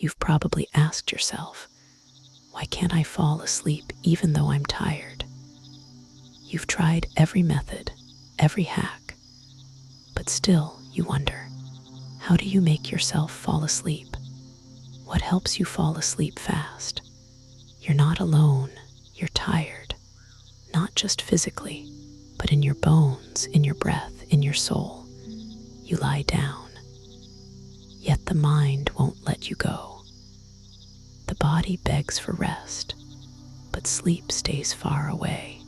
You've probably asked yourself, why can't I fall asleep even though I'm tired? You've tried every method, every hack, but still you wonder, how do you make yourself fall asleep? What helps you fall asleep fast? You're not alone, you're tired, not just physically, but in your bones, in your breath, in your soul. You lie down, yet the mind won't let you go. The body begs for rest, but sleep stays far away.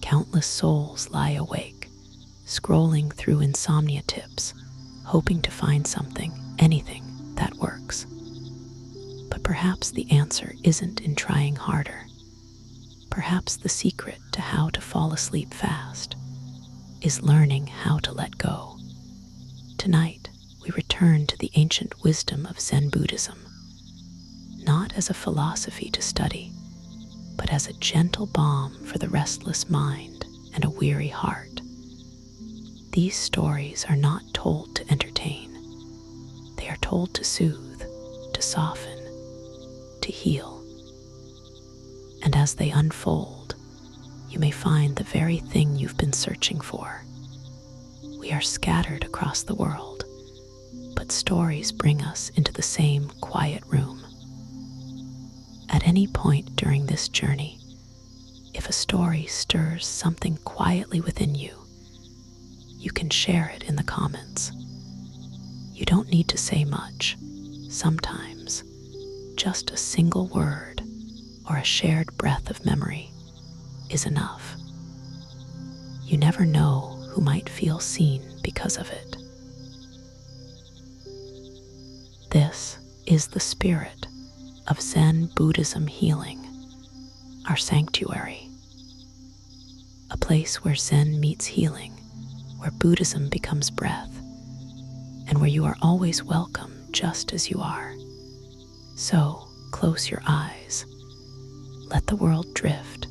Countless souls lie awake, scrolling through insomnia tips, hoping to find something, anything, that works. But perhaps the answer isn't in trying harder. Perhaps the secret to how to fall asleep fast is learning how to let go. Tonight, we return to the ancient wisdom of Zen Buddhism, not as a philosophy to study, but as a gentle balm for the restless mind and a weary heart. These stories are not told to entertain. They are told to soothe, to soften, to heal. And as they unfold, you may find the very thing you've been searching for. We are scattered across the world, but stories bring us into the same quiet room. At any point during this journey, if a story stirs something quietly within you, you can share it in the comments. You don't need to say much. Sometimes, just a single word or a shared breath of memory is enough. You never know who might feel seen because of it. This is the spirit of Zen Buddhism healing, our sanctuary. A place where Zen meets healing, where Buddhism becomes breath, and where you are always welcome just as you are. So, close your eyes, let the world drift,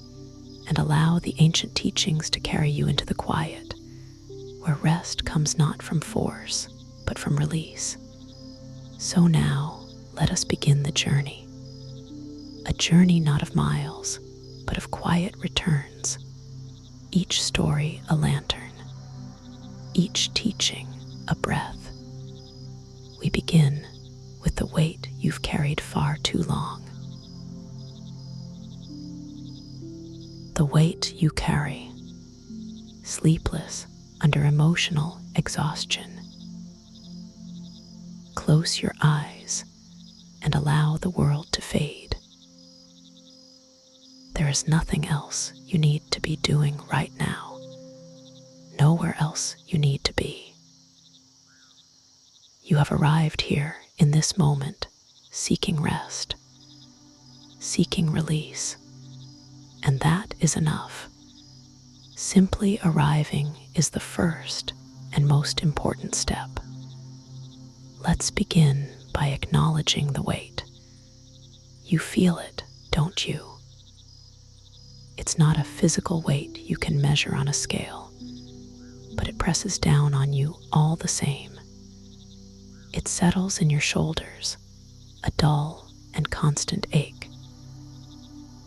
and allow the ancient teachings to carry you into the quiet, where rest comes not from force, but from release. So now, let us begin the journey. A journey not of miles, but of quiet returns. Each story a lantern, each teaching a breath. We begin with the weight you've carried far too long. The weight you carry, sleepless under emotional exhaustion. Close your eyes and allow the world to fade. There is nothing else you need to be doing right now. Nowhere else you need to be. You have arrived here in this moment, seeking rest, seeking release, and that is enough. Simply arriving is the first and most important step. Let's begin by acknowledging the weight. You feel it, don't you? It's not a physical weight you can measure on a scale, but it presses down on you all the same. It settles in your shoulders, a dull and constant ache.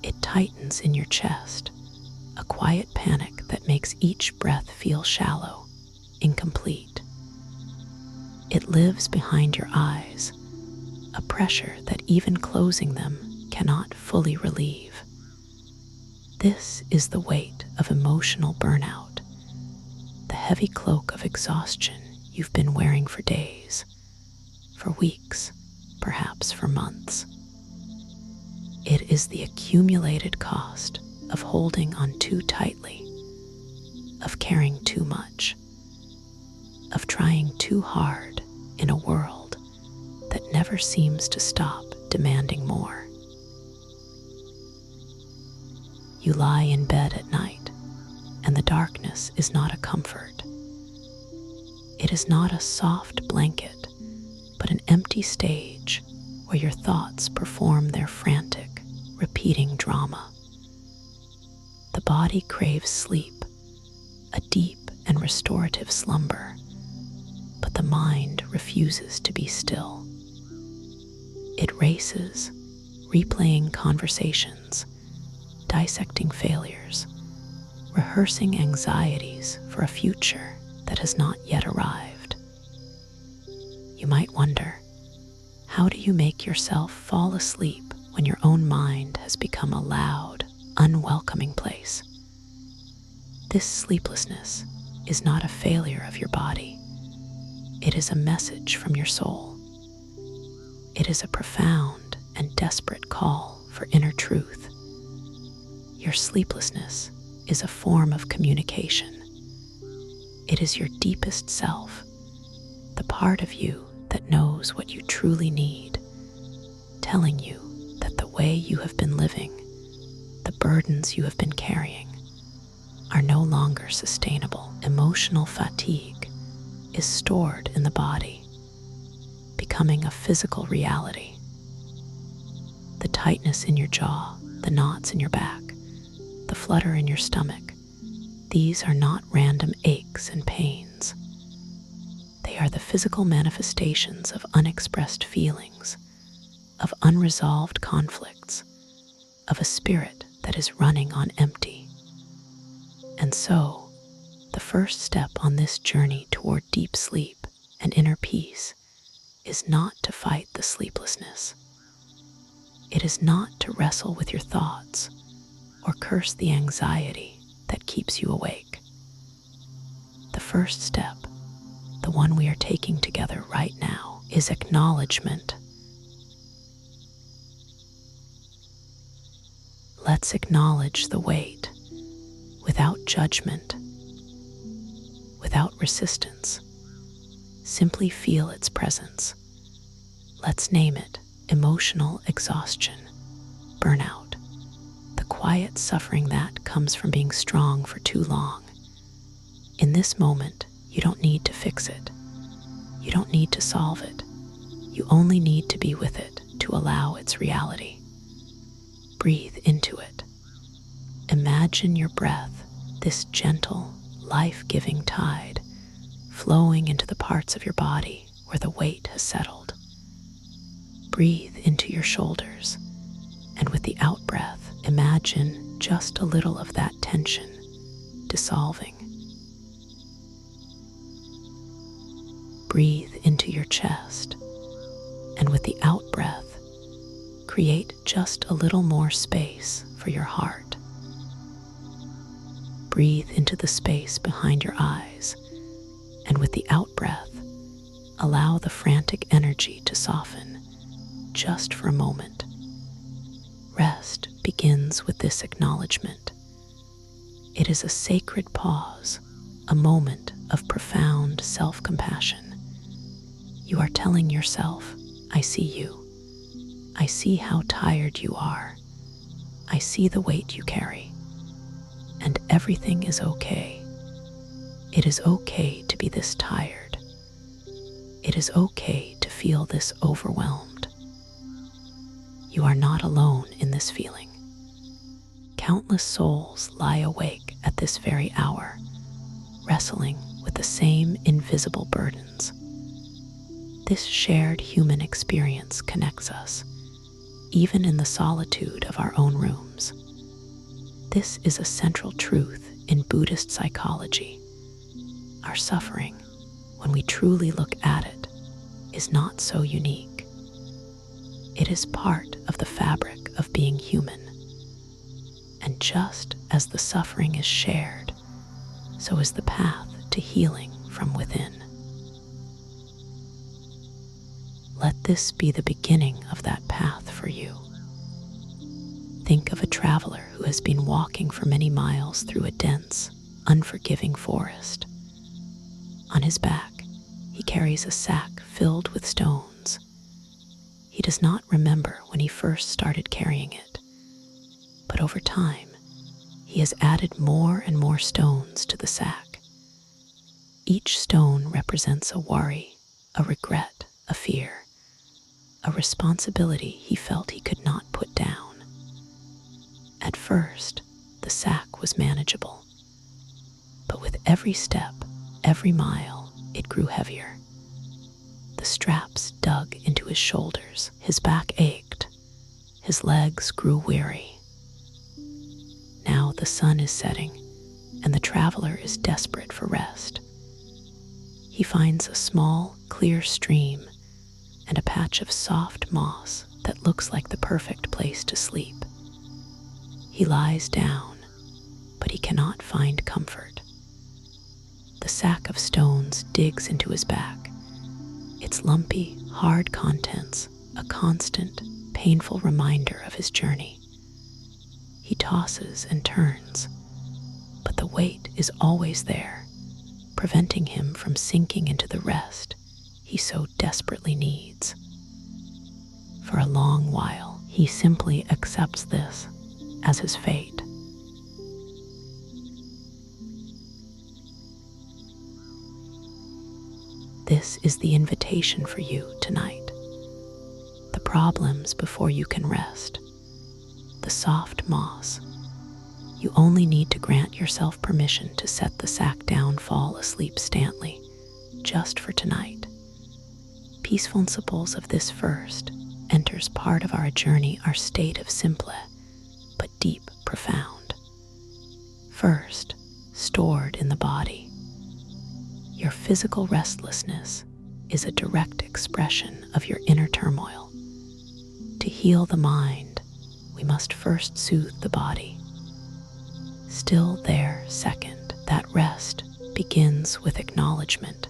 It tightens in your chest, a quiet panic that makes each breath feel shallow, incomplete. It lives behind your eyes, a pressure that even closing them cannot fully relieve. This is the weight of emotional burnout, the heavy cloak of exhaustion you've been wearing for days, for weeks, perhaps for months. It is the accumulated cost of holding on too tightly, of caring too much, of trying too hard in a world that never seems to stop demanding more. You lie in bed at night, and the darkness is not a comfort. It is not a soft blanket, but an empty stage where your thoughts perform their frantic, repeating drama. The body craves sleep, a deep and restorative slumber, but the mind refuses to be still. It races, replaying conversations, dissecting failures, rehearsing anxieties for a future that has not yet arrived. You might wonder, how do you make yourself fall asleep when your own mind has become a loud, unwelcoming place? This sleeplessness is not a failure of your body. It is a message from your soul. It is a profound and desperate call for inner truth. Your sleeplessness is a form of communication. It is your deepest self, the part of you that knows what you truly need, telling you that the way you have been living, the burdens you have been carrying, are no longer sustainable. Emotional fatigue is stored in the body, becoming a physical reality. The tightness in your jaw, the knots in your back, the flutter in your stomach, these are not random aches and pains. They are the physical manifestations of unexpressed feelings, of unresolved conflicts, of a spirit that is running on empty. And so, the first step on this journey toward deep sleep and inner peace is not to fight the sleeplessness. It is not to wrestle with your thoughts or curse the anxiety that keeps you awake. The first step, the one we are taking together right now, is acknowledgement. Let's acknowledge the weight without judgment, without resistance. Simply feel its presence. Let's name it emotional exhaustion, burnout, the quiet suffering that comes from being strong for too long. In this moment, you don't need to fix it. You don't need to solve it. You only need to be with it to allow its reality. Breathe into it. Imagine your breath, this gentle, life-giving tide, flowing into the parts of your body where the weight has settled. Breathe into your shoulders, and with the out-breath, imagine just a little of that tension dissolving. Breathe into your chest, and with the out-breath, create just a little more space for your heart. Breathe into the space behind your eyes, and with the out-breath, allow the frantic energy to soften just for a moment. Rest begins with this acknowledgement. It is a sacred pause, a moment of profound self-compassion. You are telling yourself, I see you. I see how tired you are. I see the weight you carry. And everything is okay. It is okay to be this tired. It is okay to feel this overwhelmed. You are not alone in this feeling. Countless souls lie awake at this very hour, wrestling with the same invisible burdens. This shared human experience connects us, even in the solitude of our own rooms. This is a central truth in Buddhist psychology. Our suffering, when we truly look at it, is not so unique. It is part of the fabric of being human. And just as the suffering is shared, so is the path to healing from within. Let this be the beginning of that path for you. Think of a traveler who has been walking for many miles through a dense, unforgiving forest. On his back, he carries a sack filled with stones. He does not remember when he first started carrying it, but over time, he has added more and more stones to the sack. Each stone represents a worry, a regret, a fear, a responsibility he felt he could not put down. At first, the sack was manageable, but with every step, every mile, it grew heavier. The straps dug into his his shoulders. His back ached. His legs grew weary. Now the sun is setting, and the traveler is desperate for rest. He finds a small, clear stream and a patch of soft moss that looks like the perfect place to sleep. He lies down, but he cannot find comfort. The sack of stones digs into his back, its lumpy, hard contents a constant, painful reminder of his journey. He tosses and turns, but the weight is always there, preventing him from sinking into the rest he so desperately needs. For a long while, he simply accepts this as his fate. This is the invitation for you tonight. The problems before you can rest. The soft moss. You only need to grant yourself permission to set the sack down, fall asleep stanly, just for tonight. Peaceful principles of this first enters part of our journey, our state of simple, but deep, profound. First, stored in the body. Your physical restlessness is a direct expression of your inner turmoil. To heal the mind, we must first soothe the body. Still there, second, that rest begins with acknowledgement.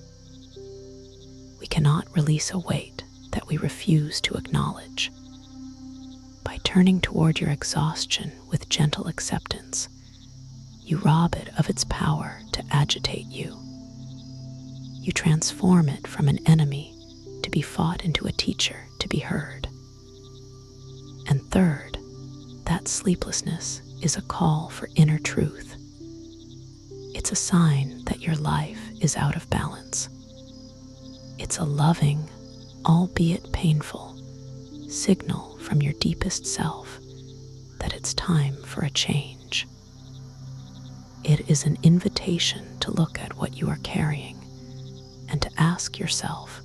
We cannot release a weight that we refuse to acknowledge. By turning toward your exhaustion with gentle acceptance, you rob it of its power to agitate you. You transform it from an enemy to be fought into a teacher to be heard. And third, that sleeplessness is a call for inner truth. It's a sign that your life is out of balance. It's a loving, albeit painful, signal from your deepest self that it's time for a change. It is an invitation to look at what you are carrying and to ask yourself,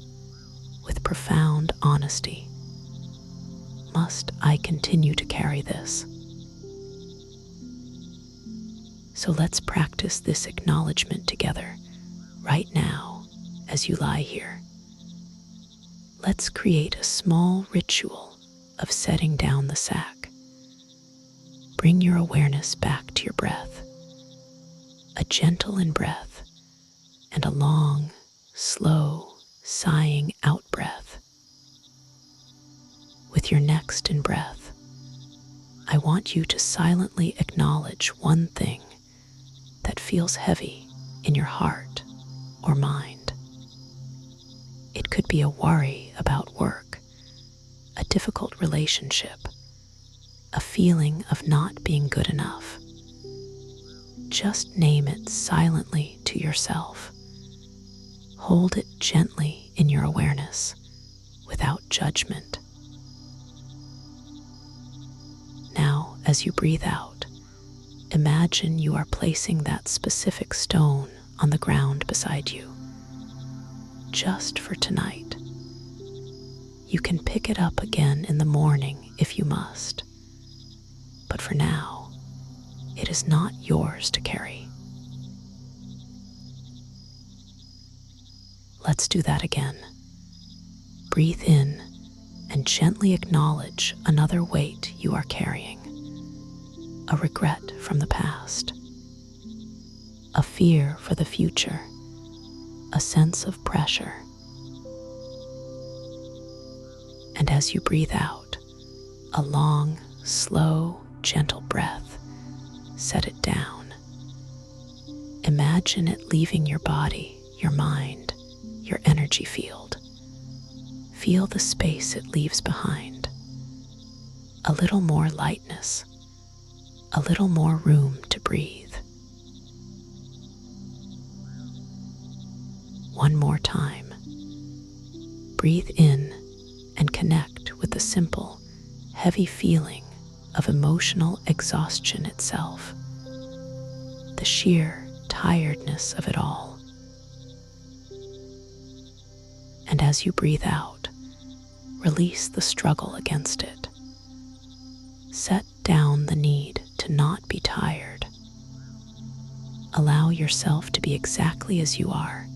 with profound honesty, must I continue to carry this? So let's practice this acknowledgement together, right now, as you lie here. Let's create a small ritual of setting down the sack. Bring your awareness back to your breath, a gentle in-breath and a long, slow, sighing out-breath. With your next in-breath, I want you to silently acknowledge one thing that feels heavy in your heart or mind. It could be a worry about work, a difficult relationship, a feeling of not being good enough. Just name it silently to yourself. Hold it gently in your awareness, without judgment. Now, as you breathe out, imagine you are placing that specific stone on the ground beside you. Just for tonight. You can pick it up again in the morning if you must, but for now, it is not yours to carry. Let's do that again. Breathe in and gently acknowledge another weight you are carrying. A regret from the past, a fear for the future, a sense of pressure. And as you breathe out, a long, slow, gentle breath, set it down. Imagine it leaving your body, your mind, your energy field. Feel the space it leaves behind. A little more lightness, a little more room to breathe. One more time. Breathe in and connect with the simple, heavy feeling of emotional exhaustion itself, the sheer tiredness of it all. And as you breathe out, Release the struggle against it. Set down the need to not be tired. Allow yourself to be exactly as you are,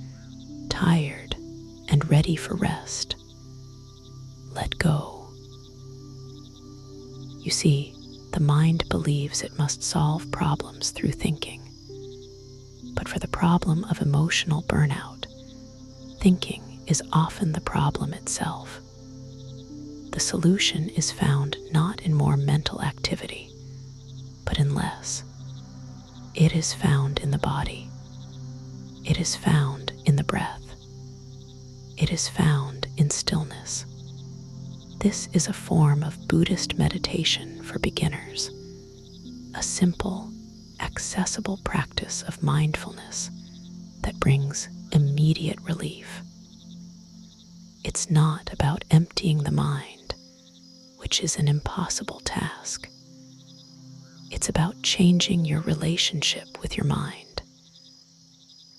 tired and ready for rest. Let go. You see, the mind believes it must solve problems through thinking. But for the problem of emotional burnout, thinking is often the problem itself. The solution is found not in more mental activity, but in less. It is found in the body. It is found in the breath. It is found in stillness. This is a form of Buddhist meditation for beginners, a simple, accessible practice of mindfulness that brings immediate relief. It's not about emptying the mind, which is an impossible task. It's about changing your relationship with your mind.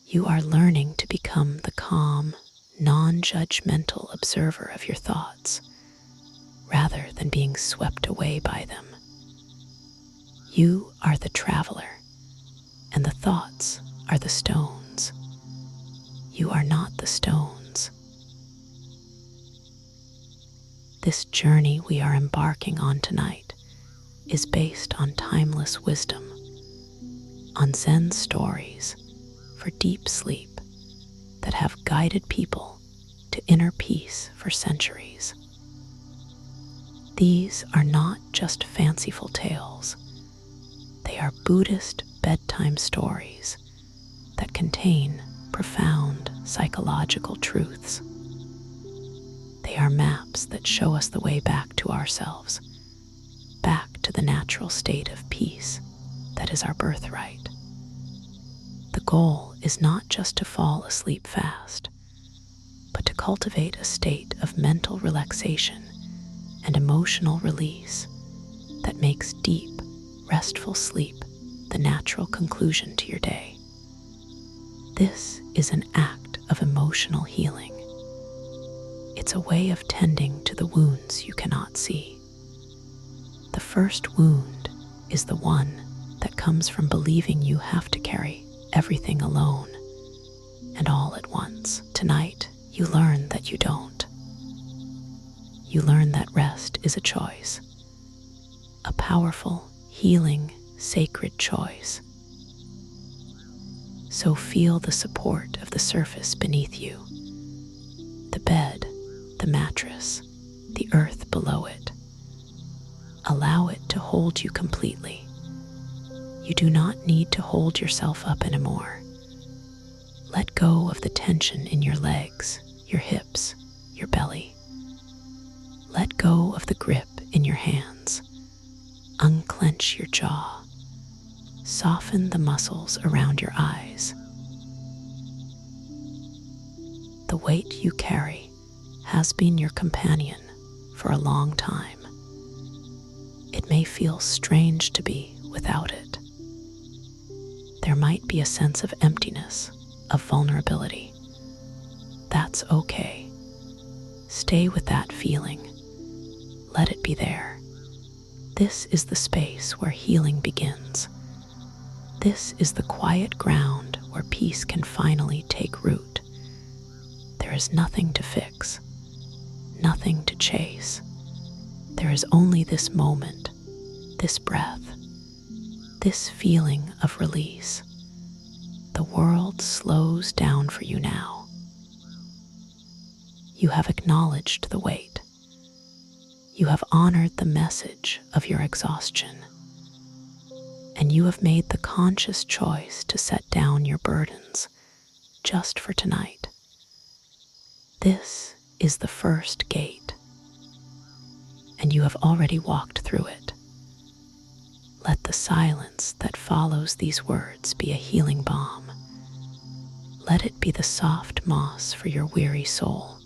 You are learning to become the calm, non-judgmental observer of your thoughts, rather than being swept away by them. You are the traveler, and the thoughts are the stones. You are not the stones. This journey we are embarking on tonight is based on timeless wisdom, on Zen stories for deep sleep that have guided people to inner peace for centuries. These are not just fanciful tales. They are Buddhist bedtime stories that contain profound psychological truths. They are maps that show us the way back to ourselves, back to the natural state of peace that is our birthright. The goal is not just to fall asleep fast, but to cultivate a state of mental relaxation and emotional release that makes deep, restful sleep the natural conclusion to your day. This is an act of emotional healing. It's a way of tending to the wounds you cannot see. The first wound is the one that comes from believing you have to carry everything alone and all at once. Tonight, you learn that you don't. You learn that rest is a choice, a powerful, healing, sacred choice. So feel the support of the surface beneath you, the bed, the mattress, the earth below it. Allow it to hold you completely. You do not need to hold yourself up anymore. Let go of the tension in your legs, your hips, your belly. Let go of the grip in your hands. Unclench your jaw. Soften the muscles around your eyes. The weight you carry has been your companion for a long time. It may feel strange to be without it. There might be a sense of emptiness, of vulnerability. That's okay. Stay with that feeling. Let it be there. This is the space where healing begins. This is the quiet ground where peace can finally take root. There is nothing to fix, nothing to chase. There is only this moment, this breath, this feeling of release. The world slows down for you now. You have acknowledged the weight. You have honored the message of your exhaustion. And you have made the conscious choice to set down your burdens just for tonight. This is the first gate, and you have already walked through it. Let the silence that follows these words be a healing balm. Let it be the soft moss for your weary soul.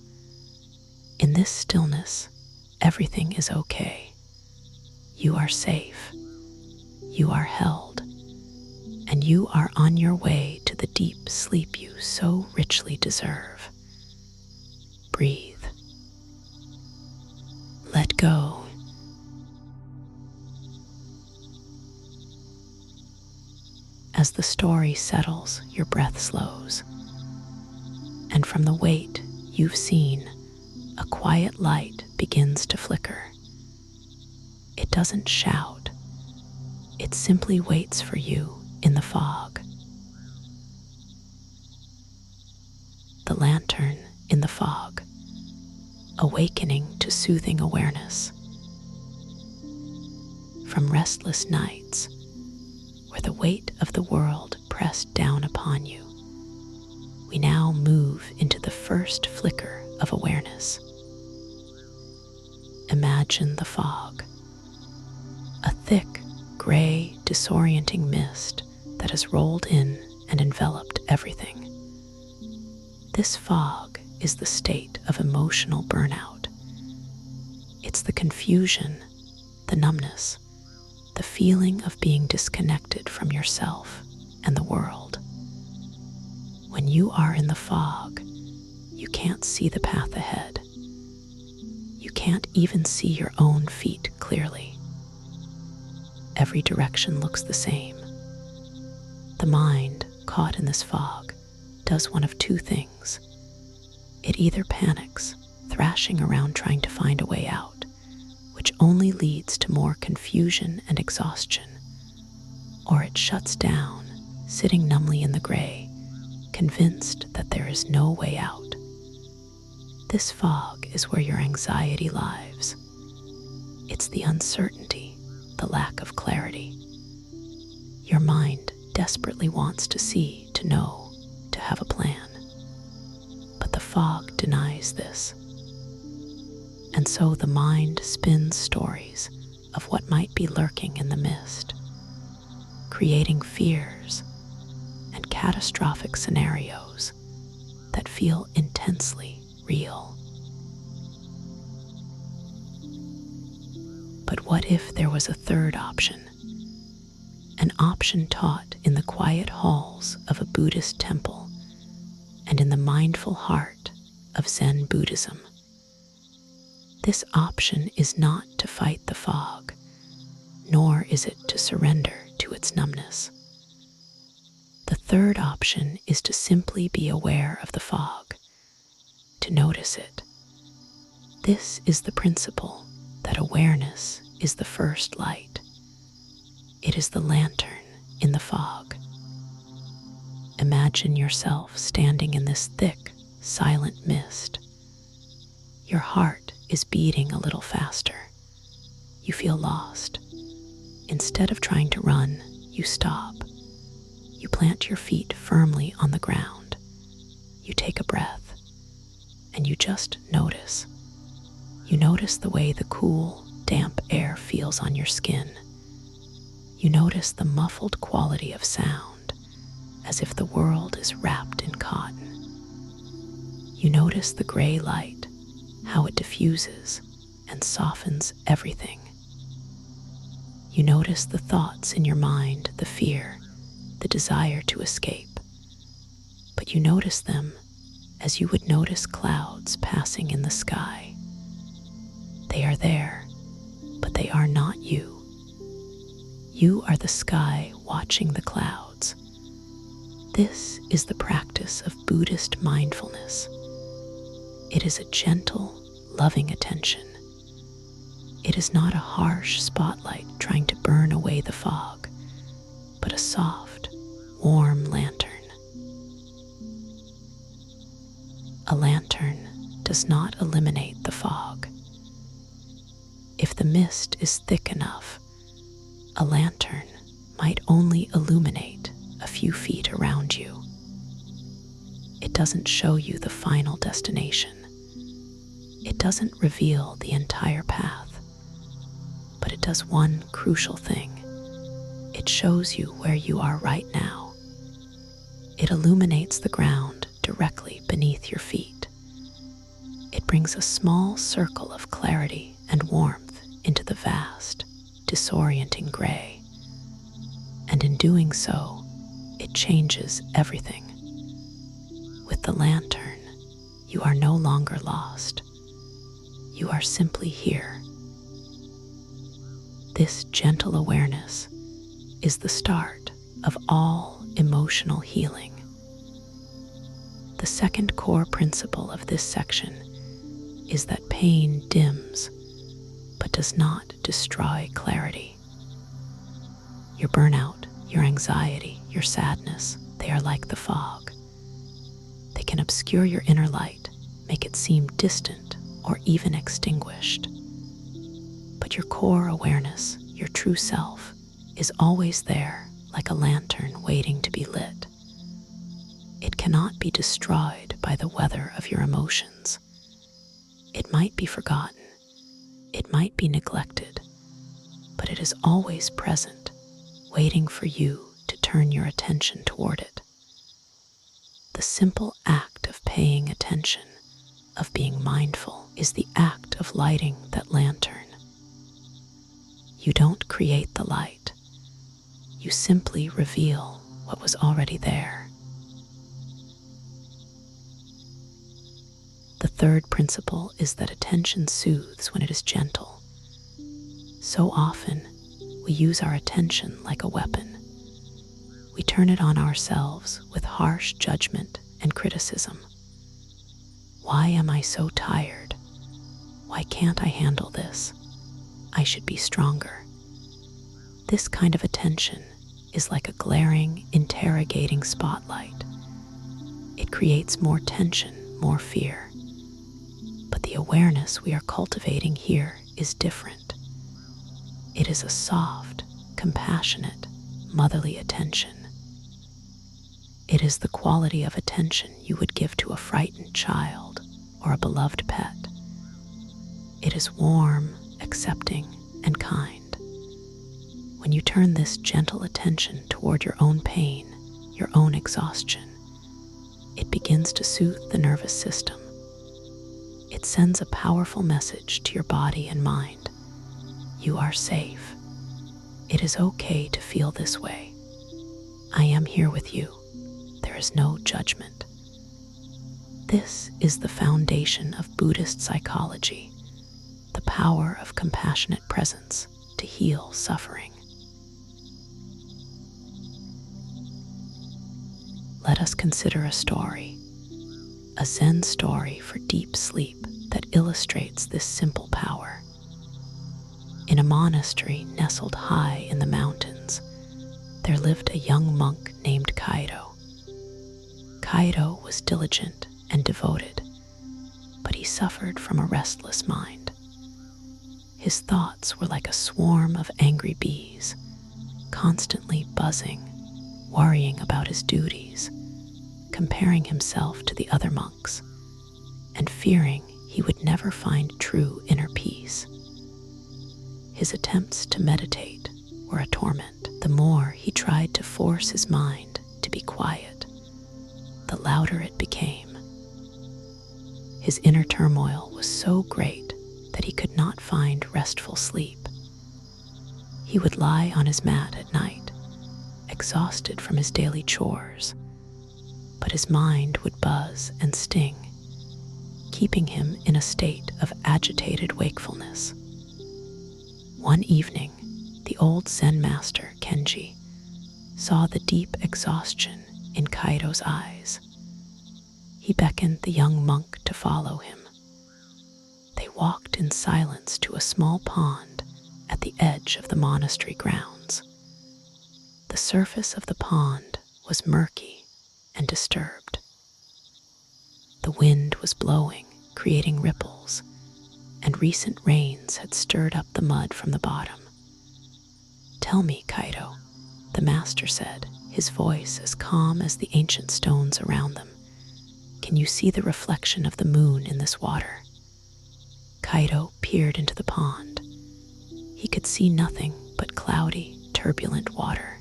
In this stillness, everything is okay. You are safe. You are held, and you are on your way to the deep sleep you so richly deserve. Breathe. let go. As the story settles, your breath slows, and from the weight you've seen, a quiet light begins to flicker. It doesn't shout, it simply waits for you in the fog. The lantern in the fog, awakening to soothing awareness. From restless nights, where the weight of the world pressed down upon you, we now move into the first flicker of awareness. Imagine the fog, a thick, gray, disorienting mist that has rolled in and enveloped everything. This fog is the state of emotional burnout. It's the confusion, the numbness, the feeling of being disconnected from yourself and the world. When you are in the fog, you can't see the path ahead. You can't even see your own feet clearly. Every direction looks the same. The mind, caught in this fog, does one of two things. It either panics, thrashing around trying to find a way out, which only leads to more confusion and exhaustion, or it shuts down, sitting numbly in the gray, convinced that there is no way out. This fog is where your anxiety lives. It's the uncertainty, the lack of clarity. Your mind desperately wants to see, to know, to have a plan. But the fog denies this. And so the mind spins stories of what might be lurking in the mist, creating fears and catastrophic scenarios that feel intensely real. But what if there was a third option? An option taught in the quiet halls of a Buddhist temple and in the mindful heart of Zen Buddhism. This option is not to fight the fog, nor is it to surrender to its numbness. The third option is to simply be aware of the fog, to notice it. This is the principle that awareness is the first light. It is the lantern in the fog. Imagine yourself standing in this thick, silent mist. Your heart is beating a little faster. You feel lost. Instead of trying to run, you stop. You plant your feet firmly on the ground. You take a breath, and you just notice. You notice the way the cool, damp air feels on your skin. You notice the muffled quality of sound, as if the world is wrapped in cotton. You notice the gray light, how it diffuses and softens everything. You notice the thoughts in your mind, the fear, the desire to escape. But you notice them as you would notice clouds passing in the sky. They are there, but they are not you. You are the sky watching the clouds. This is the practice of Buddhist mindfulness. It is a gentle, loving attention. It is not a harsh spotlight trying to burn away the fog, but a soft, warm lantern. A lantern does not eliminate the fog. If the mist is thick enough, a lantern might only illuminate a few feet around you. It doesn't show you the final destination. It doesn't reveal the entire path, but it does one crucial thing. It shows you where you are right now. It illuminates the ground directly beneath your feet. It brings a small circle of clarity and warmth into the vast, disorienting gray. And in doing so, it changes everything. With the lantern, you are no longer lost. You are simply here, This gentle awareness is the start of all emotional healing. The second core principle of this section is that pain dims but does not destroy clarity. Your burnout, your anxiety, your sadness, they are like the fog. They can obscure your inner light, make it seem distant or even extinguished. But your core awareness, your true self, is always there like a lantern waiting to be lit. It cannot be destroyed by the weather of your emotions. It might be forgotten, it might be neglected, but it is always present, waiting for you to turn your attention toward it. The simple act of paying attention, of being mindful, is the act of lighting that lantern. You don't create the light. You simply reveal what was already there. The third principle is that attention soothes when it is gentle. So often, we use our attention like a weapon. We turn it on ourselves with harsh judgment and criticism. Why am I so tired? Why can't I handle this? I should be stronger. This kind of attention is like a glaring, interrogating spotlight. It creates more tension, more fear. But the awareness we are cultivating here is different. It is a soft, compassionate, motherly attention. It is the quality of attention you would give to a frightened child or a beloved pet. It is warm, accepting, and kind. When you turn this gentle attention toward your own pain, your own exhaustion, it begins to soothe the nervous system. It sends a powerful message to your body and mind. You are safe. It is okay to feel this way. I am here with you. There is no judgment. This is the foundation of Buddhist psychology, the power of compassionate presence to heal suffering. Let us consider a story, a Zen story for deep sleep that illustrates this simple power. In a monastery nestled high in the mountains, there lived a young monk named Kaido. Kaido was diligent and devoted, but he suffered from a restless mind. His thoughts were like a swarm of angry bees, constantly buzzing, worrying about his duties, comparing himself to the other monks, and fearing he would never find true inner peace. His attempts to meditate were a torment. The more he tried to force his mind to be quiet, the louder it became. His inner turmoil was so great that he could not find restful sleep. He would lie on his mat at night, exhausted from his daily chores, but his mind would buzz and sting, keeping him in a state of agitated wakefulness. One evening, the old Zen master, Kenji, saw the deep exhaustion in Kaido's eyes. He beckoned the young monk to follow him. They walked in silence to a small pond at the edge of the monastery grounds. The surface of the pond was murky and disturbed. The wind was blowing, creating ripples, and recent rains had stirred up the mud from the bottom. "Tell me, Kaido," the master said, his voice as calm as the ancient stones around them. "Can you see the reflection of the moon in this water?" Kaido peered into the pond. He could see nothing but cloudy, turbulent water.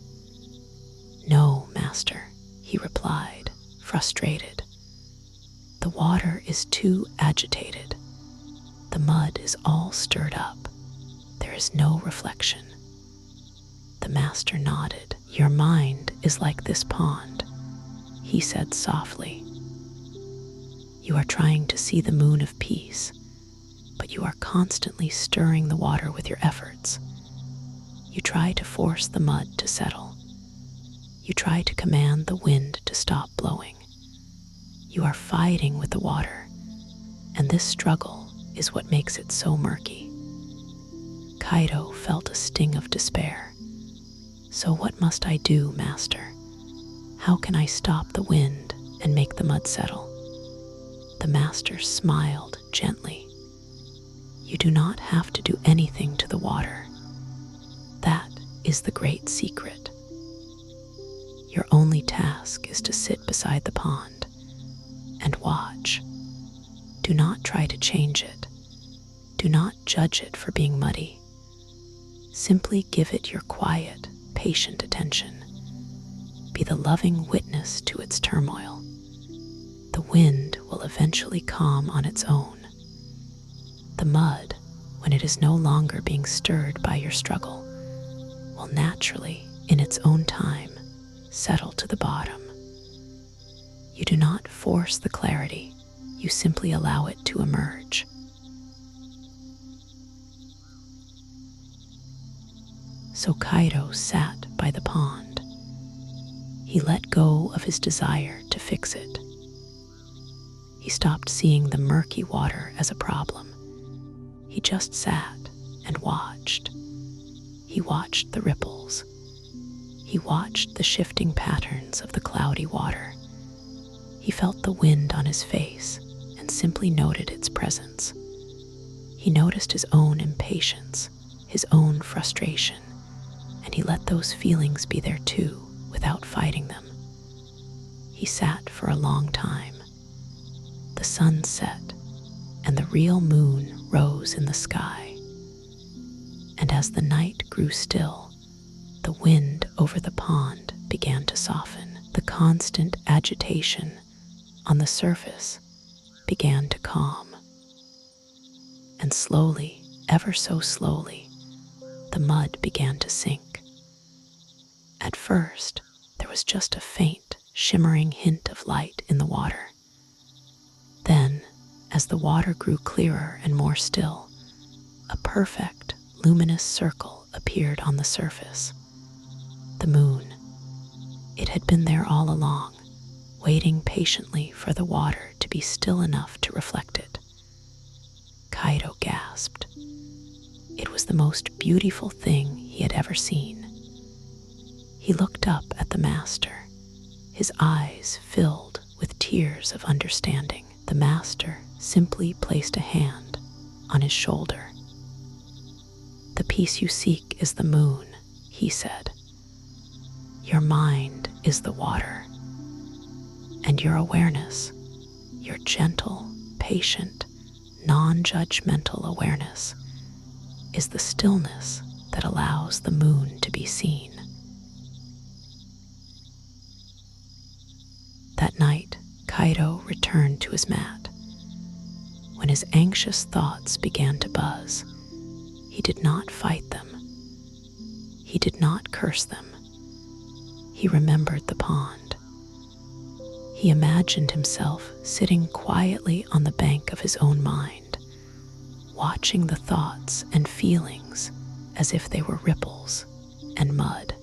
"No, master," he replied, frustrated. "The water is too agitated. The mud is all stirred up. There is no reflection." The master nodded. "Your mind is like this pond," he said softly. "You are trying to see the moon of peace, but you are constantly stirring the water with your efforts. You try to force the mud to settle. You try to command the wind to stop blowing. You are fighting with the water, and this struggle is what makes it so murky. Kaido felt a sting of despair. So what must I do, Master? How can I stop the wind and make the mud settle? The Master smiled gently. You do not have to do anything to the water. That is the great secret. Your only task is to sit beside the pond and watch. Do not try to change it. Do not judge it for being muddy. Simply give it your quiet, patient attention. Be the loving witness to its turmoil. The wind will eventually calm on its own. The mud, when it is no longer being stirred by your struggle, will naturally, in its own time, settle to the bottom. You do not force the clarity, you simply allow it to emerge. So Kaido sat by the pond. He let go of his desire to fix it. He stopped seeing the murky water as a problem. He just sat and watched. He watched the ripples. He watched the shifting patterns of the cloudy water. He felt the wind on his face and simply noted its presence. He noticed his own impatience, his own frustration, and he let those feelings be there too, without fighting them. He sat for a long time. The sun set, and the real moon rose in the sky. And as the night grew still, the wind over the pond began to soften. The constant agitation on the surface began to calm. And slowly, ever so slowly, the mud began to sink. At first, there was just a faint, shimmering hint of light in the water. Then, as the water grew clearer and more still, a perfect, luminous circle appeared on the surface. The moon. It had been there all along, waiting patiently for the water to be still enough to reflect it. Kaido gasped. It was the most beautiful thing he had ever seen. He looked up at the Master, his eyes filled with tears of understanding. The Master simply placed a hand on his shoulder. The peace you seek is the moon, he said. Your mind is the water, and your awareness, your gentle, patient, non-judgmental awareness, is the stillness that allows the moon to be seen. That night, Kaido returned to his mat. When his anxious thoughts began to buzz, he did not fight them. He did not curse them. He remembered the pond. He imagined himself sitting quietly on the bank of his own mind, watching the thoughts and feelings as if they were ripples and mud.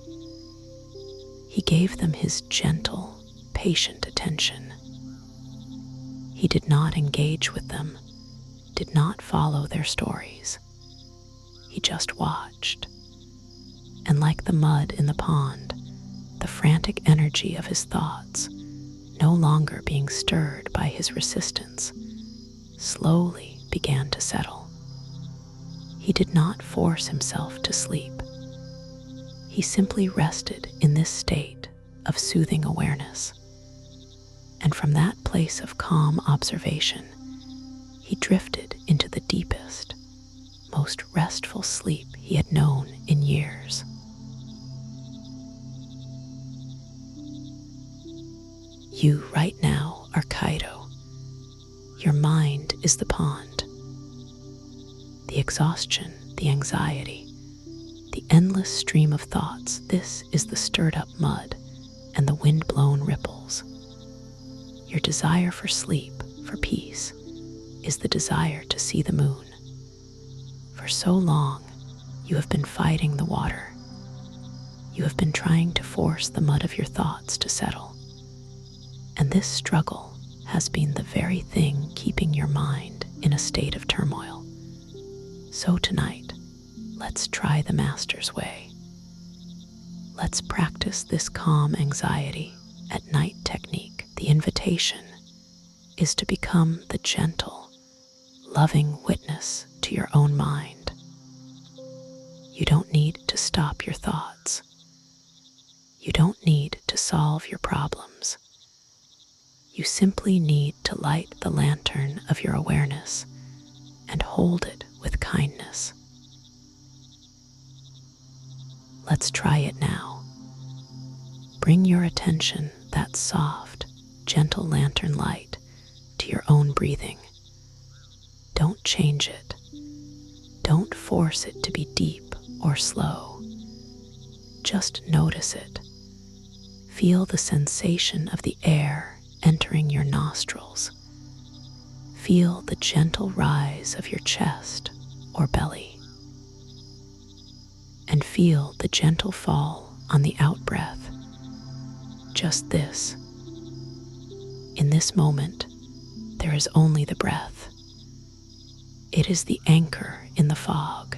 He gave them his gentle, patient attention. He did not engage with them, did not follow their stories. He just watched. And like the mud in the pond, the frantic energy of his thoughts, no longer being stirred by his resistance, slowly began to settle. He did not force himself to sleep. He simply rested in this state of soothing awareness. And from that place of calm observation, he drifted into the deepest, most restful sleep he had known in years. You right now are Kaido. Your mind is the pond. The exhaustion, the anxiety, the endless stream of thoughts, this is the stirred up mud and the wind-blown ripples. Your desire for sleep, for peace, is the desire to see the moon. For so long, you have been fighting the water, You have been trying to force the mud of your thoughts to settle, and this struggle has been the very thing keeping your mind in a state of turmoil. So tonight, let's try the Master's way. Let's practice this calm anxiety at night technique. The invitation is to become the gentle, loving witness to your own mind. You don't need to stop your thoughts. You don't need to solve your problems. You simply need to light the lantern of your awareness and hold it with kindness. Let's try it now. Bring your attention, that soft, gentle lantern light, to your own breathing. Don't change it. Don't force it to be deep or slow. Just notice it. Feel the sensation of the air entering your nostrils. Feel the gentle rise of your chest or belly. And feel the gentle fall on the out-breath. Just this. In this moment, there is only the breath. It is the anchor in the fog.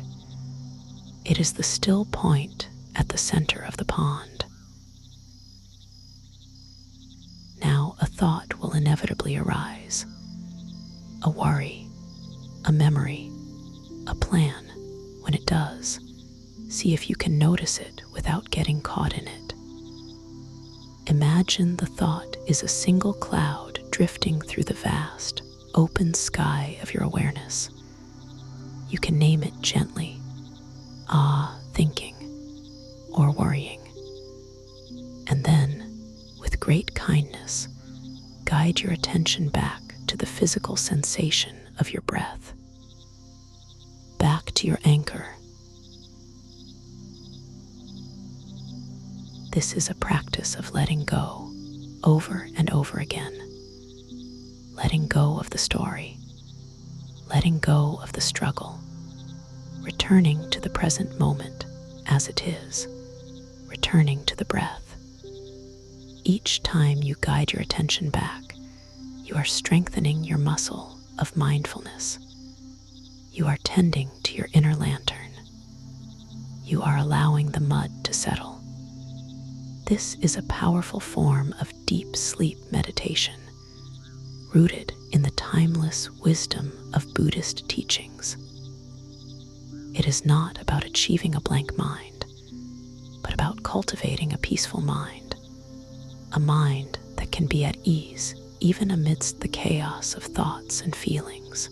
It is the still point at the center of the pond. Now a thought will inevitably arise. A worry, a memory, a plan. When it does, see if you can notice it without getting caught in it. Imagine the thought is a single cloud drifting through the vast, open sky of your awareness. You can name it gently, thinking, or worrying. And then, with great kindness, guide your attention back to the physical sensation of your breath, back to your anchor. This is a practice of letting go over and over again. Letting go of the story, letting go of the struggle, returning to the present moment as it is, returning to the breath. Each time you guide your attention back, you are strengthening your muscle of mindfulness. You are tending to your inner lantern. You are allowing the mud to settle. This is a powerful form of deep sleep meditation, rooted in the timeless wisdom of Buddhist teachings. It is not about achieving a blank mind, but about cultivating a peaceful mind, a mind that can be at ease even amidst the chaos of thoughts and feelings.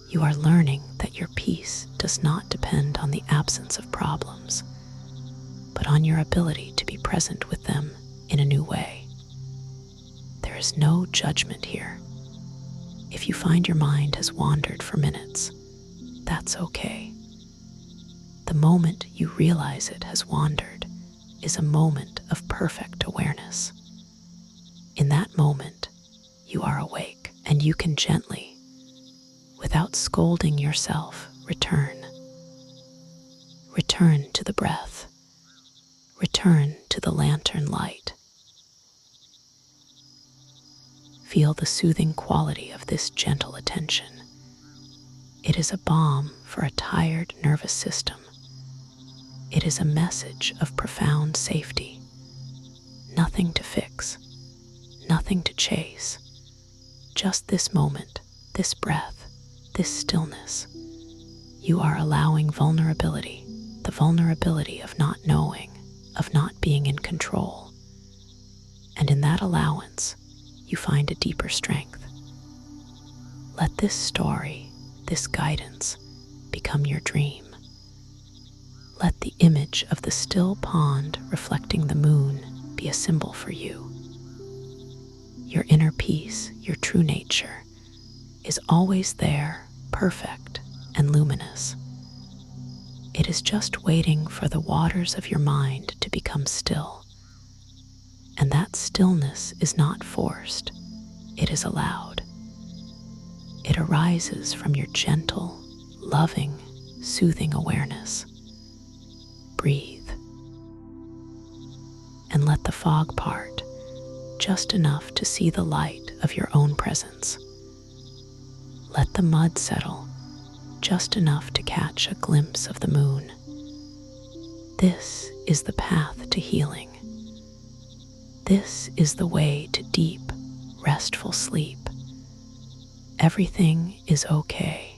You are learning that your peace does not depend on the absence of problems, but on your ability to be present with them in a new way. There is no judgment here. If you find your mind has wandered for minutes, that's okay. The moment you realize it has wandered is a moment of perfect awareness. In that moment, you are awake, and you can gently, without scolding yourself, return. Return to the breath. Return to the lantern light. Feel the soothing quality of this gentle attention. It is a balm for a tired nervous system. It is a message of profound safety. Nothing to fix, nothing to chase. Just this moment, this breath, this stillness. You are allowing vulnerability, the vulnerability of not knowing, of not being in control. And in that allowance, you find a deeper strength. Let this story, this guidance, become your dream. Let the image of the still pond reflecting the moon be a symbol for you. Your inner peace, your true nature, is always there, perfect and luminous. It is just waiting for the waters of your mind to become still. And that stillness is not forced, it is allowed. It arises from your gentle, loving, soothing awareness. Breathe. fog part just enough to see the light of your own presence. Let the mud settle just enough to catch a glimpse of the moon. This is the path to healing. This is the way to deep, restful sleep. Everything is okay.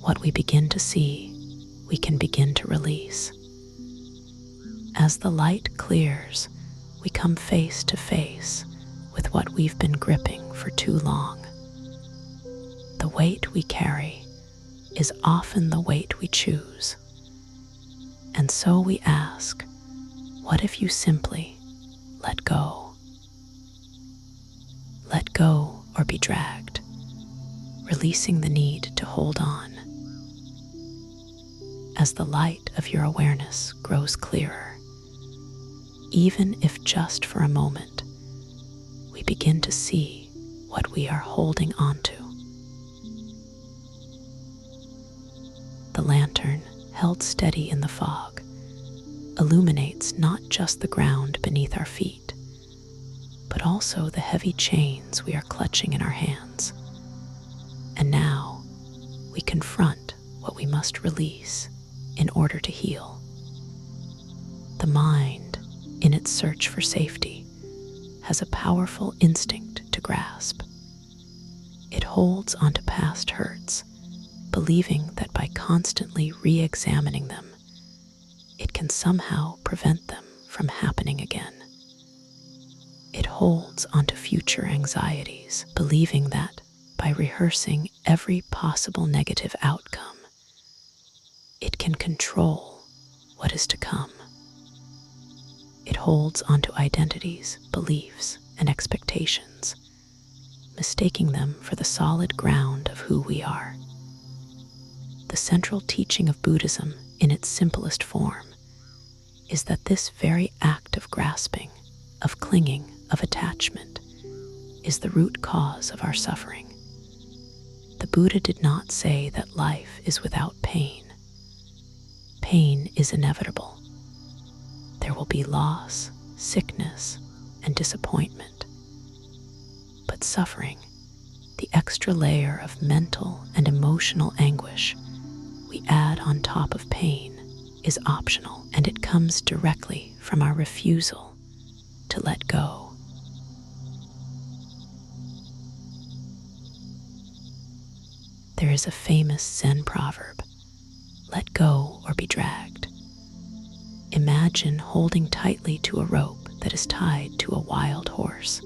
What we begin to see, we can begin to release. As the light clears, we come face to face with what we've been gripping for too long. The weight we carry is often the weight we choose. And so we ask, what if you simply let go? Let go or be dragged, releasing the need to hold on. As the light of your awareness grows clearer, even if just for a moment, we begin to see what we are holding onto. The lantern, held steady in the fog, illuminates not just the ground beneath our feet, but also the heavy chains we are clutching in our hands. And now we confront what we must release in order to heal. The mind, in its search for safety, has a powerful instinct to grasp. It holds onto past hurts, believing that by constantly re-examining them, it can somehow prevent them from happening again. It holds onto future anxieties, believing that by rehearsing every possible negative outcome, it can control what is to come. It holds onto identities, beliefs, and expectations, mistaking them for the solid ground of who we are. The central teaching of Buddhism, in its simplest form, is that this very act of grasping, of clinging, of attachment, is the root cause of our suffering. The Buddha did not say that life is without pain. Pain is inevitable. There will be loss, sickness, and disappointment. But suffering, the extra layer of mental and emotional anguish we add on top of pain, is optional, and it comes directly from our refusal to let go. There is a famous Zen proverb, "Let go or be dragged." Imagine holding tightly to a rope that is tied to a wild horse.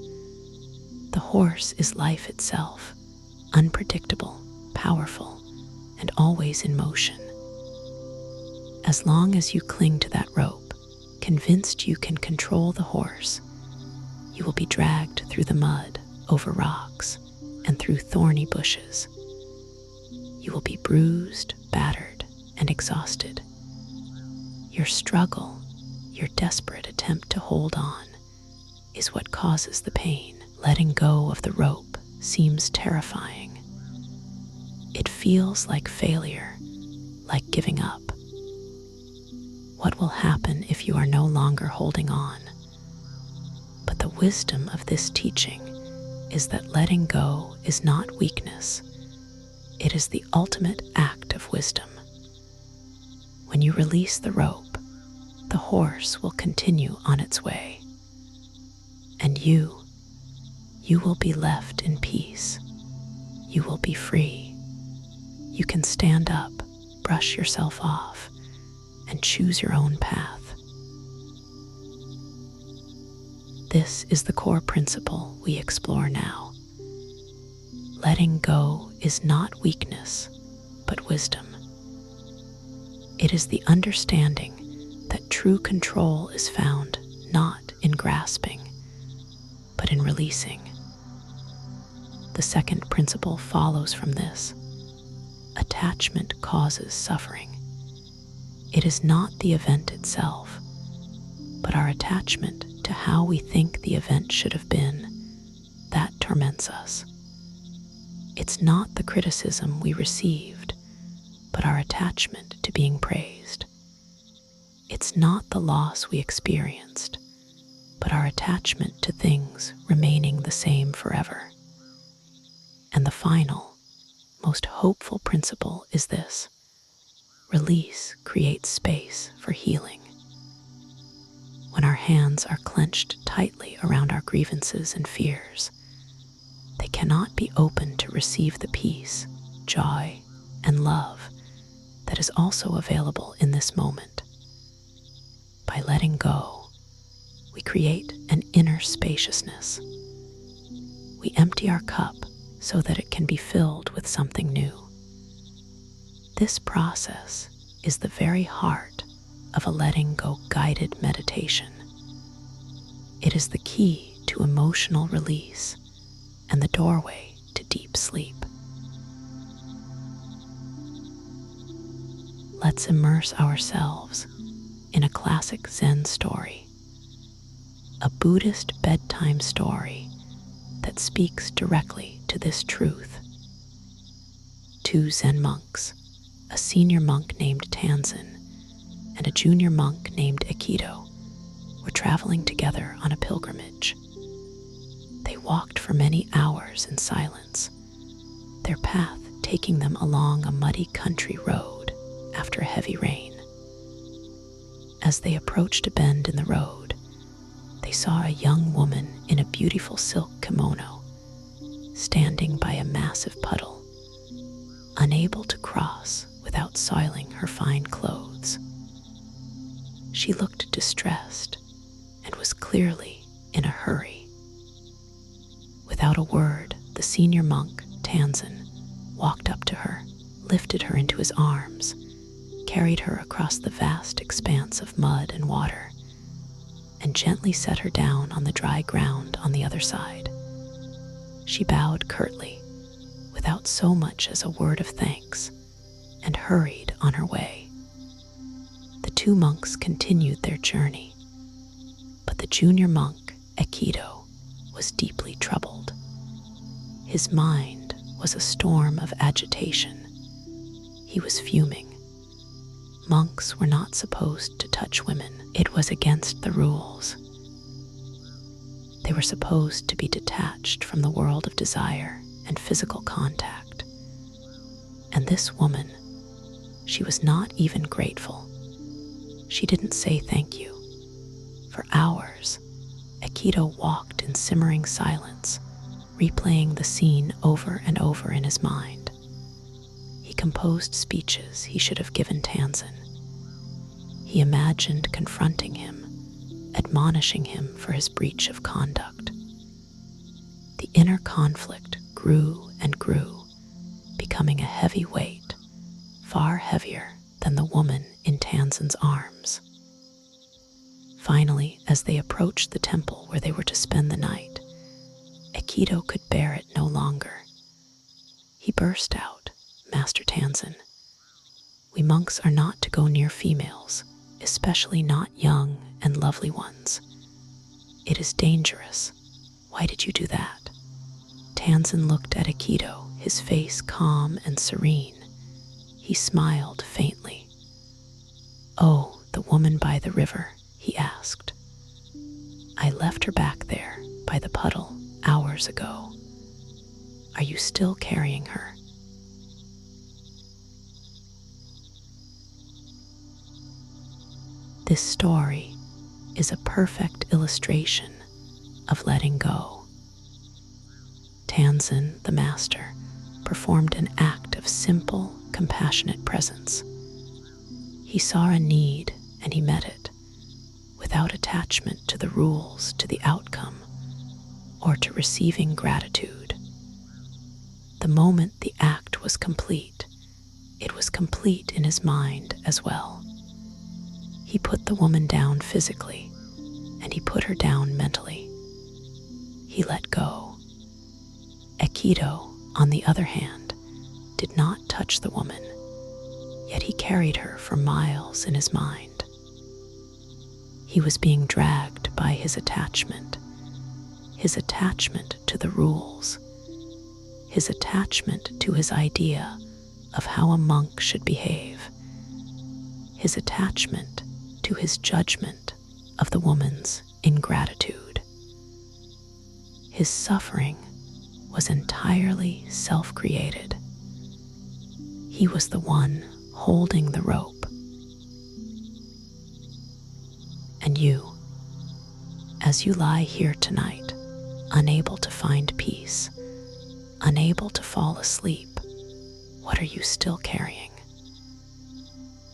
The horse is life itself, unpredictable, powerful, and always in motion. As long as you cling to that rope, convinced you can control the horse, you will be dragged through the mud, over rocks, and through thorny bushes. You will be bruised, battered, and exhausted. Your struggle, your desperate attempt to hold on, is what causes the pain. Letting go of the rope seems terrifying. It feels like failure, like giving up. What will happen if you are no longer holding on? But the wisdom of this teaching is that letting go is not weakness. It is the ultimate act of wisdom. When you release the rope, the horse will continue on its way. And you will be left in peace. You will be free. You can stand up, brush yourself off, and choose your own path. This is the core principle we explore now. Letting go is not weakness, but wisdom. It is the understanding that true control is found not in grasping, but in releasing. The second principle follows from this. Attachment causes suffering. It is not the event itself, but our attachment to how we think the event should have been that torments us. It's not the criticism we received, but our attachment to being praised. It's not the loss we experienced, but our attachment to things remaining the same forever. And the final, most hopeful principle is this: release creates space for healing. When our hands are clenched tightly around our grievances and fears, they cannot be opened to receive the peace, joy, and love that is also available in this moment. By letting go, we create an inner spaciousness. We empty our cup so that it can be filled with something new. This process is the very heart of a letting go guided meditation. It is the key to emotional release and the doorway to deep sleep. Let's immerse ourselves in a classic Zen story, a Buddhist bedtime story that speaks directly to this truth. Two Zen monks, a senior monk named Tanzen and a junior monk named Aikido, were traveling together on a pilgrimage. They walked for many hours in silence, their path taking them along a muddy country road after a heavy rain. As they approached a bend in the road, they saw a young woman in a beautiful silk kimono standing by a massive puddle, unable to cross without soiling her fine clothes. She looked distressed and was clearly in a hurry. Without a word, the senior monk, Tanzen, walked up to her, lifted her into his arms, carried her across the vast expanse of mud and water, and gently set her down on the dry ground on the other side. She bowed curtly, without so much as a word of thanks, and hurried on her way. The two monks continued their journey, but the junior monk, Aikido, was deeply troubled. His mind was a storm of agitation. He was fuming. Monks were not supposed to touch women. It was against the rules. They were supposed to be detached from the world of desire and physical contact. And this woman, she was not even grateful. She didn't say thank you. For hours, Aikido walked in simmering silence, replaying the scene over and over in his mind. He composed speeches he should have given Tanzen. He imagined confronting him, admonishing him for his breach of conduct. The inner conflict grew and grew, becoming a heavy weight, far heavier than the woman in Tanzen's arms. Finally, as they approached the temple where they were to spend the night, Aikido could bear it no longer. He burst out, "Master Tanzen, we monks are not to go near females, especially not young and lovely ones. It is dangerous. Why did you do that?" Tanzen looked at Aikido, his face calm and serene. He smiled faintly. "Oh, the woman by the river," he asked. "I left her back there by the puddle hours ago. Are you still carrying her?" This story is a perfect illustration of letting go. Tanzen, the master, performed an act of simple, compassionate presence. He saw a need and he met it, without attachment to the rules, to the outcome, or to receiving gratitude. The moment the act was complete, it was complete in his mind as well. He put the woman down physically, and he put her down mentally. He let go. Aikido, on the other hand, did not touch the woman, yet he carried her for miles in his mind. He was being dragged by his attachment to the rules, his attachment to his idea of how a monk should behave, his attachment to his judgment of the woman's ingratitude. His suffering was entirely self-created. He was the one holding the rope. And you, as you lie here tonight, unable to find peace, unable to fall asleep, what are you still carrying?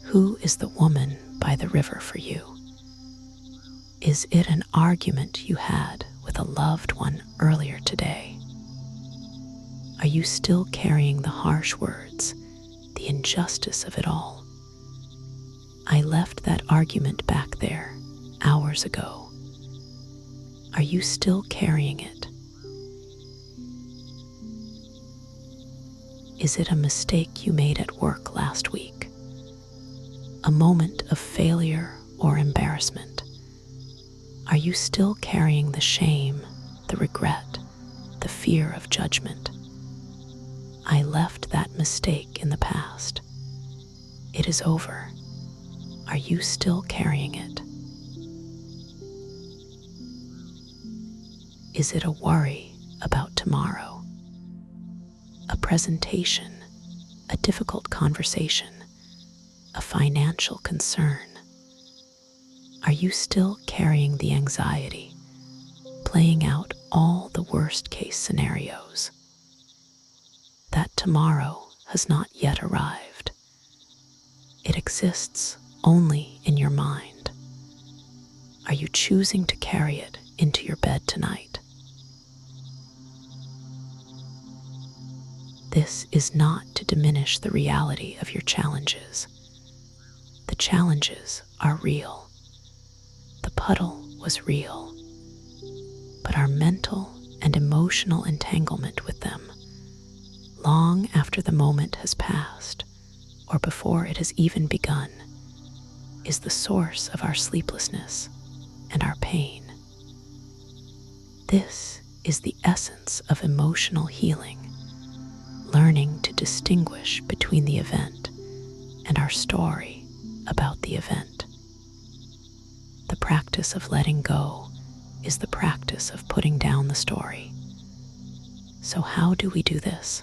Who is the woman by the river for you? Is it an argument you had with a loved one earlier today? Are you still carrying the harsh words, the injustice of it all? I left that argument back there hours ago. Are you still carrying it? Is it a mistake you made at work last week? A moment of failure or embarrassment? Are you still carrying the shame, the regret, the fear of judgment? I left that mistake in the past. It is over. Are you still carrying it? Is it a worry about tomorrow? A presentation, a difficult conversation, a financial concern? Are you still carrying the anxiety, playing out all the worst-case scenarios? That tomorrow has not yet arrived. It exists only in your mind. Are you choosing to carry it into your bed tonight? This is not to diminish the reality of your challenges. The challenges are real. The puddle was real. But our mental and emotional entanglement with them, long after the moment has passed, or before it has even begun, is the source of our sleeplessness and our pain. This is the essence of emotional healing, learning to distinguish between the event and our story about the event. The practice of letting go is the practice of putting down the story. So how do we do this?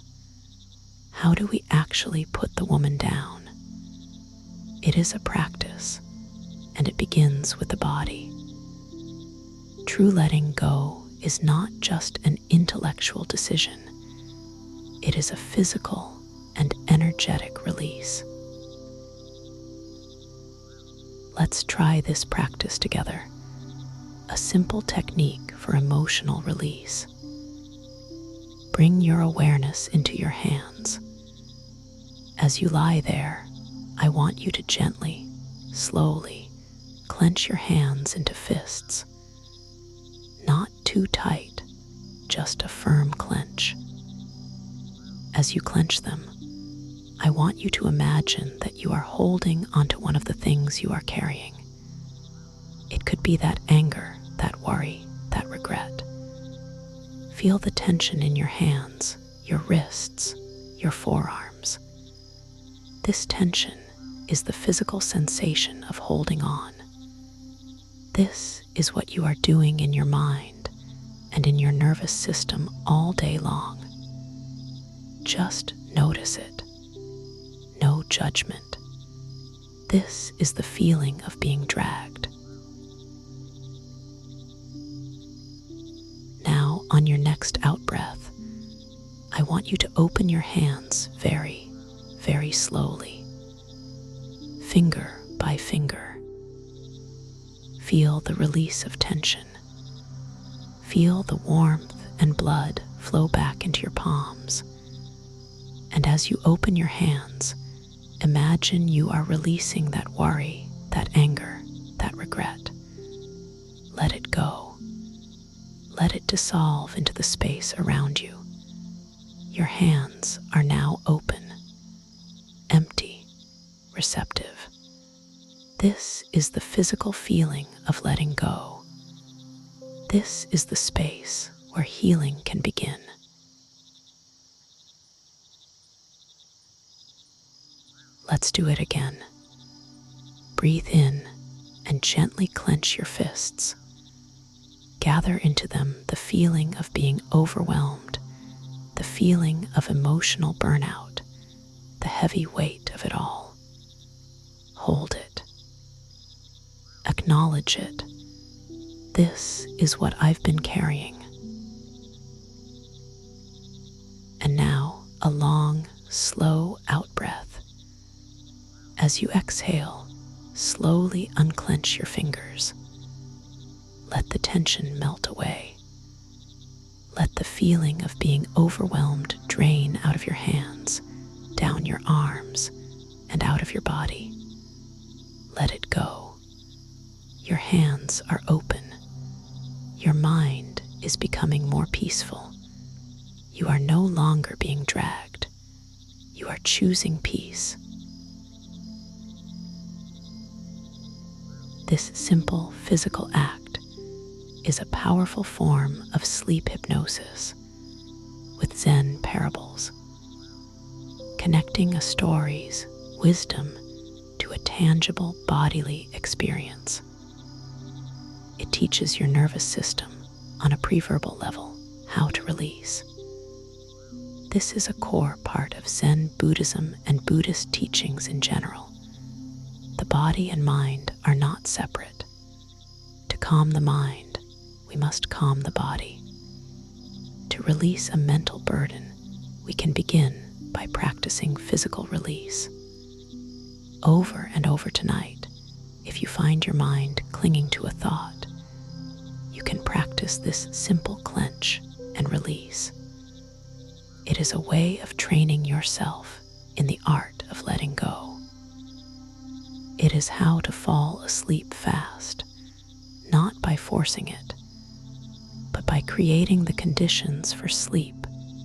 How do we actually put the woman down? It is a practice, and it begins with the body. True letting go is not just an intellectual decision. It is a physical and energetic release. Let's try this practice together. A simple technique for emotional release. Bring your awareness into your hands. As you lie there, I want you to gently, slowly, clench your hands into fists. Not too tight, just a firm clench. As you clench them, I want you to imagine that you are holding onto one of the things you are carrying. It could be that anger, that worry, that regret. Feel the tension in your hands, your wrists, your forearms. This tension is the physical sensation of holding on. This is what you are doing in your mind and in your nervous system all day long. Just notice it. No judgment. This is the feeling of being dragged. Now, on your next out-breath, I want you to open your hands very, very slowly, finger by finger. Feel the release of tension. Feel the warmth and blood flow back into your palms. And as you open your hands, imagine you are releasing that worry, that anger, that regret. Let it go. Let it dissolve into the space around you. Your hands are now open, empty, receptive. This is the physical feeling of letting go. This is the space where healing can begin. Let's do it again. Breathe in and gently clench your fists. Gather into them the feeling of being overwhelmed, the feeling of emotional burnout, the heavy weight of it all. Hold it. Acknowledge it. This is what I've been carrying. And now, a long, slow out-breath. As you exhale, slowly unclench your fingers. Let the tension melt away. Let the feeling of being overwhelmed drain out of your hands, down your arms, and out of your body. Let it go. Your hands are open. Your mind is becoming more peaceful. You are no longer being dragged. You are choosing peace. This simple physical act is a powerful form of sleep hypnosis with Zen parables, connecting a story's wisdom to a tangible bodily experience. It teaches your nervous system on a preverbal level how to release. This is a core part of Zen Buddhism and Buddhist teachings in general. The body and mind are not separate. To calm the mind, we must calm the body. To release a mental burden, we can begin by practicing physical release. Over and over tonight, if you find your mind clinging to a thought, you can practice this simple clench and release. It is a way of training yourself in the art of letting go. It is how to fall asleep fast, not by forcing it, but by creating the conditions for sleep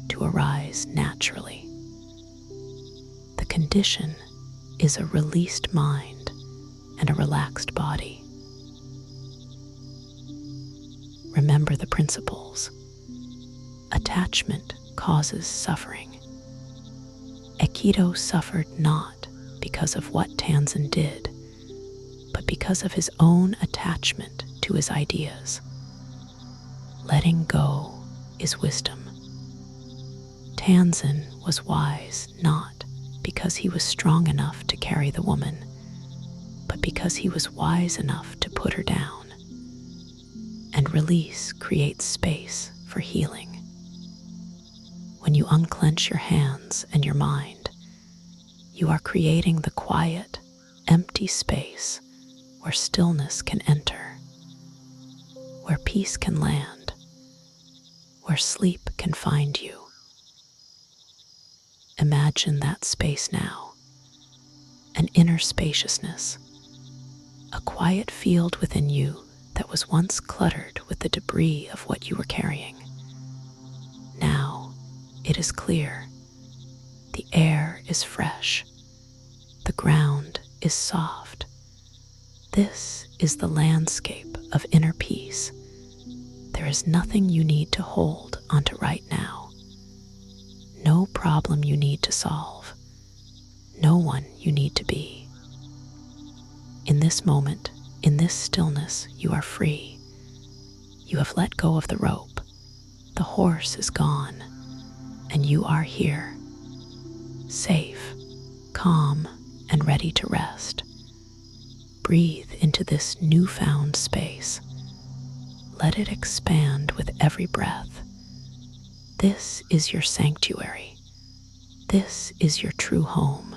to arise naturally. The condition is a released mind and a relaxed body. Remember the principles. Attachment causes suffering. Aikido suffered not because of what Tanzen did, but because of his own attachment to his ideas. Letting go is wisdom. Tanzen was wise not because he was strong enough to carry the woman, but because he was wise enough to put her down. And release creates space for healing. When you unclench your hands and your mind, you are creating the quiet, empty space where stillness can enter, where peace can land, where sleep can find you. Imagine that space now, an inner spaciousness, a quiet field within you that was once cluttered with the debris of what you were carrying. Now it is clear. The air is fresh. The ground is soft. This is the landscape of inner peace. There is nothing you need to hold onto right now. No problem you need to solve. No one you need to be. In this moment, in this stillness, you are free. You have let go of the rope. The horse is gone, and you are here, safe, calm, and ready to rest. Breathe into this newfound space. Let it expand with every breath. This is your sanctuary. This is your true home.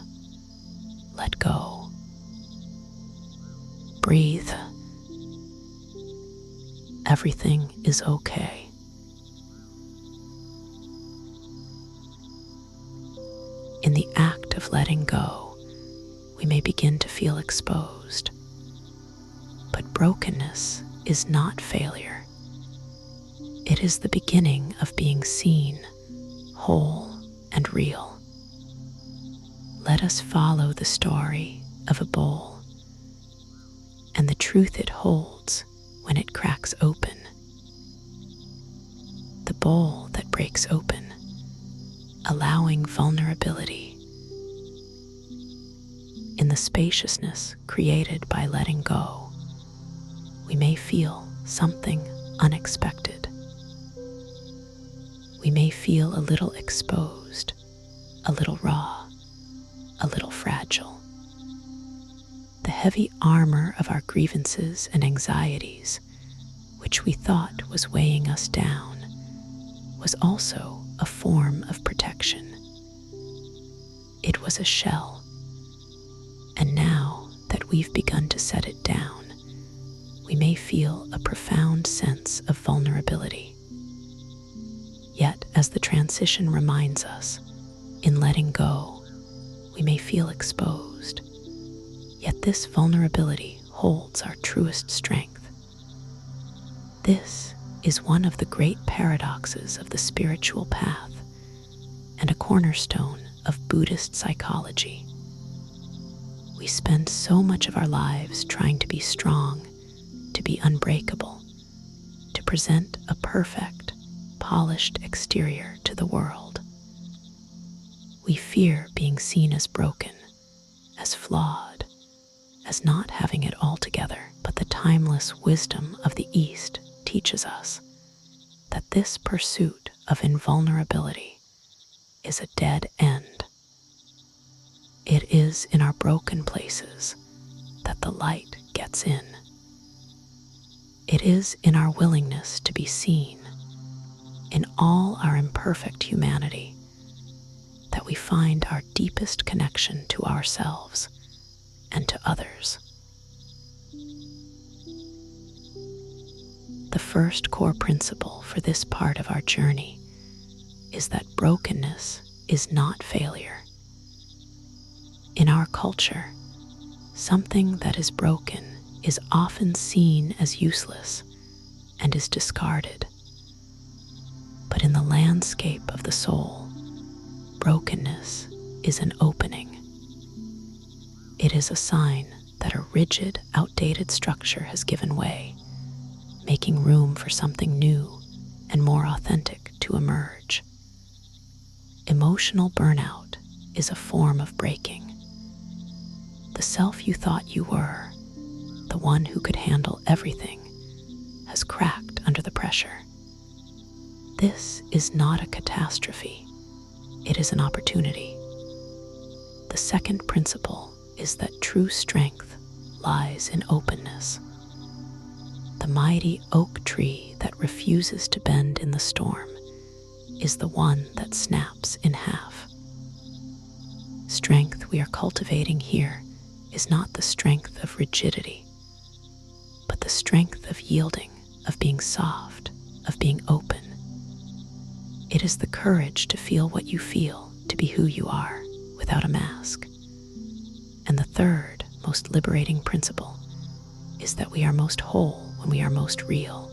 Let go. Breathe. Everything is okay. In the act of letting go, we may begin to feel exposed. But brokenness is not failure. It is the beginning of being seen, whole, and real. Let us follow the story of a bowl and the truth it holds when it cracks open. The bowl that breaks open, allowing vulnerability. In the spaciousness created by letting go, we may feel something unexpected. We may feel a little exposed, a little raw, a little fragile. The heavy armor of our grievances and anxieties, which we thought was weighing us down, was also a form of protection. It was a shell, and now that we've begun to set it down, we may feel a profound sense of vulnerability. Yet, as the transition reminds us, in letting go, we may feel exposed. Yet this vulnerability holds our truest strength. This is one of the great paradoxes of the spiritual path and a cornerstone of Buddhist psychology. We spend so much of our lives trying to be strong, to be unbreakable, to present a perfect, polished exterior to the world. We fear being seen as broken, as flawed, as not having it all together. But the timeless wisdom of the East teaches us that this pursuit of invulnerability is a dead end. It is in our broken places that the light gets in. It is in our willingness to be seen, in all our imperfect humanity, that we find our deepest connection to ourselves and to others. The first core principle for this part of our journey is that brokenness is not failure. In our culture, something that is broken is often seen as useless and is discarded. But in the landscape of the soul, brokenness is an opening. It is a sign that a rigid, outdated structure has given way, making room for something new and more authentic to emerge. Emotional burnout is a form of breaking. The self you thought you were, the one who could handle everything, has cracked under the pressure. This is not a catastrophe. It is an opportunity. The second principle is that true strength lies in openness. The mighty oak tree that refuses to bend in the storm is the one that snaps in half. Strength we are cultivating here is not the strength of rigidity, but the strength of yielding, of being soft, of being open. It is the courage to feel what you feel, to be who you are, without a mask. And the third, most liberating principle is that we are most whole when we are most real.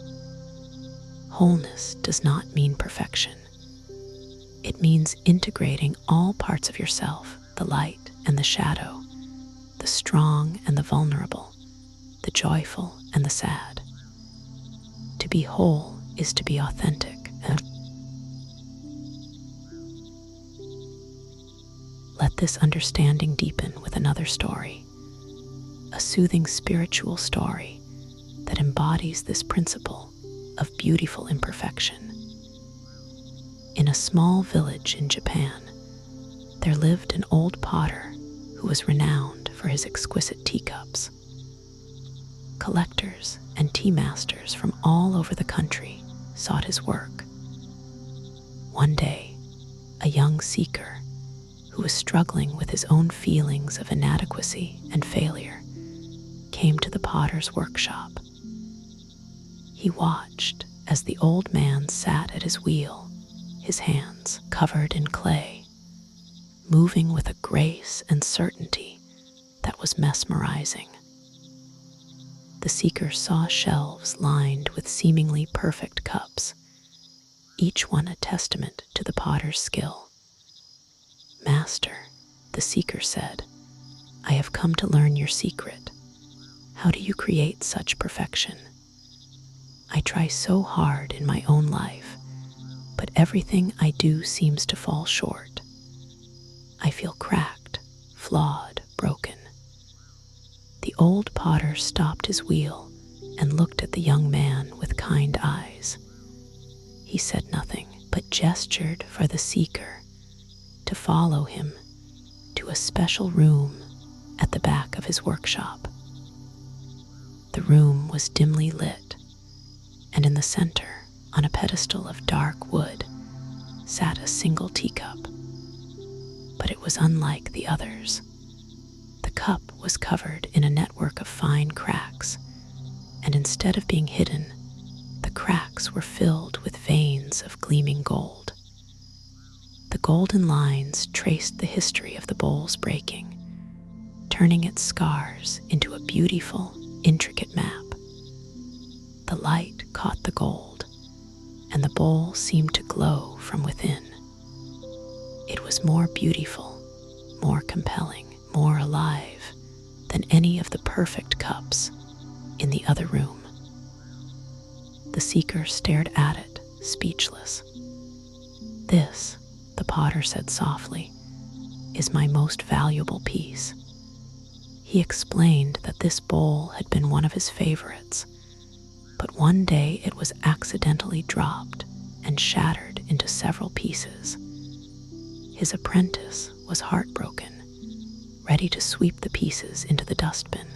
Wholeness does not mean perfection. It means integrating all parts of yourself, the light and the shadow, the strong and the vulnerable, the joyful and the sad. To be whole is to be authentic. Let this understanding deepen with another story, a soothing spiritual story that embodies this principle of beautiful imperfection. In a small village in Japan, there lived an old potter who was renowned for his exquisite teacups. Collectors and tea masters from all over the country sought his work. One day, a young seeker who was struggling with his own feelings of inadequacy and failure came to the potter's workshop. He watched as the old man sat at his wheel, his hands covered in clay, moving with a grace and certainty that was mesmerizing. The seeker saw shelves lined with seemingly perfect cups, each one a testament to the potter's skill. "Master," the seeker said, "I have come to learn your secret. How do you create such perfection? I try so hard in my own life, but everything I do seems to fall short. I feel cracked, flawed, broken. stopped his wheel and looked at the young man with kind eyes. He said nothing, but gestured for the seeker to follow him to a special room at the back of his workshop. The room was dimly lit, and in the center, on a pedestal of dark wood, sat a single teacup. But it was unlike the others. The cup was covered in a network of fine cracks, and instead of being hidden, the cracks were filled with veins of gleaming gold. The golden lines traced the history of the bowl's breaking, turning its scars into a beautiful, intricate map. The light caught the gold, and the bowl seemed to glow from within. It was more beautiful, more compelling, more alive than any of the perfect cups in the other room. The seeker stared at it, speechless. "This," the potter said softly, "is my most valuable piece." He explained that this bowl had been one of his favorites, but one day it was accidentally dropped and shattered into several pieces. His apprentice was heartbroken, ready to sweep the pieces into the dustbin.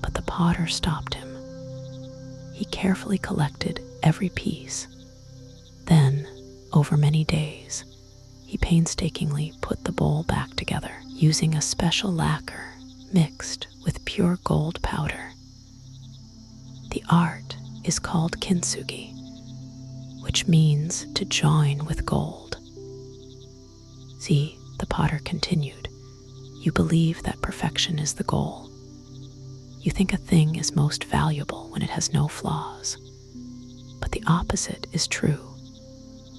But the potter stopped him. He carefully collected every piece. Then, over many days, he painstakingly put the bowl back together using a special lacquer mixed with pure gold powder. The art is called kintsugi, which means to join with gold. See, the potter continued, you believe that perfection is the goal. You think a thing is most valuable when it has no flaws. But the opposite is true.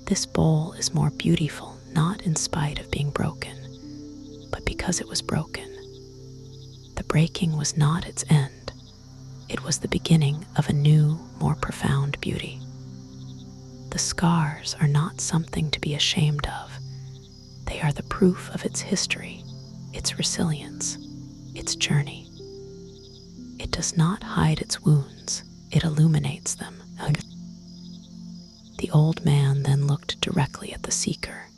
This bowl is more beautiful not in spite of being broken, but because it was broken. The breaking was not its end. It was the beginning of a new, more profound beauty. The scars are not something to be ashamed of. They are the proof of its history, its resilience, its journey. It does not hide its wounds, it illuminates them. The old man then looked directly at the seeker.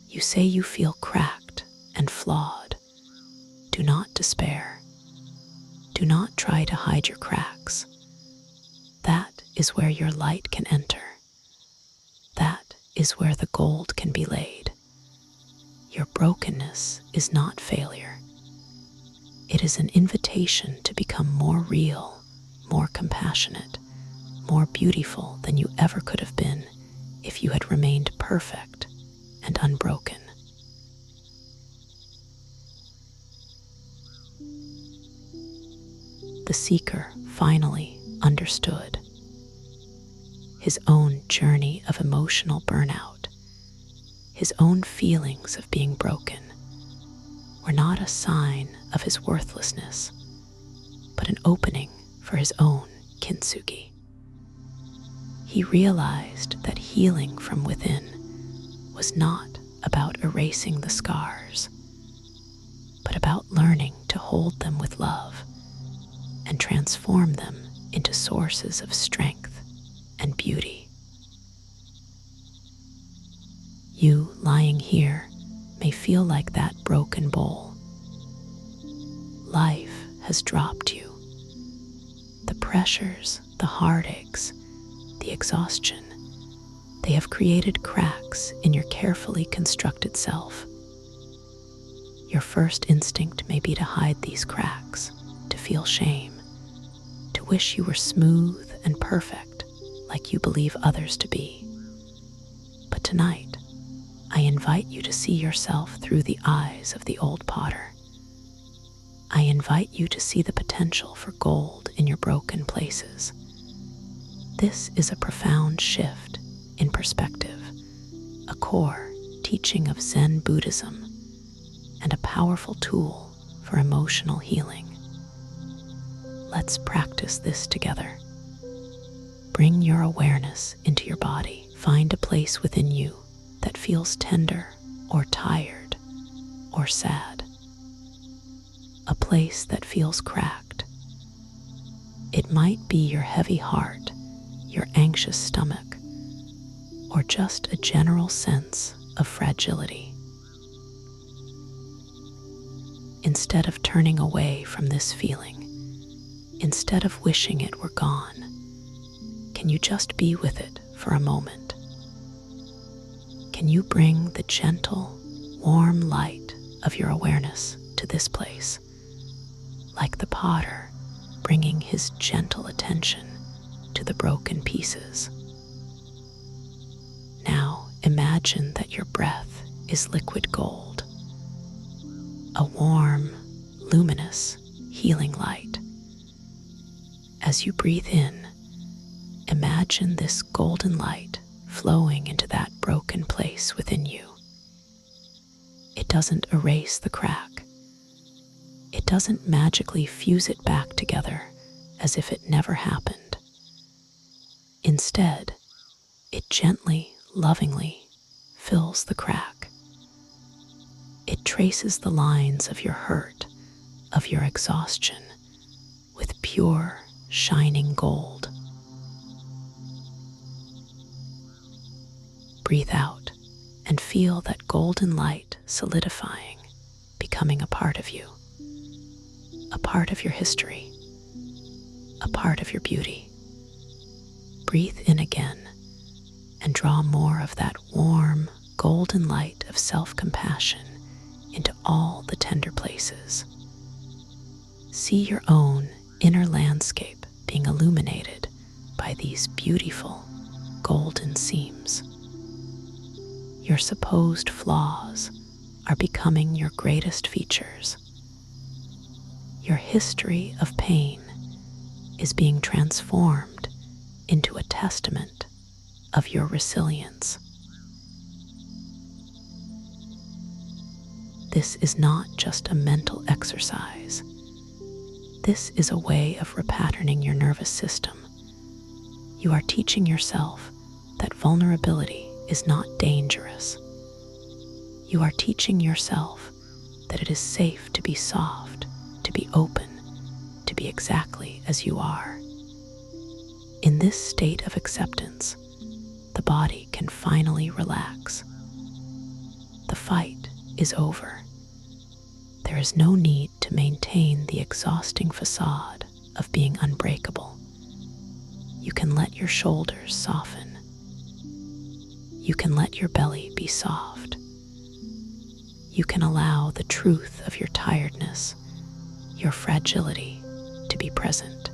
You say you feel cracked and flawed. Do not despair. Do not try to hide your cracks. That is where your light can enter. That is where the gold can be laid. Your brokenness is not failure. It is an invitation to become more real, more compassionate, more beautiful than you ever could have been if you had remained perfect and unbroken. The seeker finally understood. His own journey of emotional burnout, his own feelings of being broken, were not a sign of his worthlessness, but an opening for his own kintsugi. He realized that healing from within was not about erasing the scars, but about learning to hold them with love and transform them into sources of strength and beauty. You lying here may feel like that broken bowl. Life has dropped you. The pressures, the heartaches, the exhaustion, they have created cracks in your carefully constructed self. Your first instinct may be to hide these cracks, to feel shame, to wish you were smooth and perfect like you believe others to be. But tonight, I invite you to see yourself through the eyes of the old potter. I invite you to see the potential for gold in your broken places. This is a profound shift in perspective, a core teaching of Zen Buddhism, and a powerful tool for emotional healing. Let's practice this together. Bring your awareness into your body. Find a place within you that feels tender or tired or sad. a place that feels cracked. It might be your heavy heart, your anxious stomach, or just a general sense of fragility. Instead of turning away from this feeling, instead of wishing it were gone, can you just be with it for a moment? Can you bring the gentle, warm light of your awareness to this place, like the potter bringing his gentle attention to the broken pieces? Now imagine that your breath is liquid gold, a warm, luminous, healing light. As you breathe in, imagine this golden light flowing into that broken place within you. It doesn't erase the crack. It doesn't magically fuse it back together as if it never happened. Instead, it gently, lovingly fills the crack. It traces the lines of your hurt, of your exhaustion, with pure, shining gold. Breathe out and feel that golden light solidifying, becoming a part of you, a part of your history, a part of your beauty. Breathe in again and draw more of that warm, golden light of self-compassion into all the tender places. See your own inner landscape being illuminated by these beautiful golden seams. Your supposed flaws are becoming your greatest features. Your history of pain is being transformed into a testament of your resilience. This is not just a mental exercise. This is a way of repatterning your nervous system. You are teaching yourself that vulnerability is not dangerous. You are teaching yourself that it is safe to be soft, to be open, to be exactly as you are. In this state of acceptance, the body can finally relax. The fight is over. There is no need to maintain the exhausting facade of being unbreakable. You can let your shoulders soften. You can let your belly be soft. You can allow the truth of your tiredness, your fragility, to be present.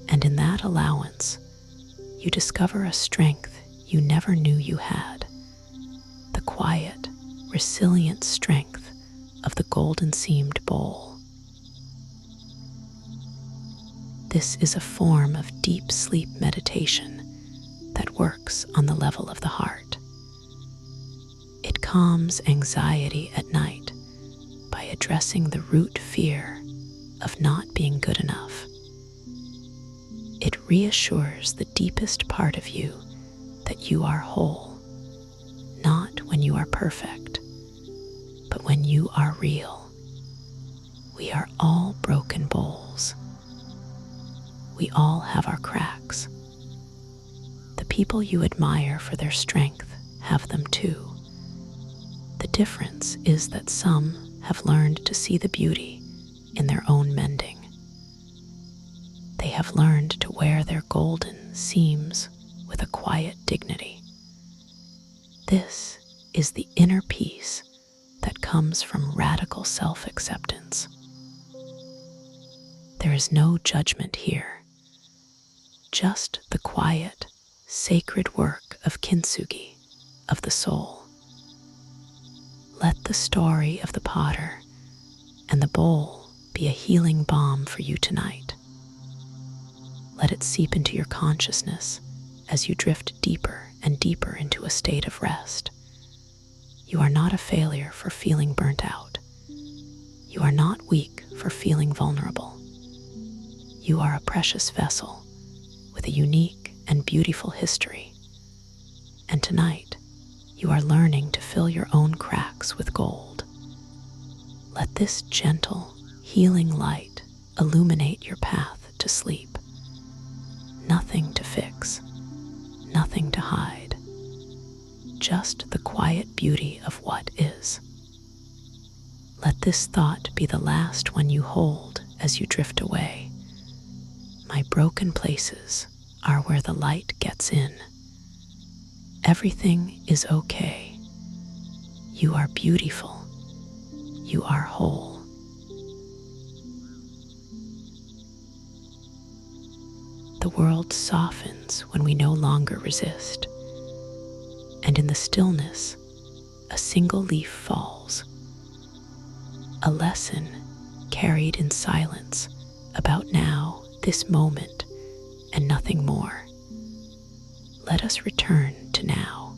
And in that allowance, you discover a strength you never knew you had, the quiet, resilient strength of the golden-seamed bowl. This is a form of deep sleep meditation that works on the level of the heart. It calms anxiety at night by addressing the root fear of not being good enough. It reassures the deepest part of you that you are whole, not when you are perfect, but when you are real. We are all broken bowls. We all have our cracks. The people you admire for their strength have them too. The difference is that some have learned to see the beauty in their own mending. They have learned to wear their golden seams with a quiet dignity. This is the inner peace that comes from radical self-acceptance. There is no judgment here, just the quiet, sacred work of kintsugi, of the soul. Let the story of the potter and the bowl be a healing balm for you tonight. Let it seep into your consciousness as you drift deeper and deeper into a state of rest. You are not a failure for feeling burnt out. You are not weak for feeling vulnerable. You are a precious vessel with a unique and beautiful history. And tonight, you are learning to fill your own cracks with gold. Let this gentle, healing light illuminate your path to sleep. Nothing to fix, nothing to hide, just the quiet beauty of what is. Let this thought be the last one you hold as you drift away. My broken places are where the light gets in. Everything is okay. You are beautiful. You are whole. The world softens when we no longer resist, and in the stillness, a single leaf falls. A lesson carried in silence about now, this moment, and nothing more. Let us return to now.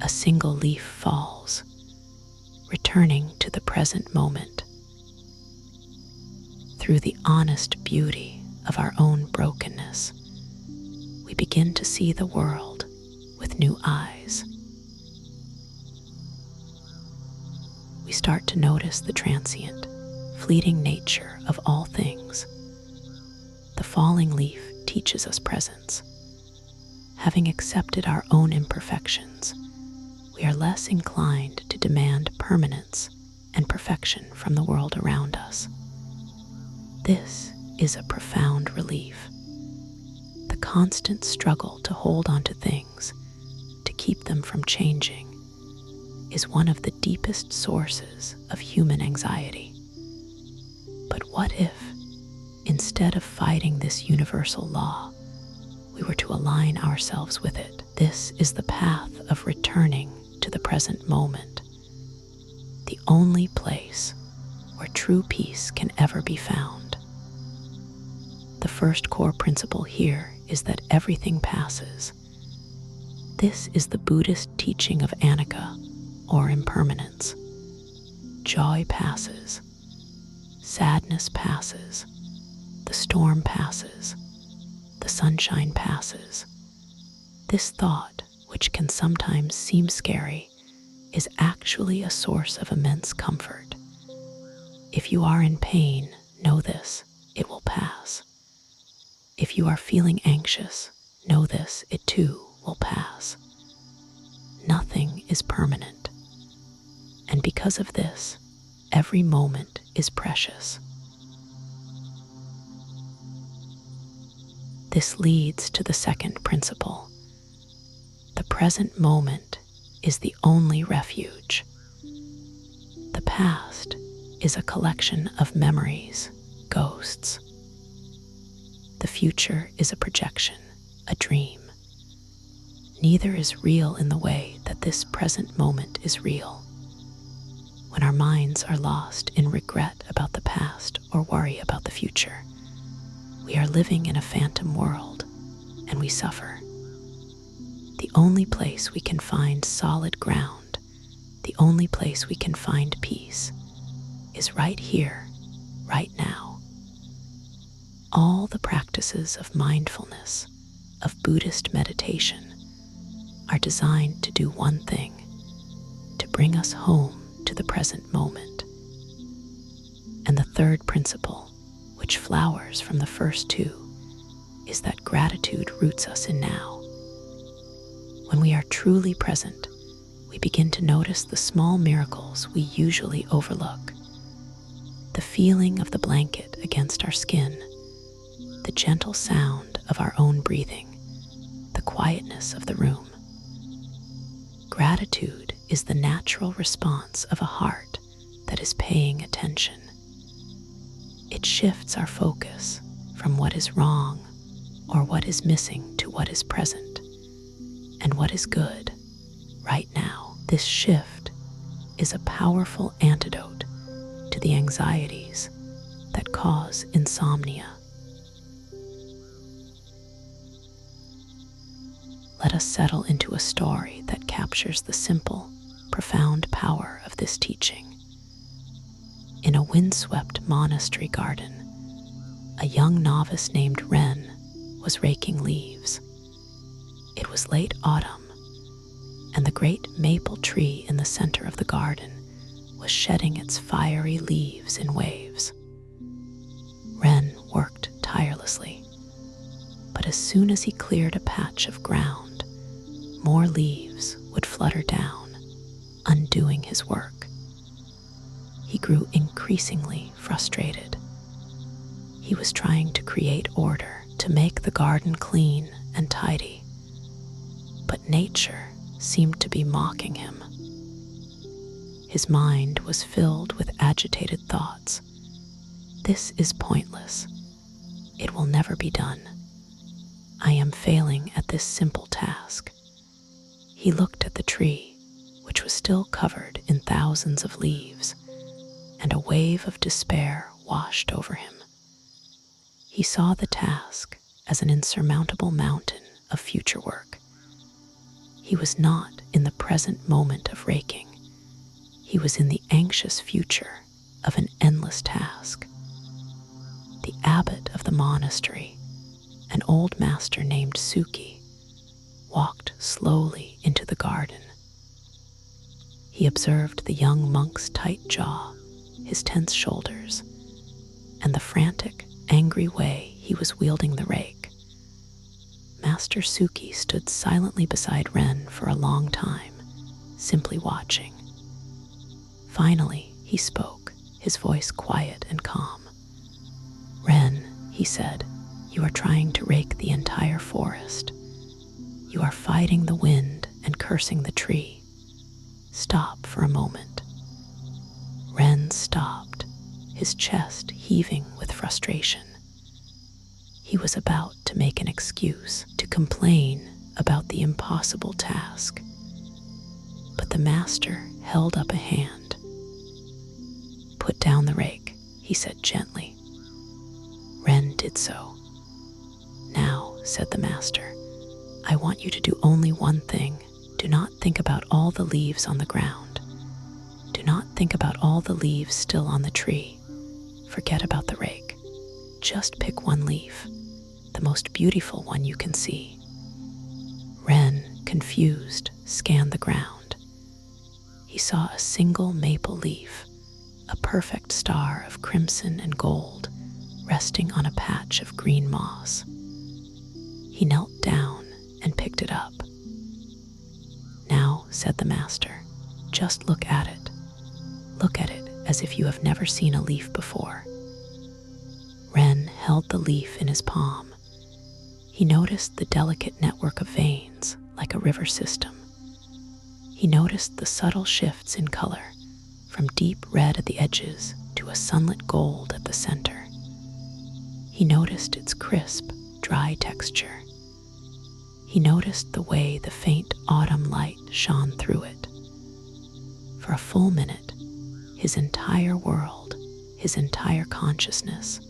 A single leaf falls, returning to the present moment. Through the honest beauty of our own brokenness, we begin to see the world with new eyes. We start to notice the transient, fleeting nature of all things. The falling leaf teaches us presence. Having accepted our own imperfections, we are less inclined to demand permanence and perfection from the world around us. This is a profound relief. The constant struggle to hold on to things, to keep them from changing, is one of the deepest sources of human anxiety. But what if, instead of fighting this universal law, we were to align ourselves with it? This is the path of returning to the present moment, the only place where true peace can ever be found. The first core principle here is that everything passes. This is the Buddhist teaching of anicca, or impermanence. Joy passes, sadness passes, the storm passes, the sunshine passes. This thought, which can sometimes seem scary, is actually a source of immense comfort. If you are in pain, know this, it will pass. If you are feeling anxious, know this, it too will pass. Nothing is permanent. And because of this, every moment is precious. This leads to the second principle. The present moment is the only refuge. The past is a collection of memories, ghosts. The future is a projection, a dream. Neither is real in the way that this present moment is real. When our minds are lost in regret about the past or worry about the future, we are living in a phantom world, and we suffer. The only place we can find solid ground, the only place we can find peace, is right here, right now. All the practices of mindfulness, of Buddhist meditation, are designed to do one thing: to bring us home to the present moment. And the third principle, which flowers from the first two, is that gratitude roots us in now. When we are truly present, we begin to notice the small miracles we usually overlook. The feeling of the blanket against our skin, the gentle sound of our own breathing, the quietness of the room. Gratitude is the natural response of a heart that is paying attention. It shifts our focus from what is wrong or what is missing to what is present and what is good right now. This shift is a powerful antidote to the anxieties that cause insomnia. Let us settle into a story that captures the simple, profound power of this teaching. In a windswept monastery garden, a young novice named Ren was raking leaves. It was late autumn, and the great maple tree in the center of the garden was shedding its fiery leaves in waves. Ren worked tirelessly, but as soon as he cleared a patch of ground, more leaves would flutter down, undoing his work. He grew increasingly frustrated. He was trying to create order, to make the garden clean and tidy, but nature seemed to be mocking him. His mind was filled with agitated thoughts. This is pointless. It will never be done. I am failing at this simple task. He looked at the tree, which was still covered in thousands of leaves, and a wave of despair washed over him. He saw the task as an insurmountable mountain of future work. He was not in the present moment of raking. He was in the anxious future of an endless task. The abbot of the monastery, an old master named Suki, walked slowly into the garden. He observed the young monk's tight jaw, his tense shoulders, and the frantic, angry way he was wielding the rake. Master Suki stood silently beside Ren for a long time, simply watching. Finally, he spoke, his voice quiet and calm. "Ren," he said, "you are trying to rake the entire forest. You are fighting the wind and cursing the tree. Stop for a moment." Ren stopped, his chest heaving with frustration. He was about to make an excuse, to complain about the impossible task. But the master held up a hand. "Put down the rake," he said gently. Ren did so. "Now," said the master, "I want you to do only one thing. Do not think about all the leaves on the ground. Do not think about all the leaves still on the tree. Forget about the rake. Just pick one leaf, the most beautiful one you can see." Ren, confused, scanned the ground. He saw a single maple leaf, a perfect star of crimson and gold, resting on a patch of green moss. He knelt down and picked it up. "Now," said the master, "just look at it. Look at it as if you have never seen a leaf before." Ren held the leaf in his palm. He noticed the delicate network of veins, like a river system. He noticed the subtle shifts in color, from deep red at the edges to a sunlit gold at the center. He noticed its crisp, dry texture. He noticed the way the faint autumn light shone through it. For a full minute, his entire world, his entire consciousness,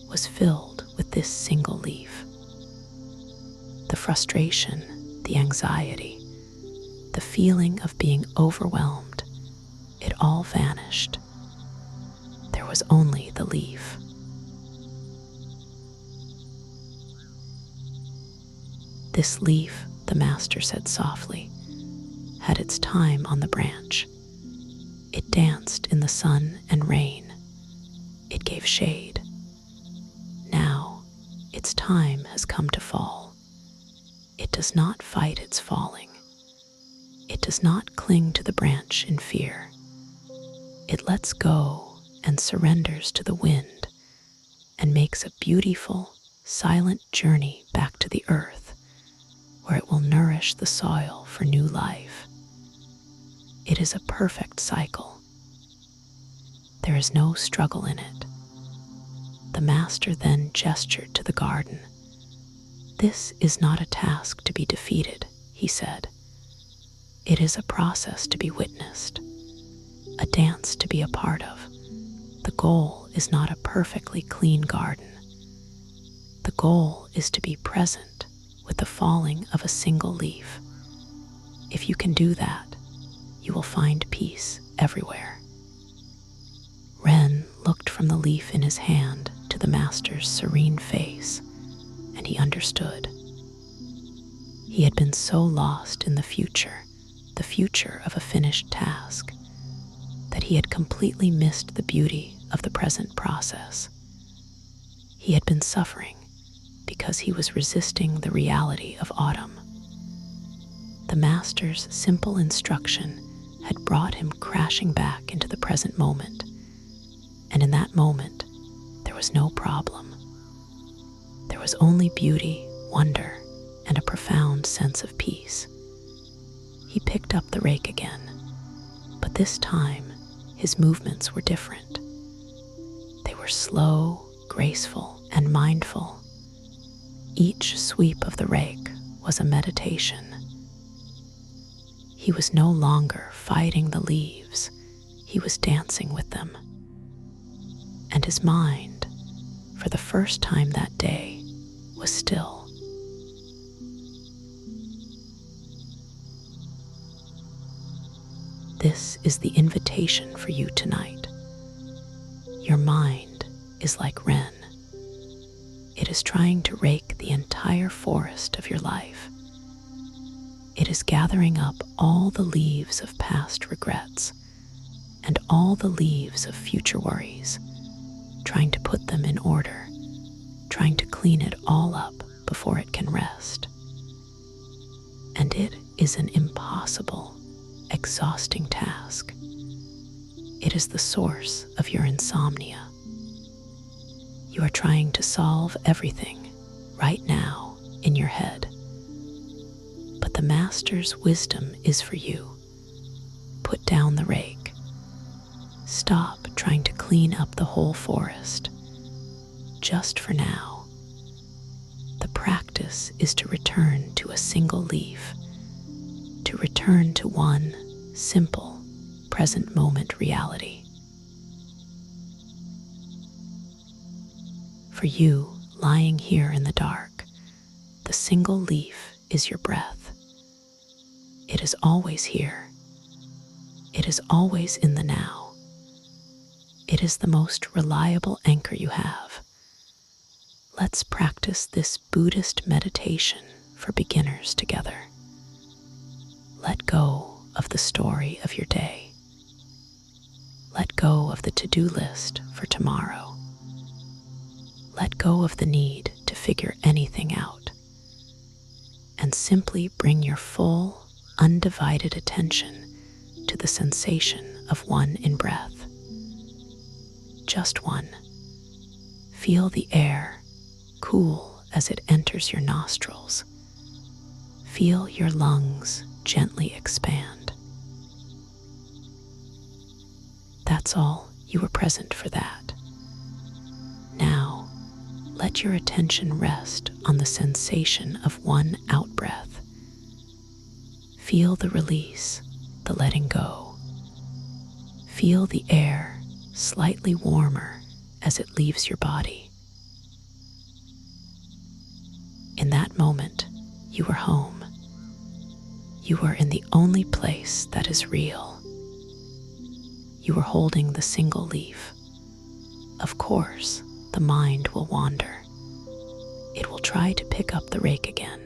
was filled with this single leaf. The frustration, the anxiety, the feeling of being overwhelmed, it all vanished. There was only the leaf. "This leaf," the master said softly, "had its time on the branch. It danced in the sun and rain. It gave shade. Now, its time has come to fall. It does not fight its falling. It does not cling to the branch in fear. It lets go and surrenders to the wind and makes a beautiful, silent journey back to the earth, where it will nourish the soil for new life. It is a perfect cycle. There is no struggle in it." The master then gestured to the garden. "This is not a task to be defeated," he said. "It is a process to be witnessed, a dance to be a part of. The goal is not a perfectly clean garden. The goal is to be present with the falling of a single leaf. If you can do that, you will find peace everywhere." Ren looked from the leaf in his hand to the master's serene face, and he understood. He had been so lost in the future of a finished task, that he had completely missed the beauty of the present process. He had been suffering because he was resisting the reality of autumn. The master's simple instruction had brought him crashing back into the present moment, and in that moment, there was no problem. There was only beauty, wonder, and a profound sense of peace. He picked up the rake again, but this time his movements were different. They were slow, graceful, and mindful. Each sweep of the rake was a meditation. He was no longer fighting the leaves, he was dancing with them. And his mind, for the first time that day, was still. This is the invitation for you tonight. Your mind is like Ren. It is trying to rake the entire forest of your life. It is gathering up all the leaves of past regrets and all the leaves of future worries, trying to put them in order, trying to clean it all up before it can rest. And it is an impossible, exhausting task. It is the source of your insomnia. You are trying to solve everything right now in your head. But the master's wisdom is for you. Put down the rake. Stop trying to clean up the whole forest. Just for now. The practice is to return to a single leaf, to return to one simple, present moment reality. For you, lying here in the dark, the single leaf is your breath. It is always here. It is always in the now. It is the most reliable anchor you have. Let's practice this Buddhist meditation for beginners together. Let go of the story of your day. Let go of the to-do list for tomorrow. Let go of the need to figure anything out, and simply bring your full, undivided attention to the sensation of one in-breath. Just one. Feel the air cool as it enters your nostrils. Feel your lungs gently expand. That's all. You were present for that. Now, let your attention rest on the sensation of one out-breath. Feel the release, the letting go. Feel the air slightly warmer as it leaves your body. In that moment, you are home. You are in the only place that is real. You are holding the single leaf. Of course, the mind will wander. It will try to pick up the rake again.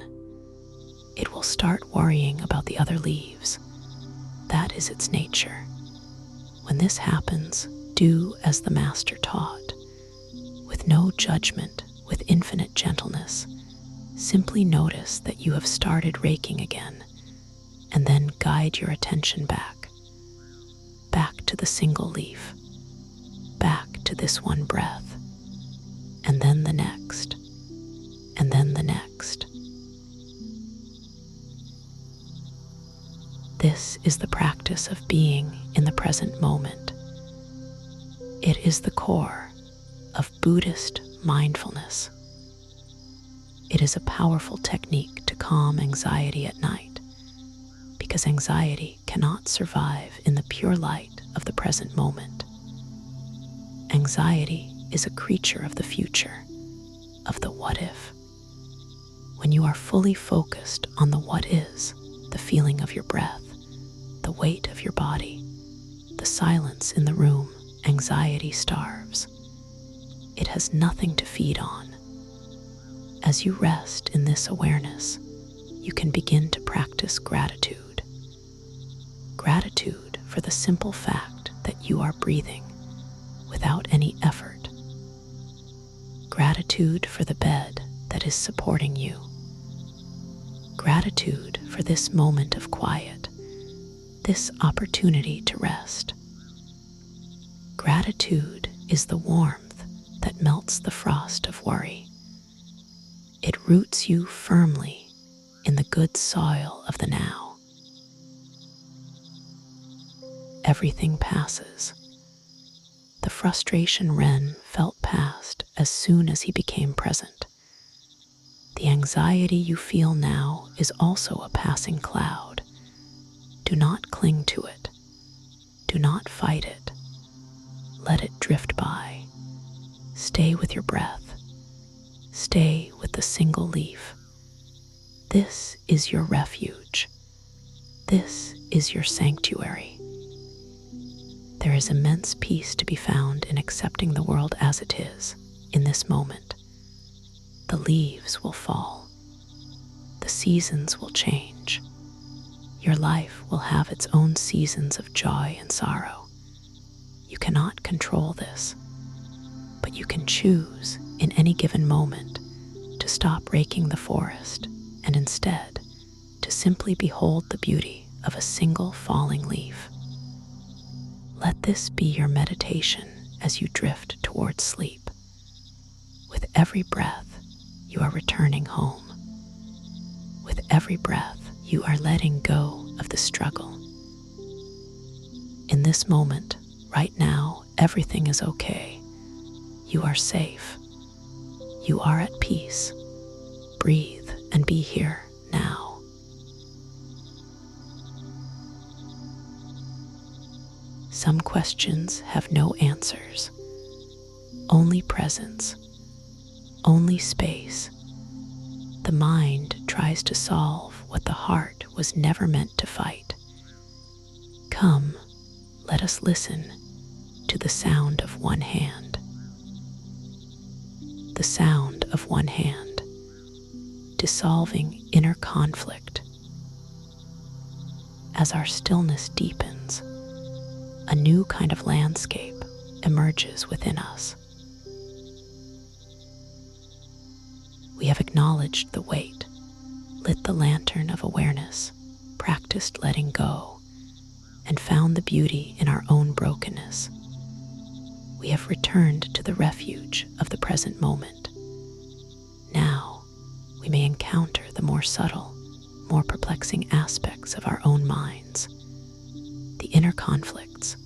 It will start worrying about the other leaves. That is its nature. When this happens, do as the Master taught. With no judgment, with infinite gentleness, simply notice that you have started raking again, and then guide your attention back to the single leaf, back to this one breath, and then the next, and then the next. This is the practice of being in the present moment. It is the core of Buddhist mindfulness. It is a powerful technique to calm anxiety at night, because anxiety cannot survive in the pure light of the present moment. Anxiety is a creature of the future, of the what if. When you are fully focused on the what is, the feeling of your breath, the weight of your body, the silence in the room, anxiety starves. It has nothing to feed on. As you rest in this awareness, you can begin to practice gratitude. Gratitude for the simple fact that you are breathing without any effort. Gratitude for the bed that is supporting you. Gratitude for this moment of quiet, this opportunity to rest. Gratitude is the warmth that melts the frost of worry. It roots you firmly in the good soil of the now. Everything passes. The frustration Ren felt passed as soon as he became present. The anxiety you feel now is also a passing cloud. Do not cling to it. Do not fight it. Let it drift by. Stay with your breath. Stay with the single leaf. This is your refuge. This is your sanctuary. There is immense peace to be found in accepting the world as it is in this moment. The leaves will fall. The seasons will change. Your life will have its own seasons of joy and sorrow. You cannot control this, but you can choose in any given moment to stop raking the forest and instead to simply behold the beauty of a single falling leaf. Let this be your meditation as you drift towards sleep. With every breath, you are returning home. With every breath, you are letting go of the struggle. In this moment, right now, everything is okay. You are safe. You are at peace. Breathe and be here now. Some questions have no answers, only presence, only space. The mind tries to solve what the heart was never meant to fight. Come, let us listen to the sound of one hand. The sound of one hand, dissolving inner conflict. As our stillness deepens, a new kind of landscape emerges within us. We have acknowledged the weight, lit the lantern of awareness, practiced letting go, and found the beauty in our own brokenness. We have returned to the refuge of the present moment. Now, we may encounter the more subtle, more perplexing aspects of our own minds, the inner conflicts,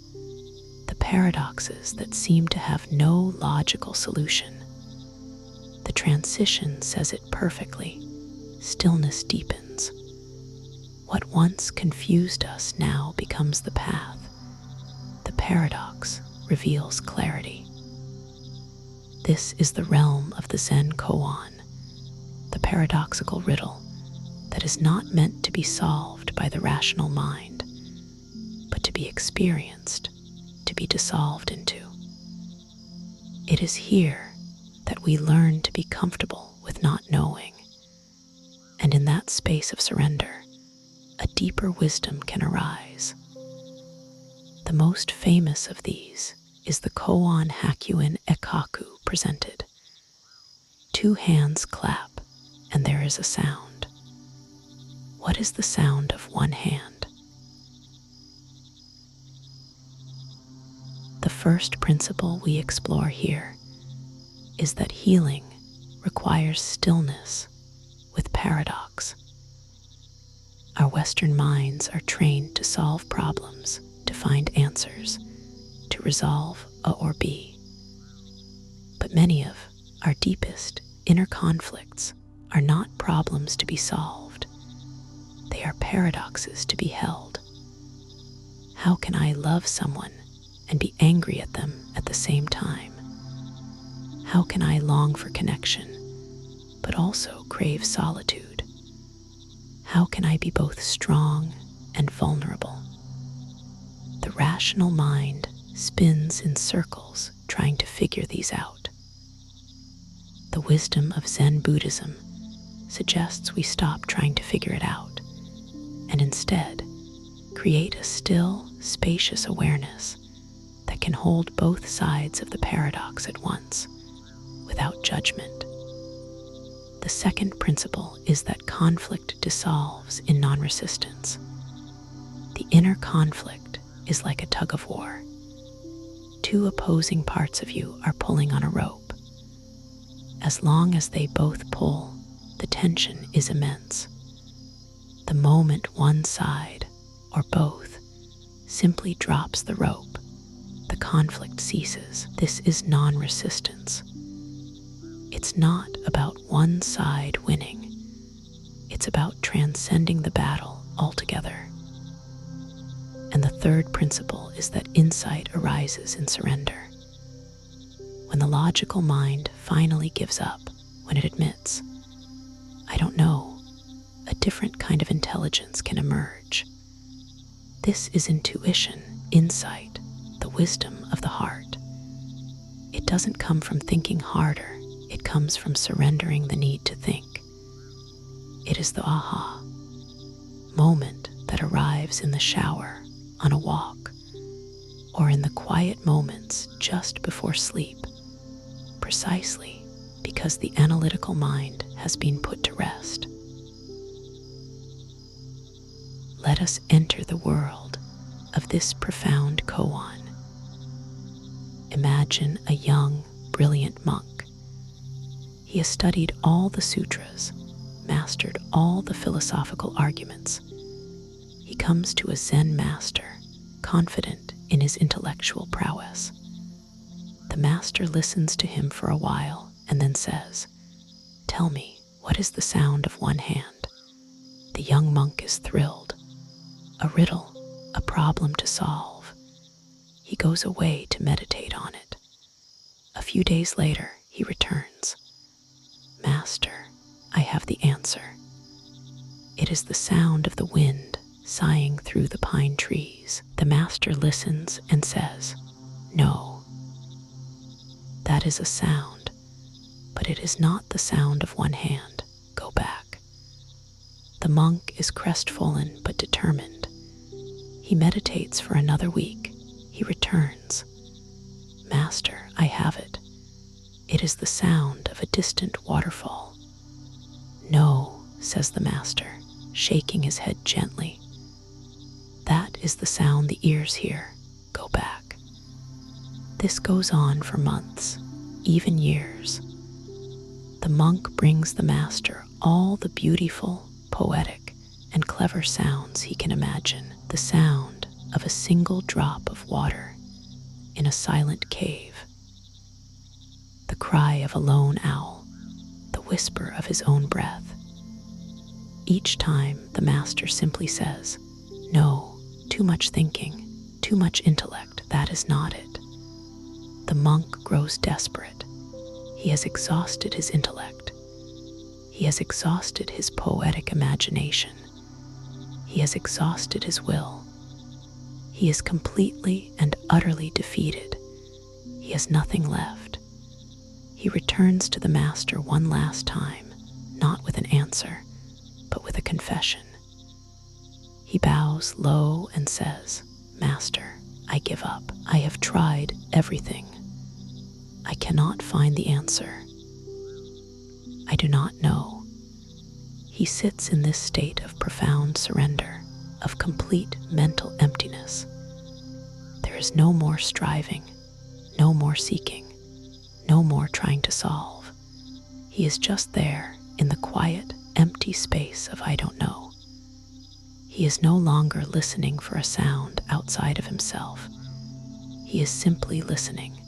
the paradoxes that seem to have no logical solution. The transition says it perfectly. Stillness deepens. What once confused us now becomes the path. The paradox reveals clarity. This is the realm of the Zen koan, the paradoxical riddle that is not meant to be solved by the rational mind, but to be experienced, to be dissolved into. It is here that we learn to be comfortable with not knowing, and in that space of surrender, a deeper wisdom can arise. The most famous of these is the koan Hakuin Ekaku presented. Two hands clap, and there is a sound. What is the sound of one hand? The first principle we explore here is that healing requires stillness with paradox. Our Western minds are trained to solve problems, to find answers, to resolve A or B. But many of our deepest inner conflicts are not problems to be solved. They are paradoxes to be held. How can I love someone and be angry at them at the same time? How can I long for connection, but also crave solitude? How can I be both strong and vulnerable? The rational mind spins in circles trying to figure these out. The wisdom of Zen Buddhism suggests we stop trying to figure it out and instead create a still, spacious awareness can hold both sides of the paradox at once, without judgment. The second principle is that conflict dissolves in non-resistance. The inner conflict is like a tug of war. Two opposing parts of you are pulling on a rope. As long as they both pull, the tension is immense. The moment one side, or both, simply drops the rope, the conflict ceases. This is non-resistance. It's not about one side winning. It's about transcending the battle altogether. And the third principle is that insight arises in surrender. When the logical mind finally gives up, when it admits, I don't know, a different kind of intelligence can emerge. This is intuition, insight, the wisdom of the heart. It doesn't come from thinking harder. It comes from surrendering the need to think. It is the aha moment that arrives in the shower, on a walk, or in the quiet moments just before sleep, precisely because the analytical mind has been put to rest. Let us enter the world of this profound koan. Imagine a young, brilliant monk. He has studied all the sutras, mastered all the philosophical arguments. He comes to a Zen master, confident in his intellectual prowess. The master listens to him for a while and then says, Tell me, what is the sound of one hand? The young monk is thrilled. A riddle, a problem to solve. He goes away to meditate on it. A few days later, he returns. Master, I have the answer. It is the sound of the wind sighing through the pine trees. The master listens and says, No, that is a sound, but it is not the sound of one hand. Go back. The monk is crestfallen but determined. He meditates for another week. He returns. Master, I have it. It is the sound of a distant waterfall. No, says the master, shaking his head gently. That is the sound the ears hear. Go back. This goes on for months, even years. The monk brings the master all the beautiful, poetic, and clever sounds he can imagine. The sound of a single drop of water in a silent cave, the cry of a lone owl, the whisper of his own breath. Each time the master simply says, No, too much thinking, too much intellect, that is not it. The monk grows desperate. He has exhausted his intellect. He has exhausted his poetic imagination. He has exhausted his will. He is completely and utterly defeated. He has nothing left. He returns to the master one last time, not with an answer, but with a confession. He bows low and says, Master, I give up. I have tried everything. I cannot find the answer. I do not know. He sits in this state of profound surrender, of complete mental emptiness. There is no more striving, no more seeking, no more trying to solve. He is just there in the quiet, empty space of I don't know. He is no longer listening for a sound outside of himself. He is simply listening.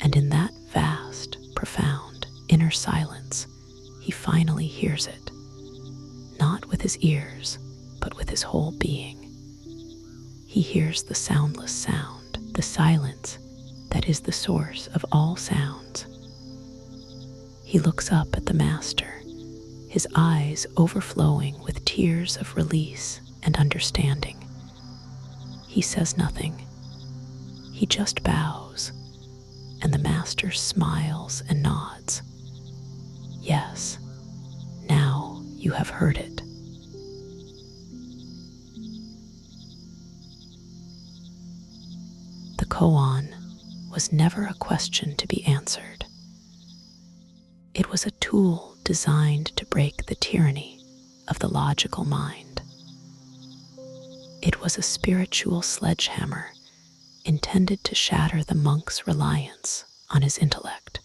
And in that vast, profound, inner silence, he finally hears it, not with his ears, but with his whole being. He hears the soundless sound, the silence that is the source of all sounds. He looks up at the master, his eyes overflowing with tears of release and understanding. He says nothing. He just bows, and the master smiles and nods. Yes, now you have heard it. The The koan was never a question to be answered. It was a tool designed to break the tyranny of the logical mind. It was a spiritual sledgehammer intended to shatter the monk's reliance on his intellect,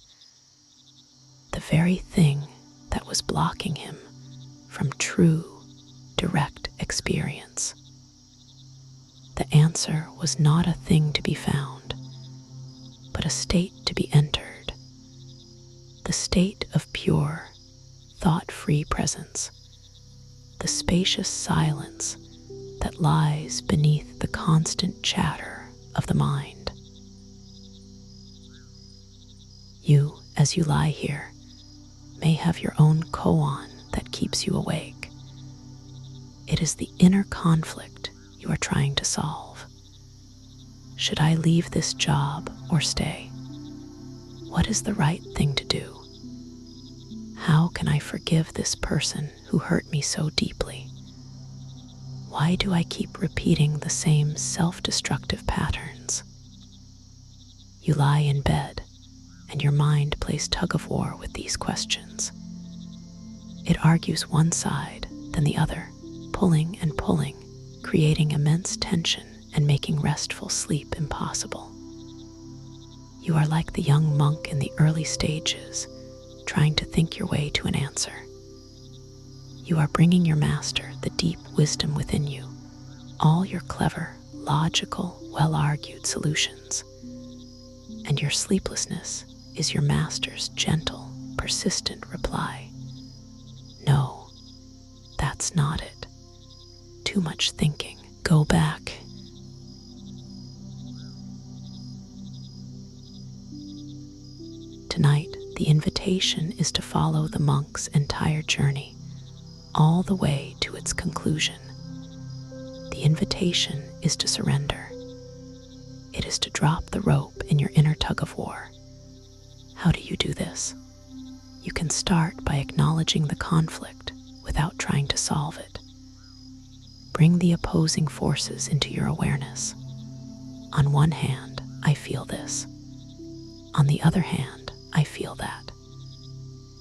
the very thing that was blocking him from true, direct experience. The answer was not a thing to be found, but a state to be entered, the state of pure, thought-free presence, the spacious silence that lies beneath the constant chatter of the mind. You, as you lie here, may have your own koan that keeps you awake. It is the inner conflict you are trying to solve. Should I leave this job or stay? What is the right thing to do? How can I forgive this person who hurt me so deeply? Why do I keep repeating the same self-destructive patterns? You lie in bed, and your mind plays tug-of-war with these questions. It argues one side, then the other, pulling and pulling, creating immense tension and making restful sleep impossible. You are like the young monk in the early stages, trying to think your way to an answer. You are bringing your master the deep wisdom within you, all your clever, logical, well-argued solutions. And your sleeplessness is your master's gentle, persistent reply. No, that's not it. Too much thinking. Go back. Tonight, the invitation is to follow the monk's entire journey, all the way to its conclusion. The invitation is to surrender. It is to drop the rope in your inner tug-of-war. How do you do this? You can start by acknowledging the conflict without trying to solve it. Bring the opposing forces into your awareness. On one hand, I feel this. On the other hand, I feel that.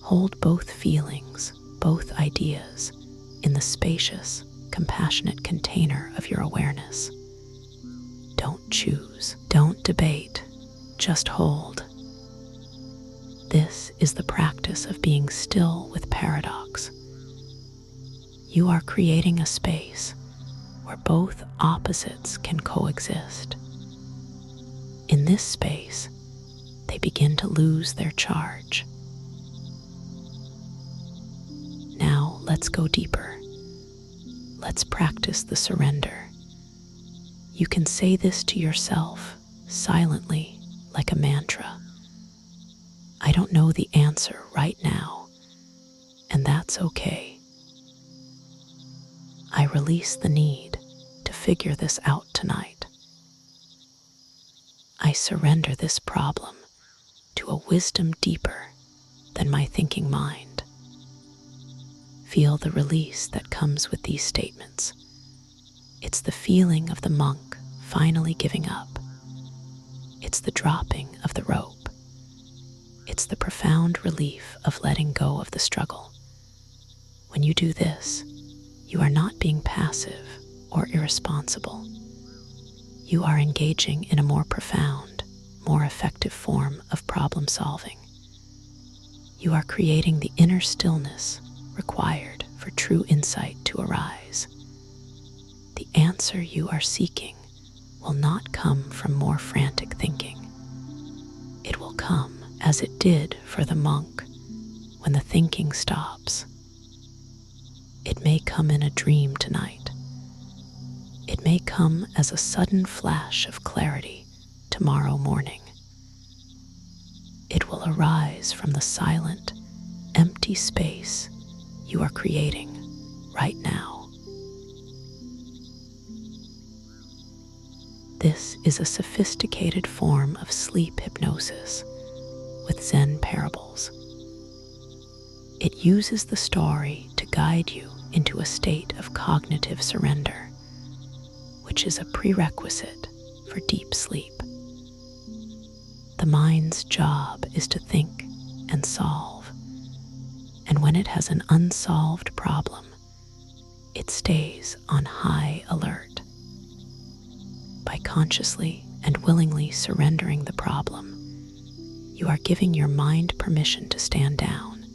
Hold both feelings, both ideas, in the spacious, compassionate container of your awareness. Don't choose, don't debate, just hold. This is the practice of being still with paradox. You are creating a space where both opposites can coexist. In this space, they begin to lose their charge. Now let's go deeper. Let's practice the surrender. You can say this to yourself silently, like a mantra. I don't know the answer right now, and that's okay. I release the need to figure this out tonight. I surrender this problem to a wisdom deeper than my thinking mind. Feel the release that comes with these statements. It's the feeling of the monk finally giving up. It's the dropping of the rope. It's the profound relief of letting go of the struggle. When you do this, you are not being passive or irresponsible. You are engaging in a more profound, more effective form of problem solving. You are creating the inner stillness required for true insight to arise. The answer you are seeking will not come from more frantic thinking. It will come as it did for the monk when the thinking stops. It may come in a dream tonight. It may come as a sudden flash of clarity tomorrow morning. It will arise from the silent, empty space you are creating right now. This is a sophisticated form of sleep hypnosis with Zen parables. It uses the story to guide you into a state of cognitive surrender, which is a prerequisite for deep sleep. The mind's job is to think and solve, and when it has an unsolved problem, it stays on high alert. By consciously and willingly surrendering the problem, you are giving your mind permission to stand down,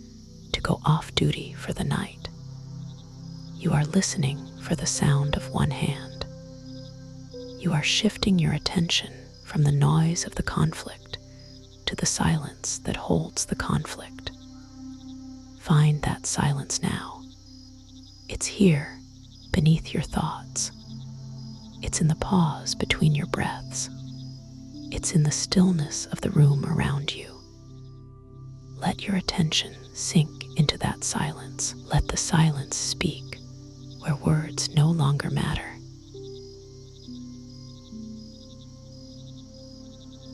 to go off duty for the night. You are listening for the sound of one hand. You are shifting your attention from the noise of the conflict to the silence that holds the conflict. Find that silence now. It's here, beneath your thoughts. It's in the pause between your breaths. It's in the stillness of the room around you. Let your attention sink into that silence. Let the silence speak where words no longer matter.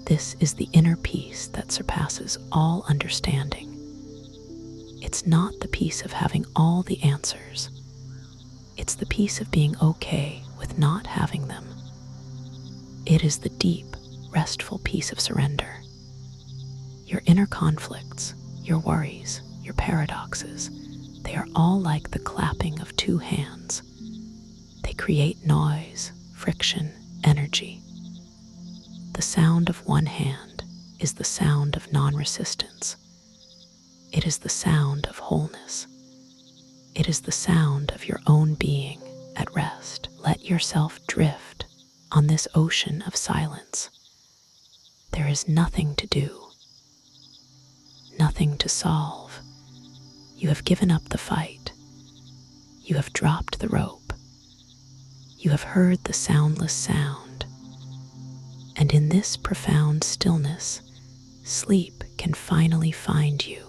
This is the inner peace that surpasses all understanding. It's not the peace of having all the answers. It's the peace of being okay with not having them. It is the deep, restful peace of surrender. Your inner conflicts, your worries, your paradoxes, they are all like the clapping of two hands. They create noise, friction, energy. The sound of one hand is the sound of non-resistance. It is the sound of wholeness. It is the sound of your own being at rest. Let yourself drift on this ocean of silence. There is nothing to do, nothing to solve. You have given up the fight. You have dropped the rope. You have heard the soundless sound. And in this profound stillness, sleep can finally find you,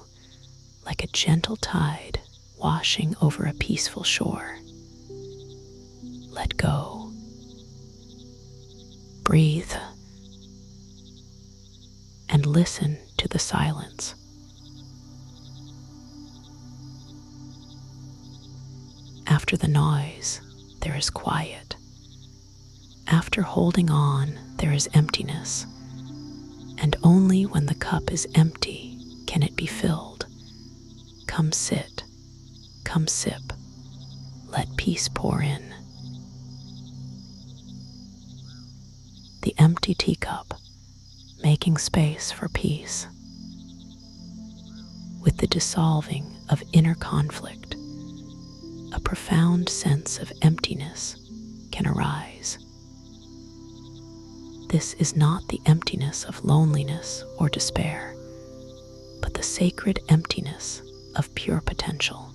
like a gentle tide washing over a peaceful shore. Let go. Breathe. And listen to the silence. After the noise, there is quiet. After holding on, there is emptiness. And only when the cup is empty can it be filled. Come sit, come sip, let peace pour in. The empty teacup, making space for peace. With the dissolving of inner conflict, a profound sense of emptiness can arise. This is not the emptiness of loneliness or despair, but the sacred emptiness of pure potential.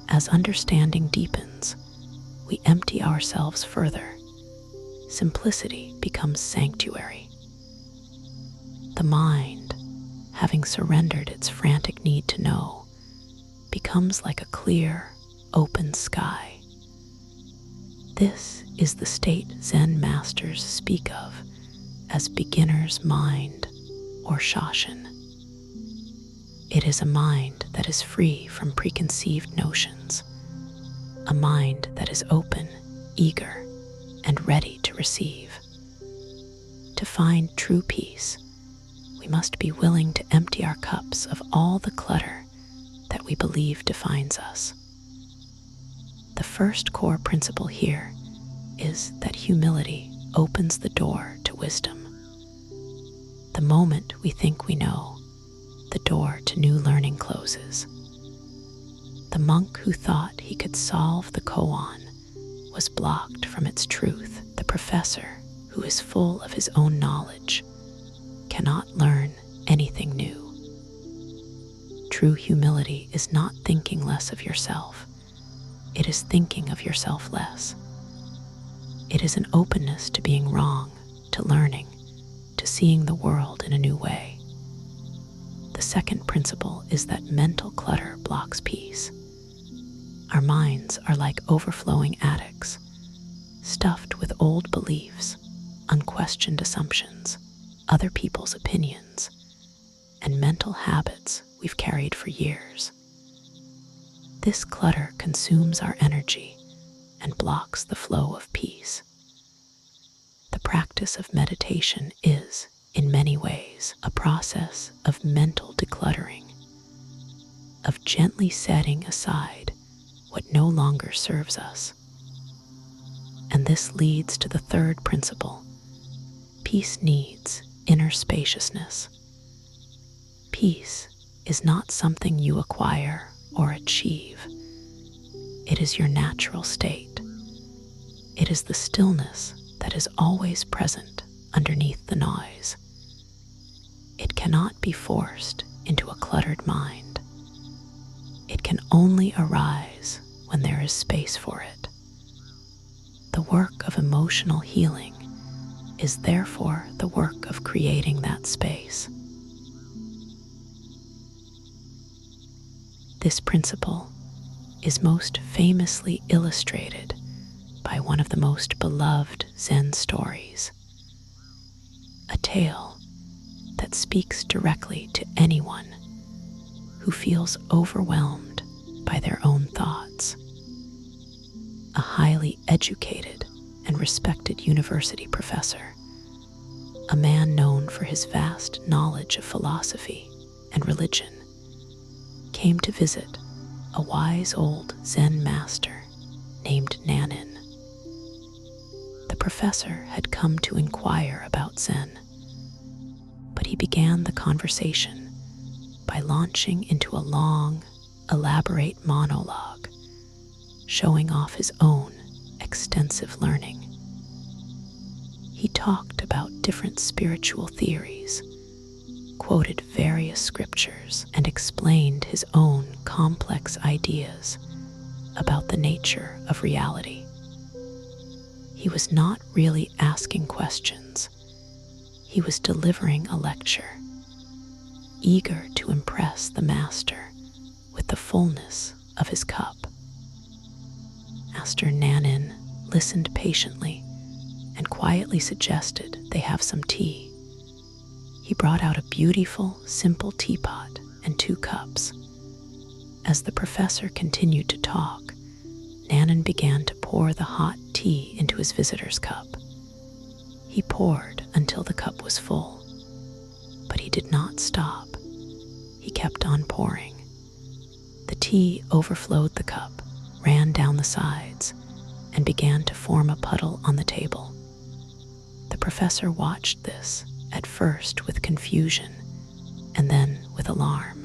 As understanding deepens, we empty ourselves further. Simplicity becomes sanctuary. The mind, having surrendered its frantic need to know, becomes like a clear, open sky. This is the state Zen masters speak of as beginner's mind or shoshin. It is a mind that is free from preconceived notions, a mind that is open, eager, and ready to receive. To find true peace, we must be willing to empty our cups of all the clutter that we believe defines us. The first core principle here is that humility opens the door to wisdom. The moment we think we know, the door to new learning closes. The monk who thought he could solve the koan was blocked from its truth. The professor who is full of his own knowledge cannot learn anything new. True humility is not thinking less of yourself. It is thinking of yourself less. It is an openness to being wrong, to learning, to seeing the world in a new way. The second principle is that mental clutter blocks peace. Our minds are like overflowing attics, stuffed with old beliefs, unquestioned assumptions, other people's opinions, and mental habits we've carried for years. This clutter consumes our energy and blocks the flow of peace. The practice of meditation is, in many ways, a process of mental decluttering, of gently setting aside what no longer serves us. And this leads to the third principle. Peace needs inner spaciousness. Peace is not something you acquire or achieve. It is your natural state. It is the stillness that is always present underneath the noise. It cannot be forced into a cluttered mind. It can only arise when there is space for it. The work of emotional healing is therefore the work of creating that space. This principle is most famously illustrated by one of the most beloved Zen stories, a tale that speaks directly to anyone who feels overwhelmed by their own thoughts. A highly educated and respected university professor, a man known for his vast knowledge of philosophy and religion, came to visit a wise old Zen master named Nanin. The professor had come to inquire about Zen, but he began the conversation by launching into a long, elaborate monologue, showing off his own extensive learning. He talked about different spiritual theories, quoted various scriptures, and explained his own complex ideas about the nature of reality. He was not really asking questions. He was delivering a lecture, eager to impress the master with the fullness of his cup. Master Nanin listened patiently and quietly suggested they have some tea. He brought out a beautiful, simple teapot and 2 cups. As the professor continued to talk, Nanin began to pour the hot tea into his visitor's cup. He poured until the cup was full, but he did not stop. He kept on pouring. The tea overflowed the cup, ran down the sides, and began to form a puddle on the table. The professor watched this, at first with confusion, and then with alarm.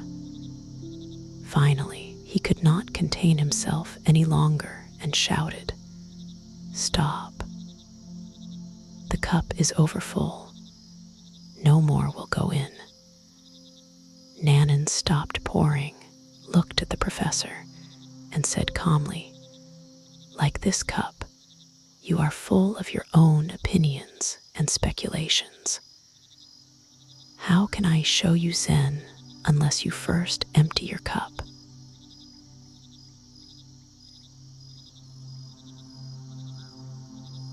Finally, he could not contain himself any longer and shouted, "Stop! The cup is overfull. No more will go in." Nanin stopped pouring, looked at the professor, and said calmly, "Like this cup, you are full of your own opinions and speculations. How can I show you Zen unless you first empty your cup?"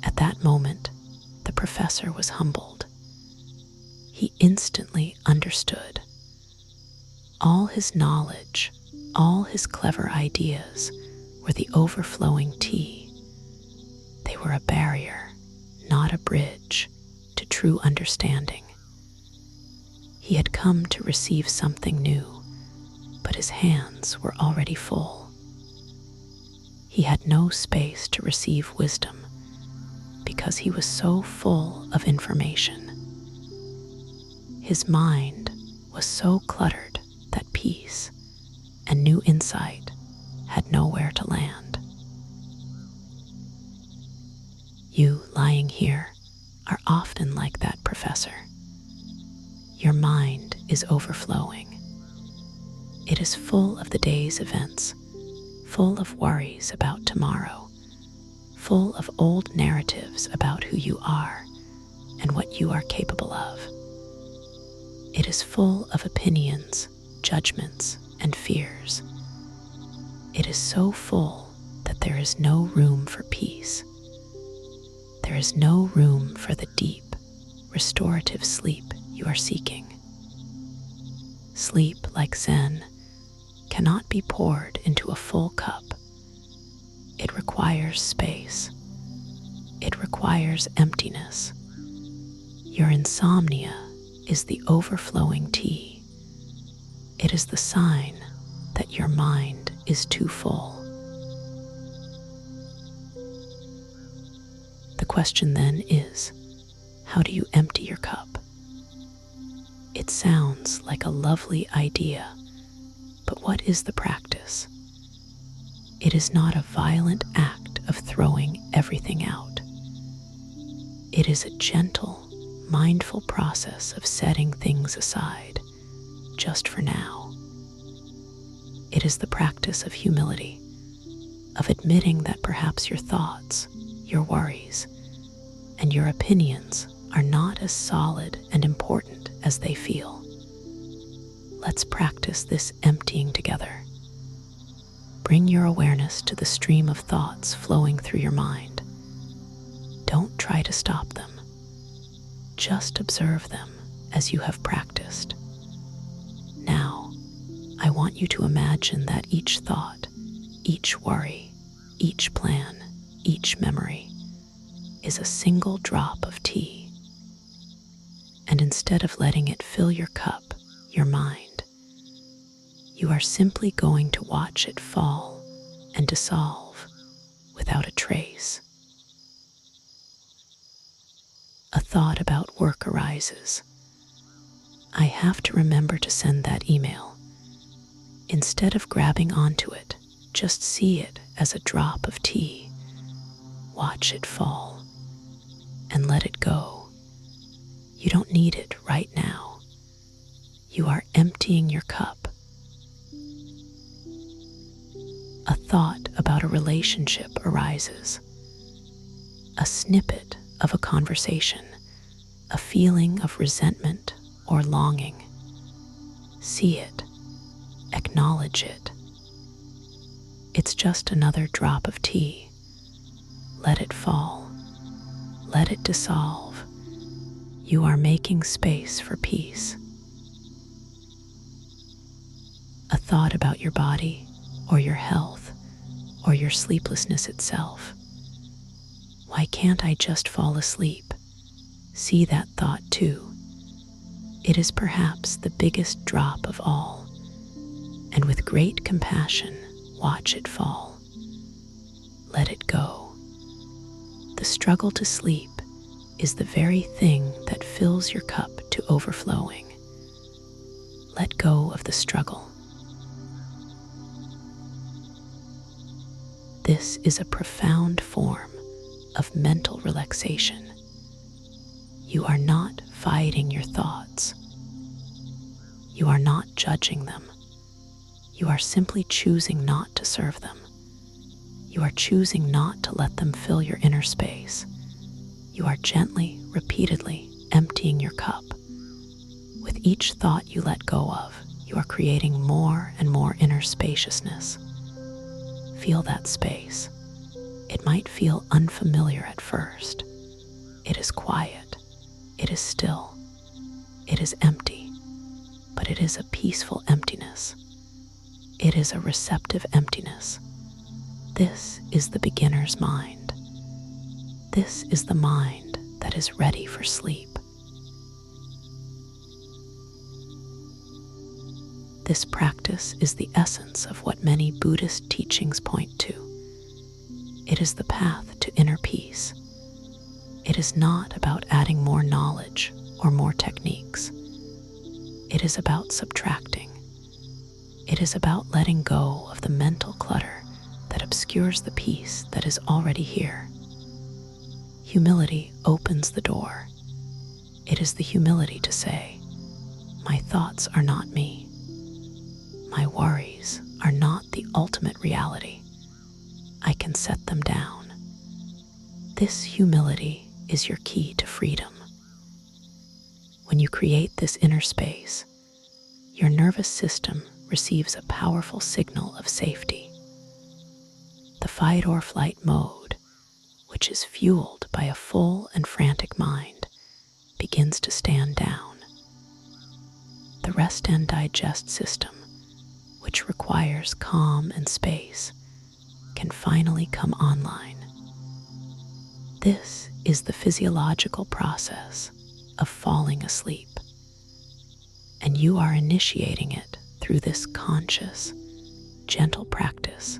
At that moment, the professor was humbled. He instantly understood. All his knowledge, all his clever ideas were the overflowing tea. They were a barrier, not a bridge, to true understanding. He had come to receive something new, but his hands were already full. He had no space to receive wisdom because he was so full of information. His mind was so cluttered that peace and new insight had nowhere to land. You lying here are often like that professor. Your mind is overflowing. It is full of the day's events, full of worries about tomorrow, full of old narratives about who you are and what you are capable of. It is full of opinions, judgments, and fears. It is so full that there is no room for peace. There is no room for the deep, restorative sleep you are seeking. Sleep, like Zen, cannot be poured into a full cup. It requires space. It requires emptiness. Your insomnia is the overflowing tea. It is the sign that your mind is too full. The question then is, how do you empty your cup? It sounds like a lovely idea, but what is the practice? It is not a violent act of throwing everything out. It is a gentle, mindful process of setting things aside, just for now. It is the practice of humility, of admitting that perhaps your thoughts, your worries, and your opinions are not as solid and important as they feel. Let's practice this emptying together. Bring your awareness to the stream of thoughts flowing through your mind. Don't try to stop them. Just observe them as you have practiced. Now, I want you to imagine that each thought, each worry, each plan, each memory is a single drop of tea. And instead of letting it fill your cup, your mind, you are simply going to watch it fall and dissolve without a trace. A thought about work arises. I have to remember to send that email. Instead of grabbing onto it, just see it as a drop of tea. Watch it fall and let it go. You don't need it right now. You are emptying your cup. A thought about a relationship arises. A snippet of a conversation, a feeling of resentment or longing. See it, acknowledge it. It's just another drop of tea. Let it fall, let it dissolve. You are making space for peace. A thought about your body or your health or your sleeplessness itself. Why can't I just fall asleep? See that thought too. It is perhaps the biggest drop of all, and with great compassion, watch it fall. Let it go. The struggle to sleep is the very thing that fills your cup to overflowing. Let go of the struggle. This is a profound form of mental relaxation. You are not fighting your thoughts. You are not judging them. You are simply choosing not to serve them. You are choosing not to let them fill your inner space. You are gently, repeatedly emptying your cup. With each thought you let go of, you are creating more and more inner spaciousness. Feel that space. It might feel unfamiliar at first. It is quiet. It is still. It is empty. But it is a peaceful emptiness. It is a receptive emptiness. This is the beginner's mind. This is the mind that is ready for sleep. This practice is the essence of what many Buddhist teachings point to. It is the path to inner peace. It is not about adding more knowledge or more techniques. It is about subtracting. It is about letting go of the mental clutter that obscures the peace that is already here. Humility opens the door. It is the humility to say, my thoughts are not me. My worries are not the ultimate reality. I can set them down. This humility is your key to freedom. When you create this inner space, your nervous system receives a powerful signal of safety. The fight or flight mode, which is fueled by a full and frantic mind, begins to stand down. The rest and digest system, which requires calm and space, can finally come online. This is the physiological process of falling asleep. and you are initiating it through this conscious, gentle practice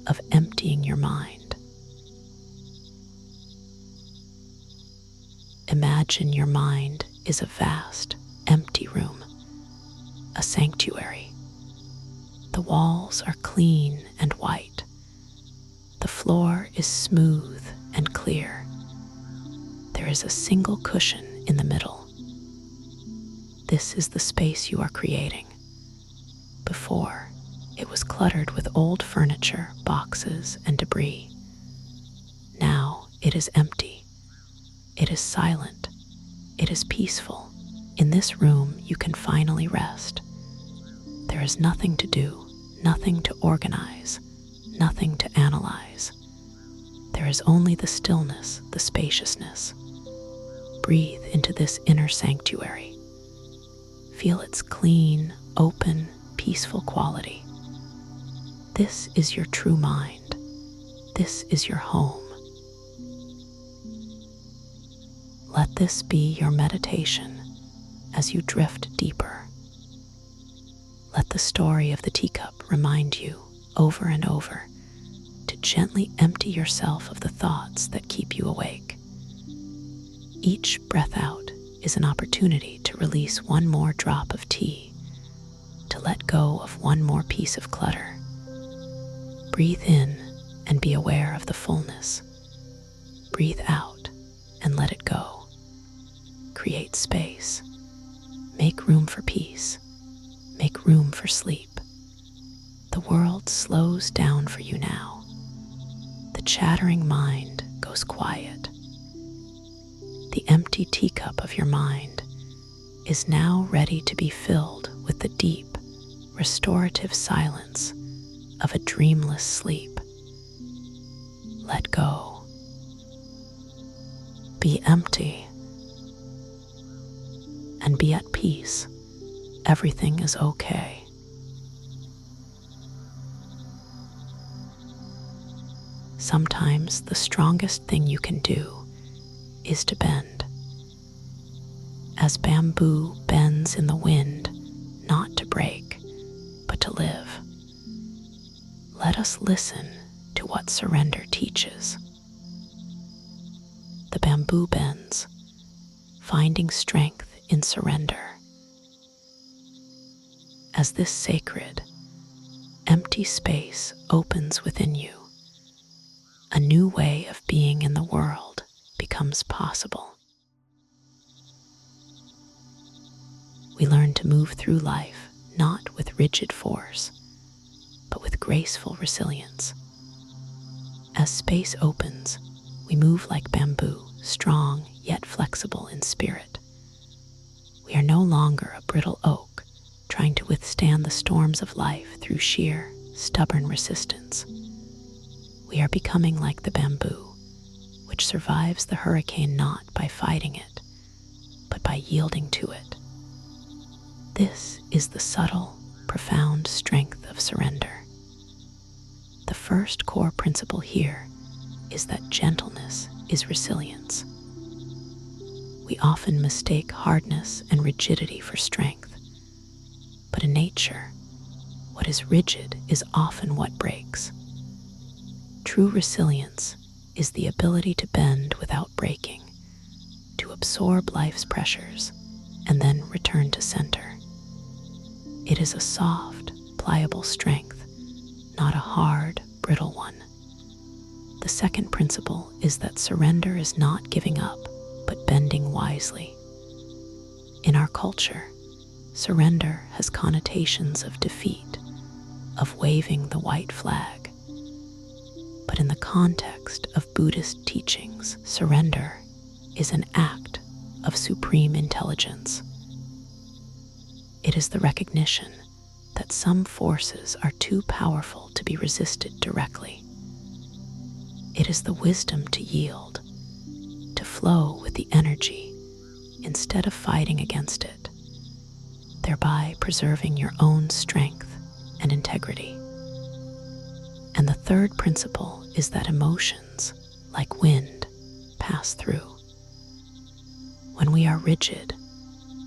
of emptying your mind. Imagine your mind is a vast, empty room, a sanctuary. The walls are clean and white. The floor is smooth and clear. There is a single cushion in the middle. This is the space you are creating. Before, it was cluttered with old furniture, boxes, and debris. Now it is empty. It is silent. It is peaceful. In this room, you can finally rest. There is nothing to do, nothing to organize, nothing to analyze. There is only the stillness, the spaciousness. Breathe into this inner sanctuary. Feel its clean, open, peaceful quality. This is your true mind. This is your home. Let this be your meditation as you drift deeper. Let the story of the teacup remind you over and over to gently empty yourself of the thoughts that keep you awake. Each breath out is an opportunity to release one more drop of tea, to let go of one more piece of clutter. Breathe in and be aware of the fullness. Breathe out and let it go. Create space. Make room for peace. Make room for sleep. The world slows down for you now. The chattering mind goes quiet. The empty teacup of your mind is now ready to be filled with the deep, restorative silence of a dreamless sleep. Let go. Be empty and be at peace. Everything is okay. Sometimes the strongest thing you can do is to bend. As bamboo bends in the wind, not to break, but to live. Let us listen to what surrender teaches. The bamboo bends, finding strength in surrender. As this sacred, empty space opens within you, a new way of being in the world becomes possible. We learn to move through life not with rigid force, but with graceful resilience. As space opens, we move like bamboo, strong yet flexible in spirit. We are no longer a brittle oak, trying to withstand the storms of life through sheer, stubborn resistance. We are becoming like the bamboo, which survives the hurricane not by fighting it, but by yielding to it. This is the subtle, profound strength of surrender. The first core principle here is that gentleness is resilience. We often mistake hardness and rigidity for strength, but in nature, what is rigid is often what breaks. True resilience is the ability to bend without breaking, to absorb life's pressures, and then return to center. It is a soft, pliable strength, not a hard, brittle one. The second principle is that surrender is not giving up, but bending wisely. In our culture, surrender has connotations of defeat, of waving the white flag. But in the context of Buddhist teachings, surrender is an act of supreme intelligence. It is the recognition that some forces are too powerful to be resisted directly. It is the wisdom to yield, to flow with the energy instead of fighting against it, thereby preserving your own strength and integrity. And the third principle is that emotions, like wind, pass through. When we are rigid,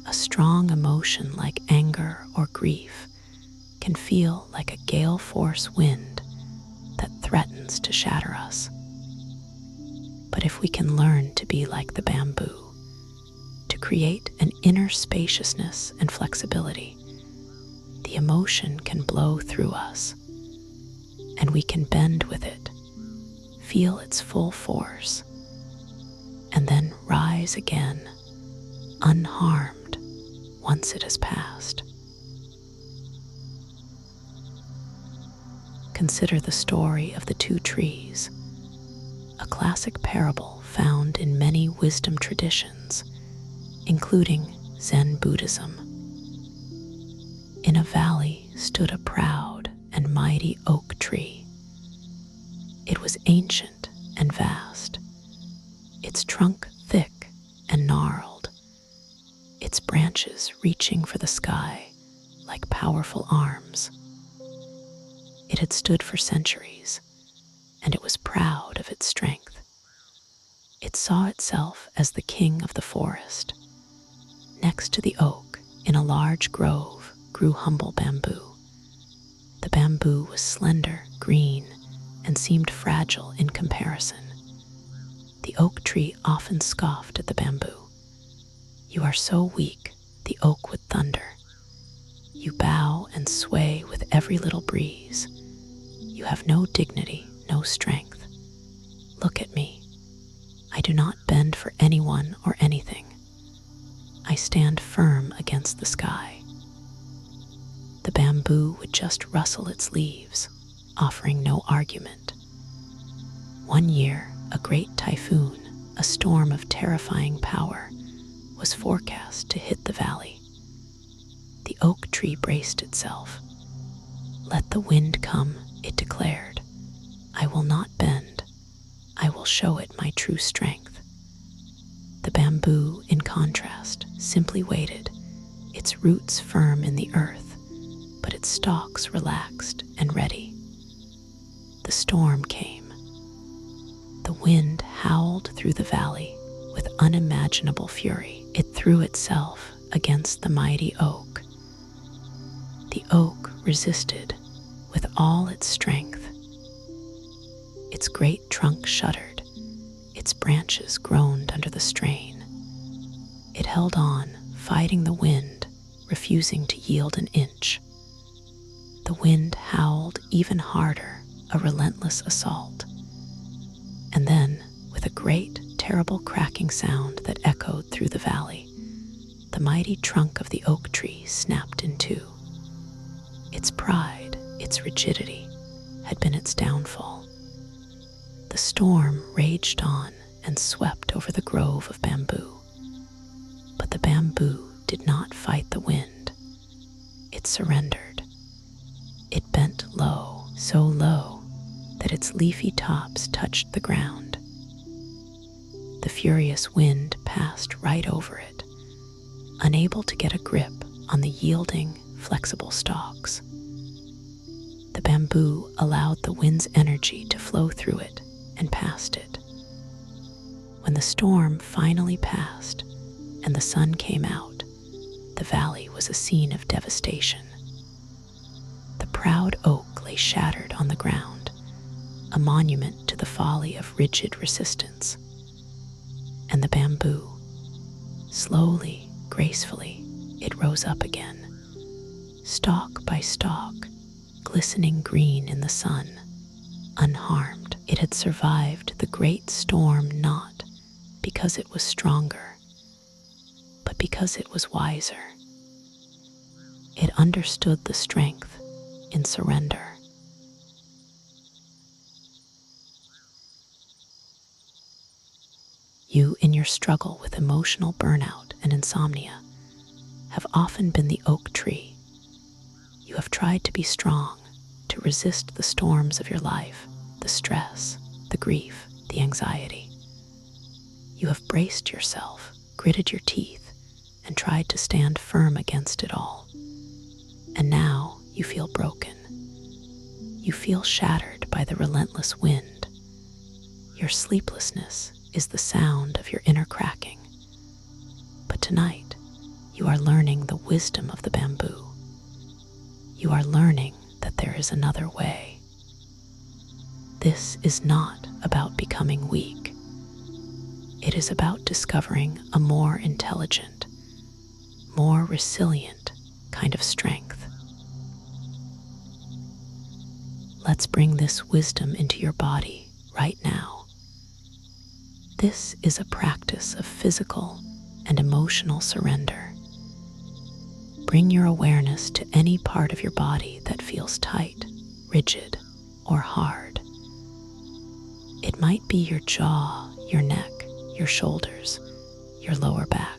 A strong emotion like anger or grief can feel like a gale force wind that threatens to shatter us. But if we can learn to be like the bamboo, to create an inner spaciousness and flexibility, the emotion can blow through us, and we can bend with it, feel its full force, and then rise again, unharmed once it has passed. Consider the story of the two trees, a classic parable found in many wisdom traditions, including Zen Buddhism. In a valley stood a proud and mighty oak tree. It was ancient and vast, its trunk thick and gnarled, its branches reaching for the sky like powerful arms. It had stood for centuries, and it was proud of its strength. It saw itself as the king of the forest. Next to the oak, in a large grove, grew humble bamboo. The bamboo was slender, green, and seemed fragile in comparison. The oak tree often scoffed at the bamboo. "You are so weak," the oak would thunder. "You bow and sway with every little breeze. You have no dignity, no strength. Look at me. I do not bend for anyone or anything. I stand firm against the sky." The bamboo would just rustle its leaves, offering no argument. One year, a great typhoon, a storm of terrifying power, was forecast to hit the valley. The oak tree braced itself. "Let the wind come," it declared. "I will not bend. I will show it my true strength." The bamboo, in contrast, simply waited, its roots firm in the earth, but its stalks relaxed and ready. The storm came. The wind howled through the valley with unimaginable fury. It threw itself against the mighty oak. The oak resisted with all its strength. Its great trunk shuddered, its branches groaned under the strain. It held on, fighting the wind, refusing to yield an inch. The wind howled even harder, a relentless assault. And then, with a great, terrible cracking sound that echoed through the valley, the mighty trunk of the oak tree snapped in two. Its pride, its rigidity, had been its downfall. The storm raged on and swept over the grove of bamboo. But the bamboo did not fight the wind. It surrendered. It bent low, so low that its leafy tops touched the ground. The furious wind passed right over it, unable to get a grip on the yielding, flexible stalks. The bamboo allowed the wind's energy to flow through it and past it. When the storm finally passed and the sun came out, the valley was a scene of devastation. The proud oak lay shattered on the ground, a monument to the folly of rigid resistance. And the bamboo, slowly, gracefully, it rose up again, stalk by stalk, glistening green in the sun, unharmed. It had survived the great storm not because it was stronger, but because it was wiser. It understood the strength in surrender. You, in your struggle with emotional burnout and insomnia, have often been the oak tree. You have tried to be strong, to resist the storms of your life, the stress, the grief, the anxiety. You have braced yourself, gritted your teeth, and tried to stand firm against it all. And now you feel broken. You feel shattered by the relentless wind. Your sleeplessness is the sound of your inner cracking. But tonight, you are are learning the wisdom of the bamboo. You are learning that there is another way. This is not about becoming weak. It is about discovering a more intelligent, more resilient kind of strength. Let's bring this wisdom into your body right now. This is a practice of physical and emotional surrender. Bring your awareness to any part of your body that feels tight, rigid, or hard. It might be your jaw, your neck, your shoulders, your lower back.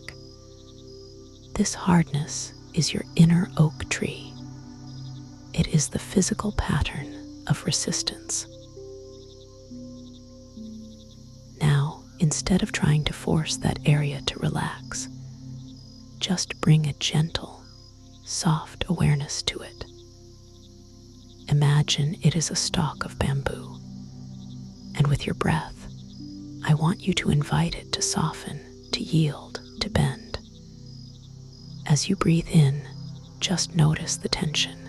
This hardness is your inner oak tree. It is the physical pattern of resistance. Now, instead of trying to force that area to relax, just bring a gentle, soft awareness to it. Imagine it is a stalk of bamboo, and with your breath, I want you to invite it to soften, to yield, to bend. As you breathe in, just notice the tension.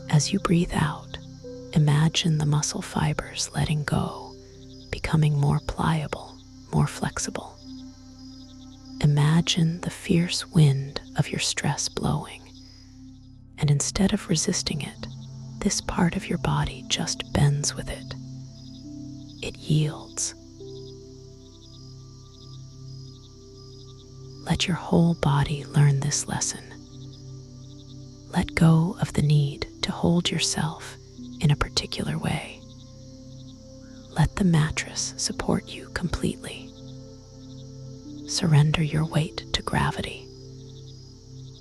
As you breathe out, imagine the muscle fibers letting go, becoming more pliable, more flexible. Imagine the fierce wind of your stress blowing, and instead of resisting it, this part of your body just bends with it. It yields. Let your whole body learn this lesson. Let go of the need to hold yourself in a particular way. Let the mattress support you completely. Surrender your weight to gravity.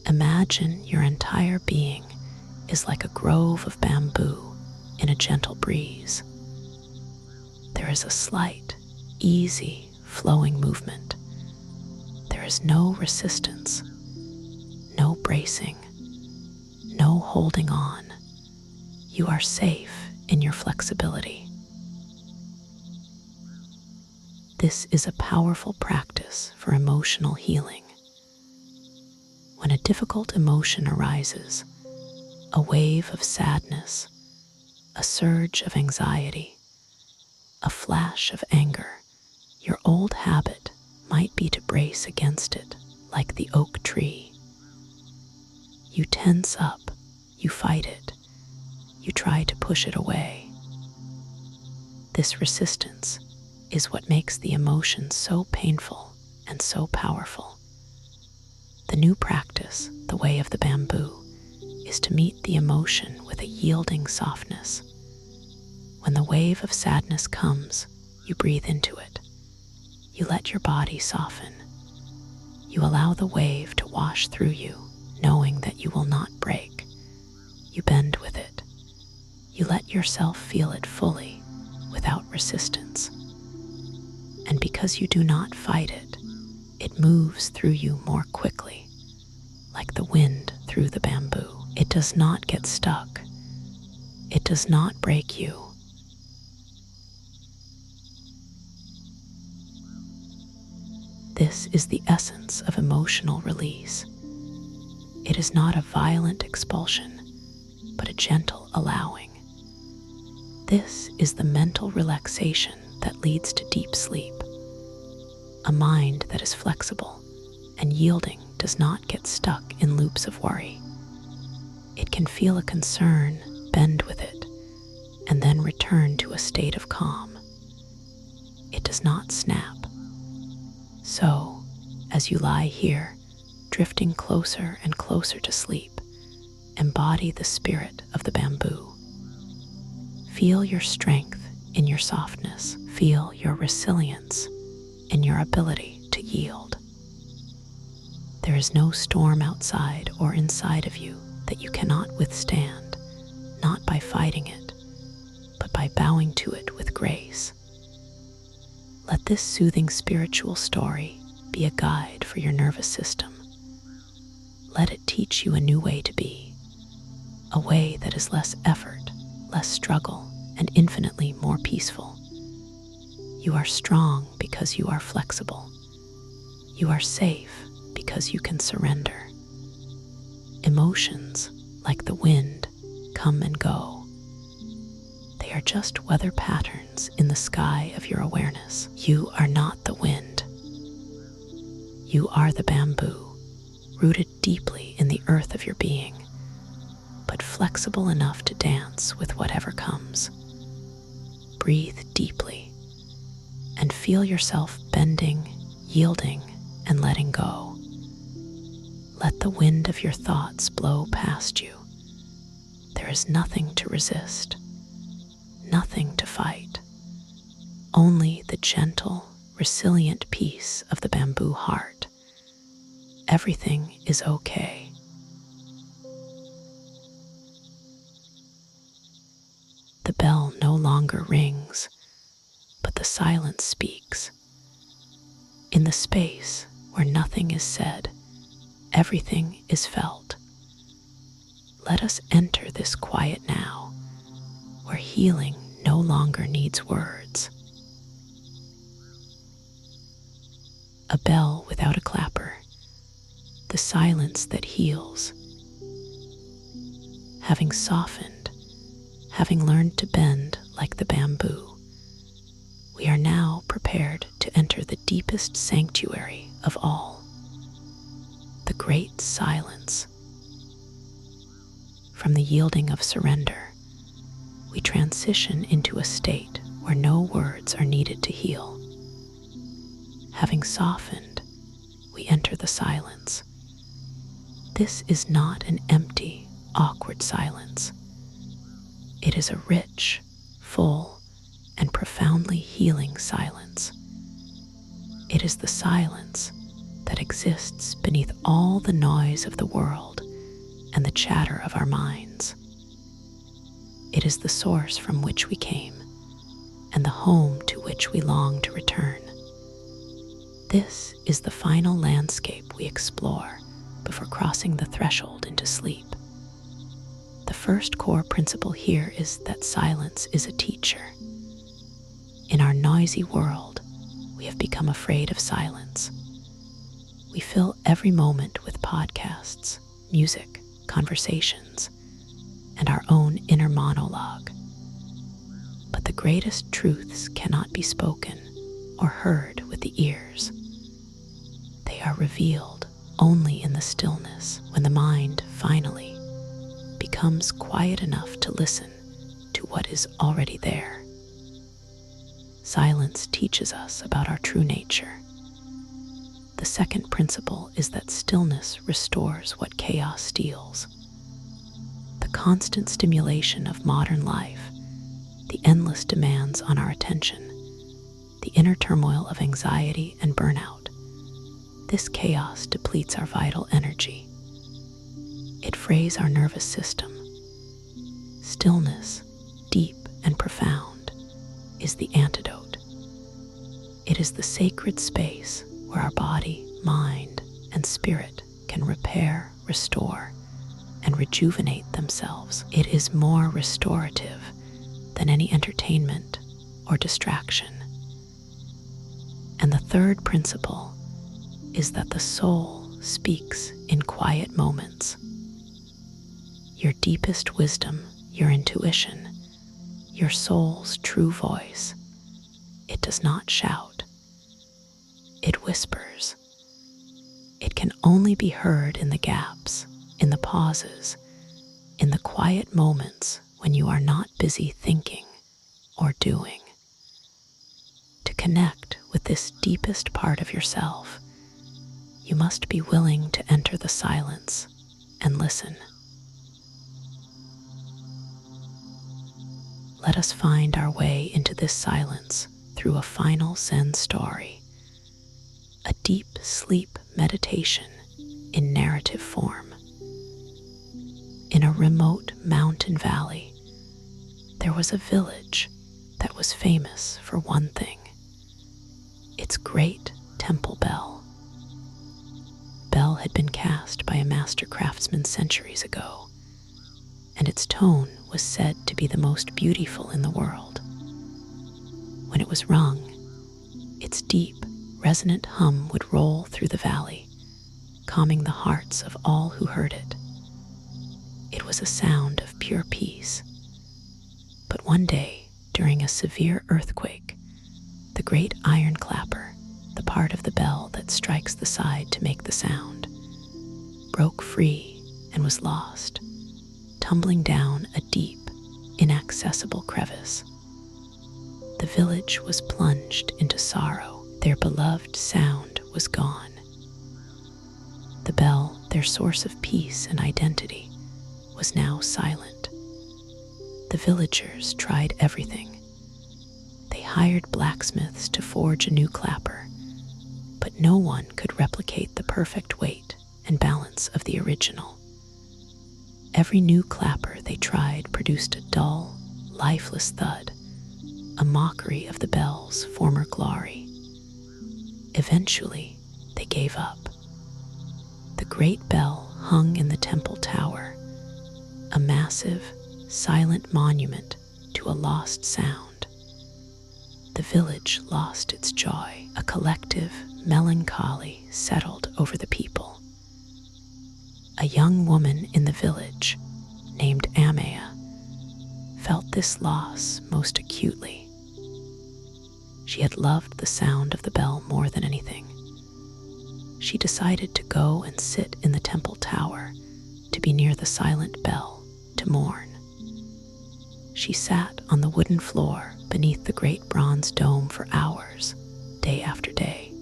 Imagine your entire being is like a grove of bamboo in a gentle breeze. There is a slight, easy, flowing movement. There is no resistance, no bracing, no holding on. You are safe in your flexibility. This is a powerful practice for emotional healing. When a difficult emotion arises, a wave of sadness, a surge of anxiety, a flash of anger, your old habit might be to brace against it like the oak tree. You tense up, you fight it, you try to push it away. This resistance is what makes the emotion so painful and so powerful. The new practice, the way of the bamboo, is to meet the emotion with a yielding softness. When the wave of sadness comes, you breathe into it. You let your body soften. You allow the wave to wash through you, knowing that you will not break. You bend with it. You let yourself feel it fully, without resistance. And because you do not fight it, it moves through you more quickly, like the wind through the bamboo. It does not get stuck. It does not break you. This is the essence of emotional release. It is not a violent expulsion, but a gentle allowing. This is the mental relaxation that leads to deep sleep. A mind that is flexible and yielding does not get stuck in loops of worry. It can feel a concern, bend with it, and then return to a state of calm. It does not snap. So, as you lie here, drifting closer and closer to sleep, embody the spirit of the bamboo. Feel your strength in your softness. Feel your resilience in your ability to yield. There is no storm outside or inside of you that you cannot withstand, not by fighting it, but by bowing to it with grace. Let this soothing spiritual story be a guide for your nervous system. Let it teach you a new way to be, a way that is less effort, less struggle, and infinitely more peaceful. You are strong because you are flexible. You are safe because you can surrender. Emotions, like the wind, come and go. They are just weather patterns in the sky of your awareness. You are not the wind. You are the bamboo, rooted deeply in the earth of your being, but flexible enough to dance with whatever comes. Breathe deeply and feel yourself bending, yielding, and letting go. Let the wind of your thoughts blow past you. There is nothing to resist, nothing to fight, only the gentle, resilient peace of the bamboo heart. Everything is okay. The bell no longer rings, but the silence speaks. In the space where nothing is said, everything is felt. Let us enter this quiet now, where healing no longer needs words. A bell without a clapper, the silence that heals. Having softened, having learned to bend like the bamboo, we are now prepared to enter the deepest sanctuary of all, the great silence. From the yielding of surrender, we transition into a state where no words are needed to heal. Having softened, we enter the silence. This is not an empty, awkward silence. It is a rich, full, and profoundly healing silence. It is the silence that exists beneath all the noise of the world and the chatter of our minds. It is the source from which we came and the home to which we long to return. This is the final landscape we explore before crossing the threshold into sleep. The first core principle here is that silence is a teacher. In our noisy world, we have become afraid of silence. We fill every moment with podcasts, music, conversations, and our own inner monologue. But the greatest truths cannot be spoken or heard with the ears. They are revealed only in the stillness, when the mind finally becomes quiet enough to listen to what is already there. Silence teaches us about our true nature. The second principle is that stillness restores what chaos steals. The constant stimulation of modern life, the endless demands on our attention, the inner turmoil of anxiety and burnout, this chaos depletes our vital energy. It frays our nervous system. Stillness, deep and profound, is the antidote. It is the sacred space where our body, mind, and spirit can repair, restore, and rejuvenate themselves. It is more restorative than any entertainment or distraction. And the third principle is that the soul speaks in quiet moments. Your deepest wisdom, your intuition, your soul's true voice, it does not shout. It whispers. It can only be heard in the gaps, in the pauses, in the quiet moments when you are not busy thinking or doing. To connect with this deepest part of yourself, you must be willing to enter the silence and listen. Let us find our way into this silence through a final Zen story, a deep sleep meditation in narrative form. In a remote mountain valley, there was a village that was famous for one thing: its great temple bell. Bell had been cast by a master craftsman centuries ago, and its tone was said to be the most beautiful in the world. When it was rung, its deep, resonant hum would roll through the valley, calming the hearts of all who heard it. It was a sound of pure peace. But one day, during a severe earthquake, the great iron clapper, the part of the bell that strikes the side to make the sound, broke free and was lost, tumbling down a deep, inaccessible crevice. The village was plunged into sorrow. Their beloved sound was gone. The bell, their source of peace and identity, was now silent. The villagers tried everything. They hired blacksmiths to forge a new clapper, but no one could replicate the perfect weight and balance of the original. Every new clapper they tried produced a dull, lifeless thud, a mockery of the bell's former glory. Eventually, they gave up. The great bell hung in the temple tower, a massive, silent monument to a lost sound. The village lost its joy. A collective melancholy settled over the people. A young woman in the village, named Amaya, felt this loss most acutely. She had loved the sound of the bell more than anything. She decided to go and sit in the temple tower, to be near the silent bell, to mourn. She sat on the wooden floor beneath the great bronze dome for hours, day after day.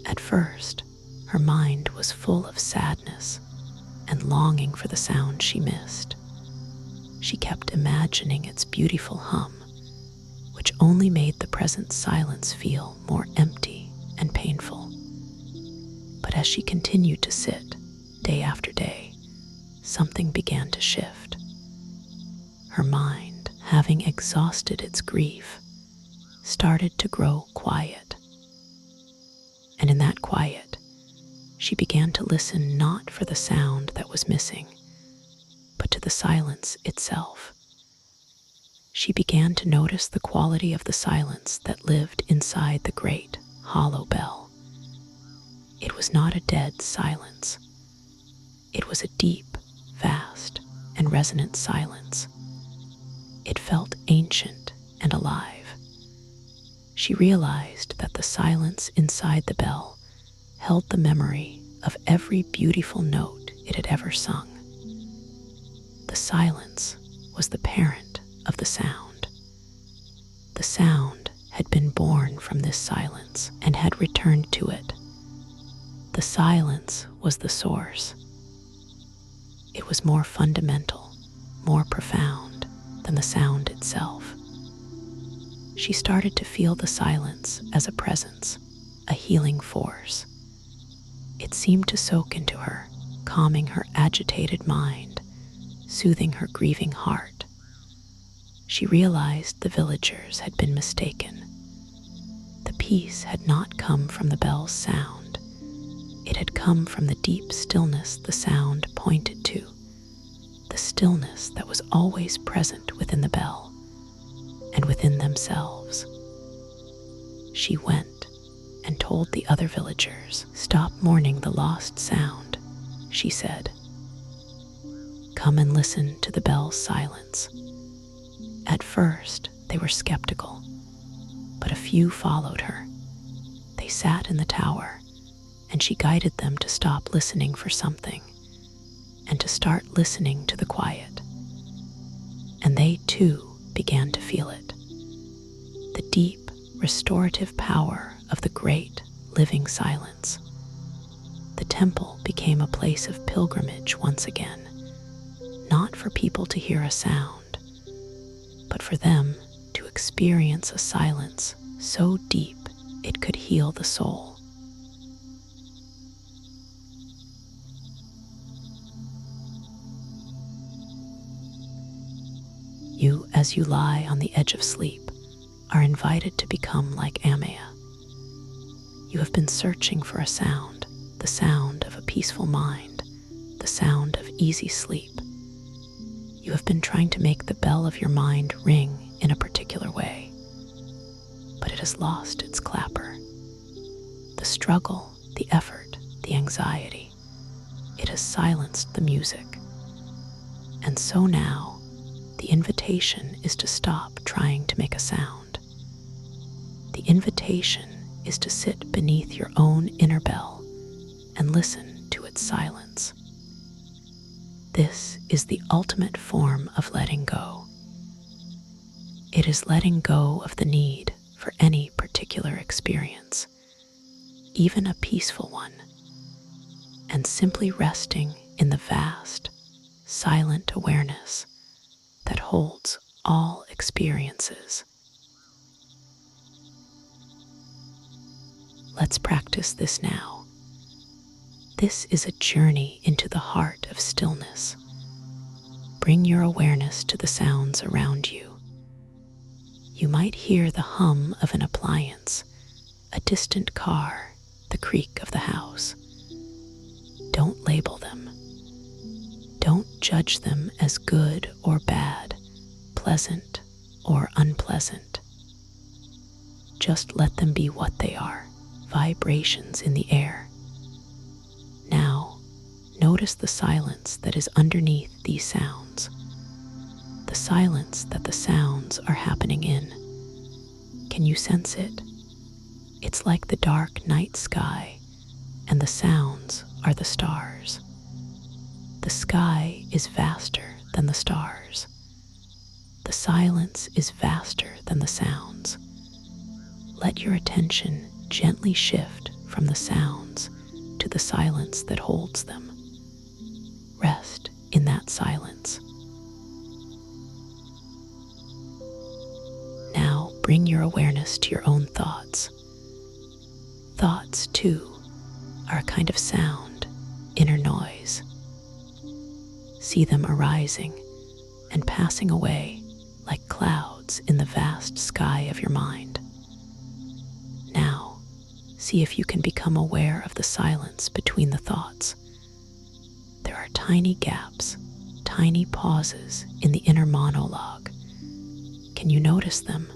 At first, her mind was full of sadness and longing for the sound she missed. She kept imagining its beautiful hum, which only made the present silence feel more empty and painful. But as she continued to sit, day after day, something began to shift. Her mind, having exhausted its grief, started to grow quiet. And in that quiet, she began to listen not for the sound that was missing, but to the silence itself. She began to notice the quality of the silence that lived inside the great, hollow bell. It was not a dead silence. It was a deep, vast, and resonant silence. It felt ancient and alive. She realized that the silence inside the bell held the memory of every beautiful note it had ever sung. The silence was the parent of the sound. The sound had been born from this silence and had returned to it. The silence was the source. It was more fundamental, more profound than the sound itself. She started to feel the silence as a presence, a healing force. It seemed to soak into her, calming her agitated mind, soothing her grieving heart. She realized the villagers had been mistaken. The peace had not come from the bell's sound. It had come from the deep stillness the sound pointed to, the stillness that was always present within the bell and within themselves. She went and told the other villagers, "Stop mourning the lost sound," she said. "Come and listen to the bell's silence." At first, they were skeptical, but a few followed her. They sat in the tower, and she guided them to stop listening for something and to start listening to the quiet. And they too began to feel it. The deep, restorative power of the great, living silence. The temple became a place of pilgrimage once again, not for people to hear a sound, but for them to experience a silence so deep it could heal the soul. You, as you lie on the edge of sleep, are invited to become like Amaya. You have been searching for a sound, the sound of a peaceful mind, the sound of easy sleep. You have been trying to make the bell of your mind ring in a particular way, but it has lost its clapper. The struggle, the effort, the anxiety. It has silenced the music. And so now, the invitation is to stop trying to make a sound. The invitation is to sit beneath your own inner bell and listen to its silence. This is the ultimate form of letting go. It is letting go of the need for any particular experience, even a peaceful one, and simply resting in the vast, silent awareness that holds all experiences. Let's practice this now. This is a journey into the heart of stillness. Bring your awareness to the sounds around you. You might hear the hum of an appliance, a distant car, the creak of the house. Don't label them. Don't judge them as good or bad, pleasant or unpleasant. Just let them be what they are, vibrations in the air. Now, notice the silence that is underneath these sounds, the silence that the sounds are happening in. Can you sense it? It's like the dark night sky, and the sounds are the stars. The sky is vaster than the stars. The silence is vaster than the sounds. Let your attention gently shift from the sounds to the silence that holds them. Rest in that silence. Now bring your awareness to your own thoughts. Thoughts, too, are a kind of sound, inner noise. See them arising and passing away like clouds in the vast sky of your mind. Now, see if you can become aware of the silence between the thoughts. There are tiny gaps, tiny pauses in the inner monologue. Can you notice them?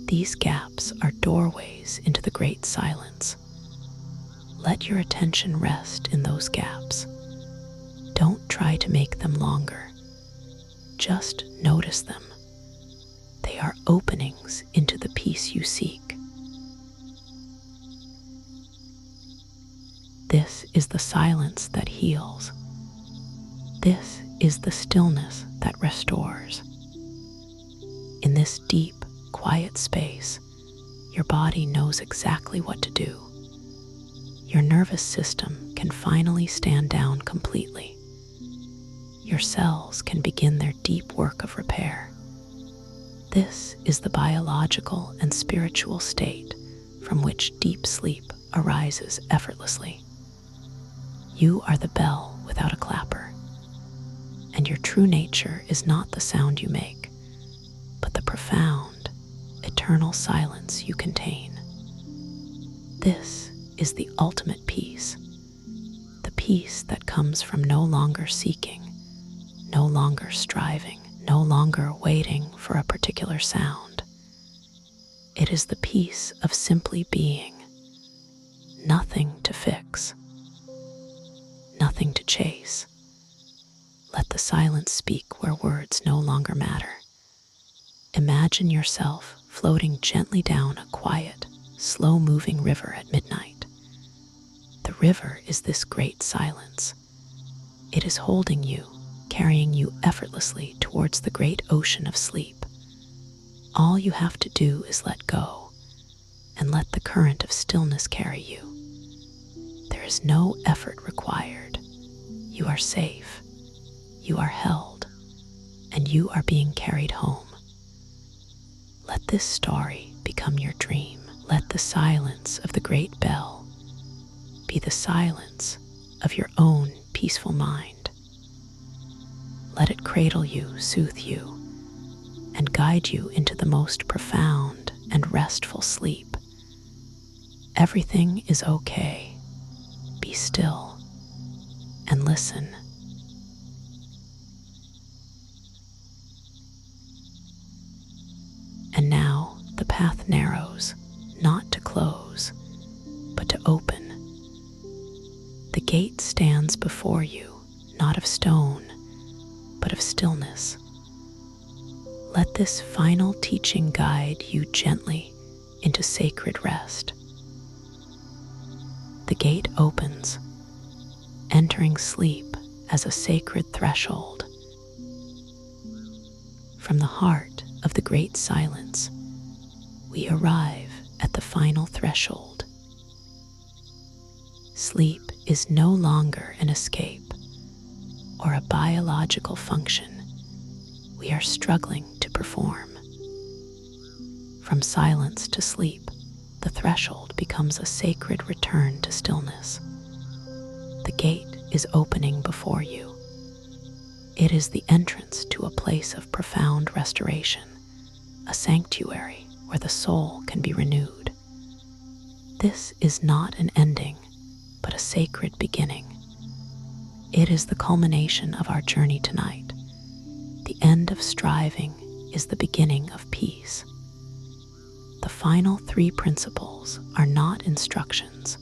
These gaps are doorways into the great silence. Let your attention rest in those gaps. Don't try to make them longer. Just notice them. They are openings into the peace you seek. This is the silence that heals. This is the stillness that restores. In this deep, quiet space, your body knows exactly what to do. Your nervous system can finally stand down completely. Your cells can begin their deep work of repair. This is the biological and spiritual state from which deep sleep arises effortlessly. You are the bell without a clapper, and your true nature is not the sound you make, but the profound, eternal silence you contain. This is the ultimate peace, the peace that comes from no longer seeking, no longer striving, no longer waiting for a particular sound. It is the peace of simply being, nothing to fix, nothing to chase. Let the silence speak where words no longer matter. Imagine yourself floating gently down a quiet, slow-moving river at midnight. The river is this great silence. It is holding you, carrying you effortlessly towards the great ocean of sleep. All you have to do is let go and let the current of stillness carry you. There is no effort required. You are safe, you are held, and you are being carried home. Let this story become your dream. Let the silence of the great bell be the silence of your own peaceful mind. Let it cradle you, soothe you, and guide you into the most profound and restful sleep. Everything is okay. Be still and listen. And now the path narrows, not to close, but to open. gate stands before you, not of stone, but of stillness. Let this final teaching guide you gently into sacred rest. The gate opens, entering sleep as a sacred threshold. From the heart of the great silence, we arrive at the final threshold. Sleep is no longer an escape or a biological function we are struggling to perform. From silence to sleep, the threshold becomes a sacred return to stillness. The gate is opening before you. It is the entrance to a place of profound restoration, a sanctuary where the soul can be renewed. This is not an ending, but a sacred beginning. It is the culmination of our journey tonight. The end of striving is the beginning of peace. The final 3 principles are not instructions,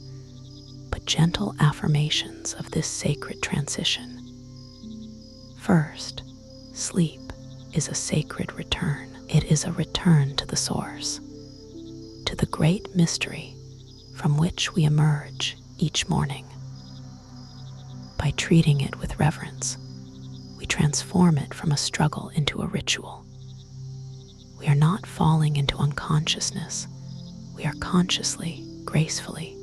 but gentle affirmations of this sacred transition. First, sleep is a sacred return. It is a return to the source, to the great mystery from which we emerge each morning. By treating it with reverence, we transform it from a struggle into a ritual. We are not falling into unconsciousness. We are consciously, gracefully,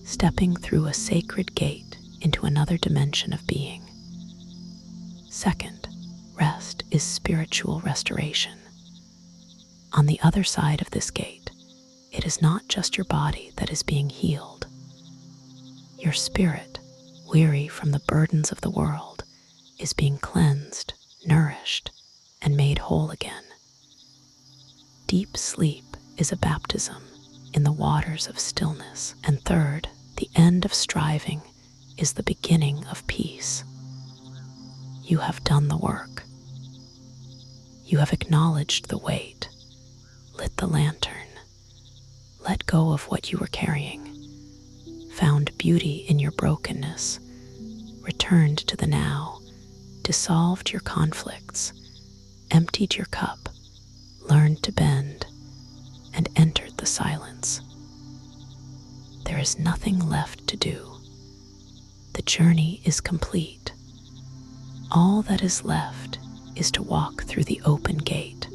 stepping through a sacred gate into another dimension of being. Second, rest is spiritual restoration. On the other side of this gate, it is not just your body that is being healed. Your spirit, weary from the burdens of the world, is being cleansed, nourished, and made whole again. Deep sleep is a baptism in the waters of stillness. And third, the end of striving is the beginning of peace. You have done the work. You have acknowledged the weight, lit the lantern, let go of what you were carrying, found beauty in your brokenness, returned to the now, dissolved your conflicts, emptied your cup, learned to bend, and entered the silence. There is nothing left to do. The journey is complete. All that is left is to walk through the open gate.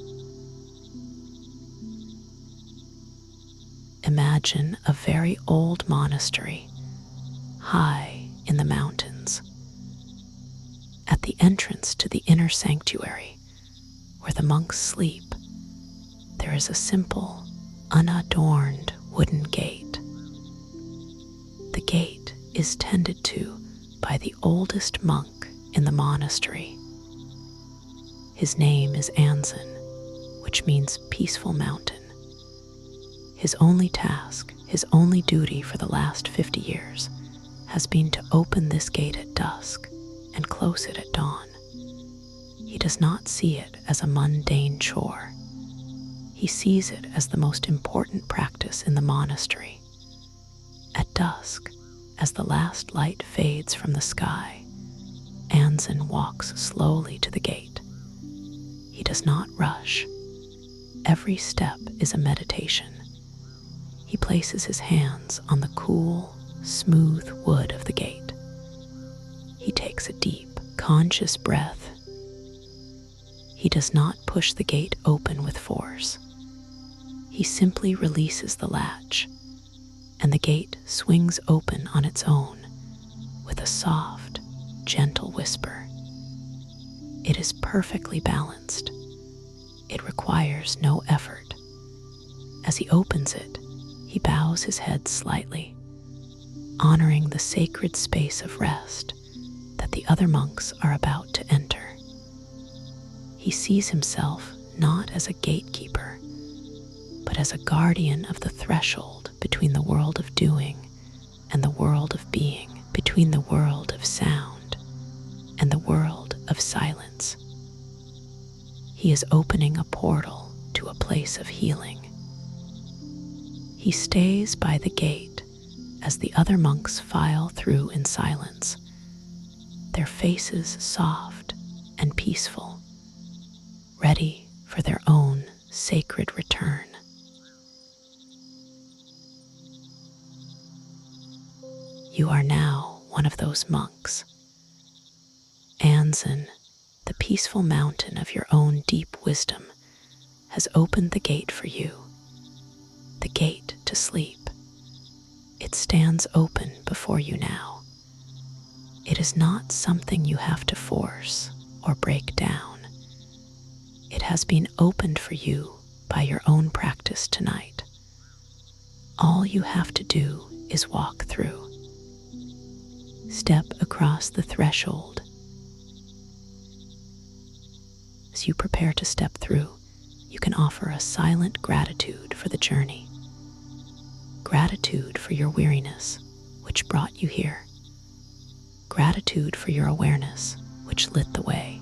Imagine a very old monastery, high in the mountains. At the entrance to the inner sanctuary, where the monks sleep, there is a simple, unadorned wooden gate. The gate is tended to by the oldest monk in the monastery. His name is Anzen, which means peaceful mountain. His only task, his only duty for the last 50 years, has been to open this gate at dusk and close it at dawn. He does not see it as a mundane chore. He sees it as the most important practice in the monastery. At dusk, as the last light fades from the sky, Anzen walks slowly to the gate. He does not rush. Every step is a meditation. He places his hands on the cool, smooth wood of the gate. He takes a deep, conscious breath. He does not push the gate open with force. He simply releases the latch, and the gate swings open on its own with a soft, gentle whisper. It is perfectly balanced. It requires no effort. As he opens it, he bows his head slightly, honoring the sacred space of rest that the other monks are about to enter. He sees himself not as a gatekeeper, but as a guardian of the threshold between the world of doing and the world of being, between the world of sound and the world of silence. He is opening a portal to a place of healing. He stays by the gate, as the other monks file through in silence, their faces soft and peaceful, ready for their own sacred return. You are now one of those monks. Anzen, the peaceful mountain of your own deep wisdom, has opened the gate for you, the gate to sleep. It stands open before you now. It is not something you have to force or break down. It has been opened for you by your own practice tonight. All you have to do is walk through. Step across the threshold. As you prepare to step through, you can offer a silent gratitude for the journey. Gratitude for your weariness, which brought you here. Gratitude for your awareness, which lit the way.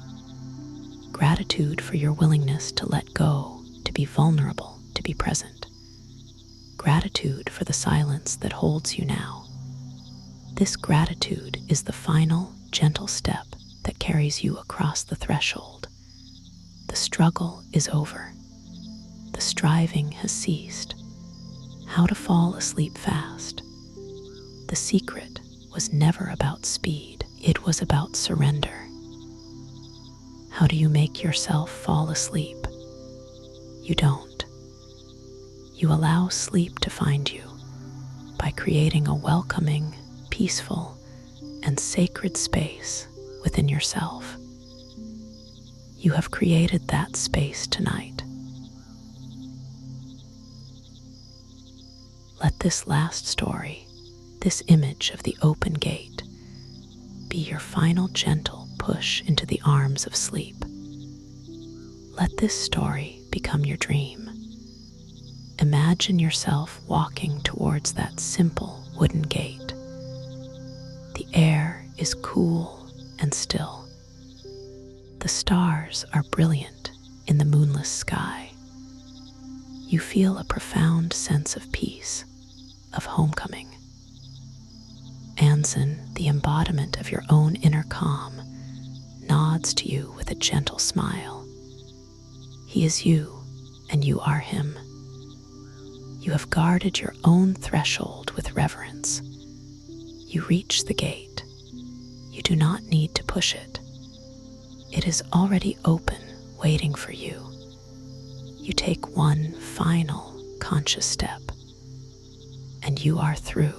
Gratitude for your willingness to let go, to be vulnerable, to be present. Gratitude for the silence that holds you now. This gratitude is the final, gentle step that carries you across the threshold. The struggle is over. The striving has ceased. How to fall asleep fast. The secret was never about speed. It was about surrender. How do you make yourself fall asleep? You don't. You allow sleep to find you by creating a welcoming, peaceful, and sacred space within yourself. You have created that space tonight. Let this last story, this image of the open gate, be your final gentle push into the arms of sleep. Let this story become your dream. Imagine yourself walking towards that simple wooden gate. The air is cool and still. The stars are brilliant in the moonless sky. You feel a profound sense of peace, of homecoming. Anzen, the embodiment of your own inner calm, nods to you with a gentle smile. He is you, and you are him. You have guarded your own threshold with reverence. You reach the gate. You do not need to push it. It is already open, waiting for you. You take one final conscious step, and you are through.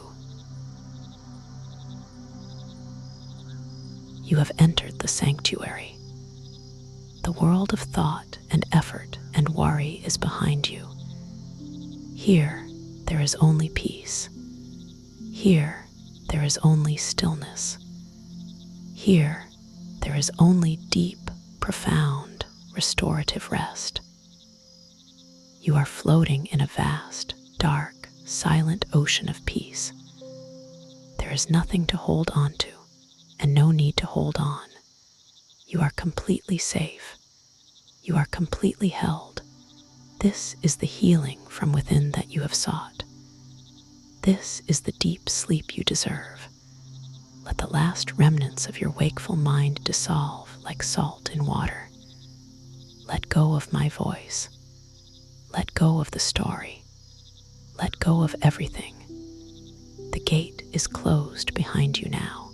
You have entered the sanctuary. The world of thought and effort and worry is behind you. Here, there is only peace. Here, there is only stillness. Here, there is only deep, profound, restorative rest. You are floating in a vast, dark, silent ocean of peace. There is nothing to hold on to, and no need to hold on. You are completely safe. You are completely held. This is the healing from within that you have sought. This is the deep sleep you deserve. Let the last remnants of your wakeful mind dissolve like salt in water. Let go of my voice. Let go of the story. Let go of everything. The gate is closed behind you now.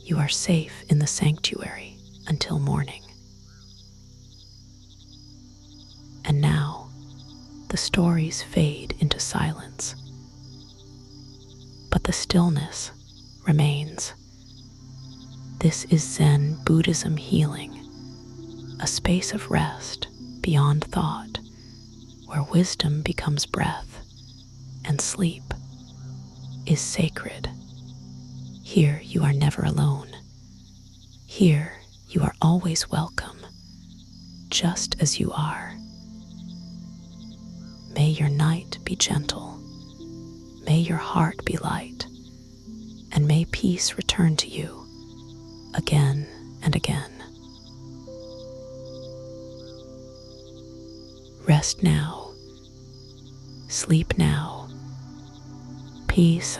You are safe in the sanctuary until morning. And now, the stories fade into silence. But the stillness remains. This is Zen Buddhism healing, a space of rest beyond thought, where wisdom becomes breath and sleep is sacred. Here you are never alone. Here you are always welcome, just as you are. May your night be gentle. May your heart be light. And may peace return to you again and again. Rest now. Sleep now. Peace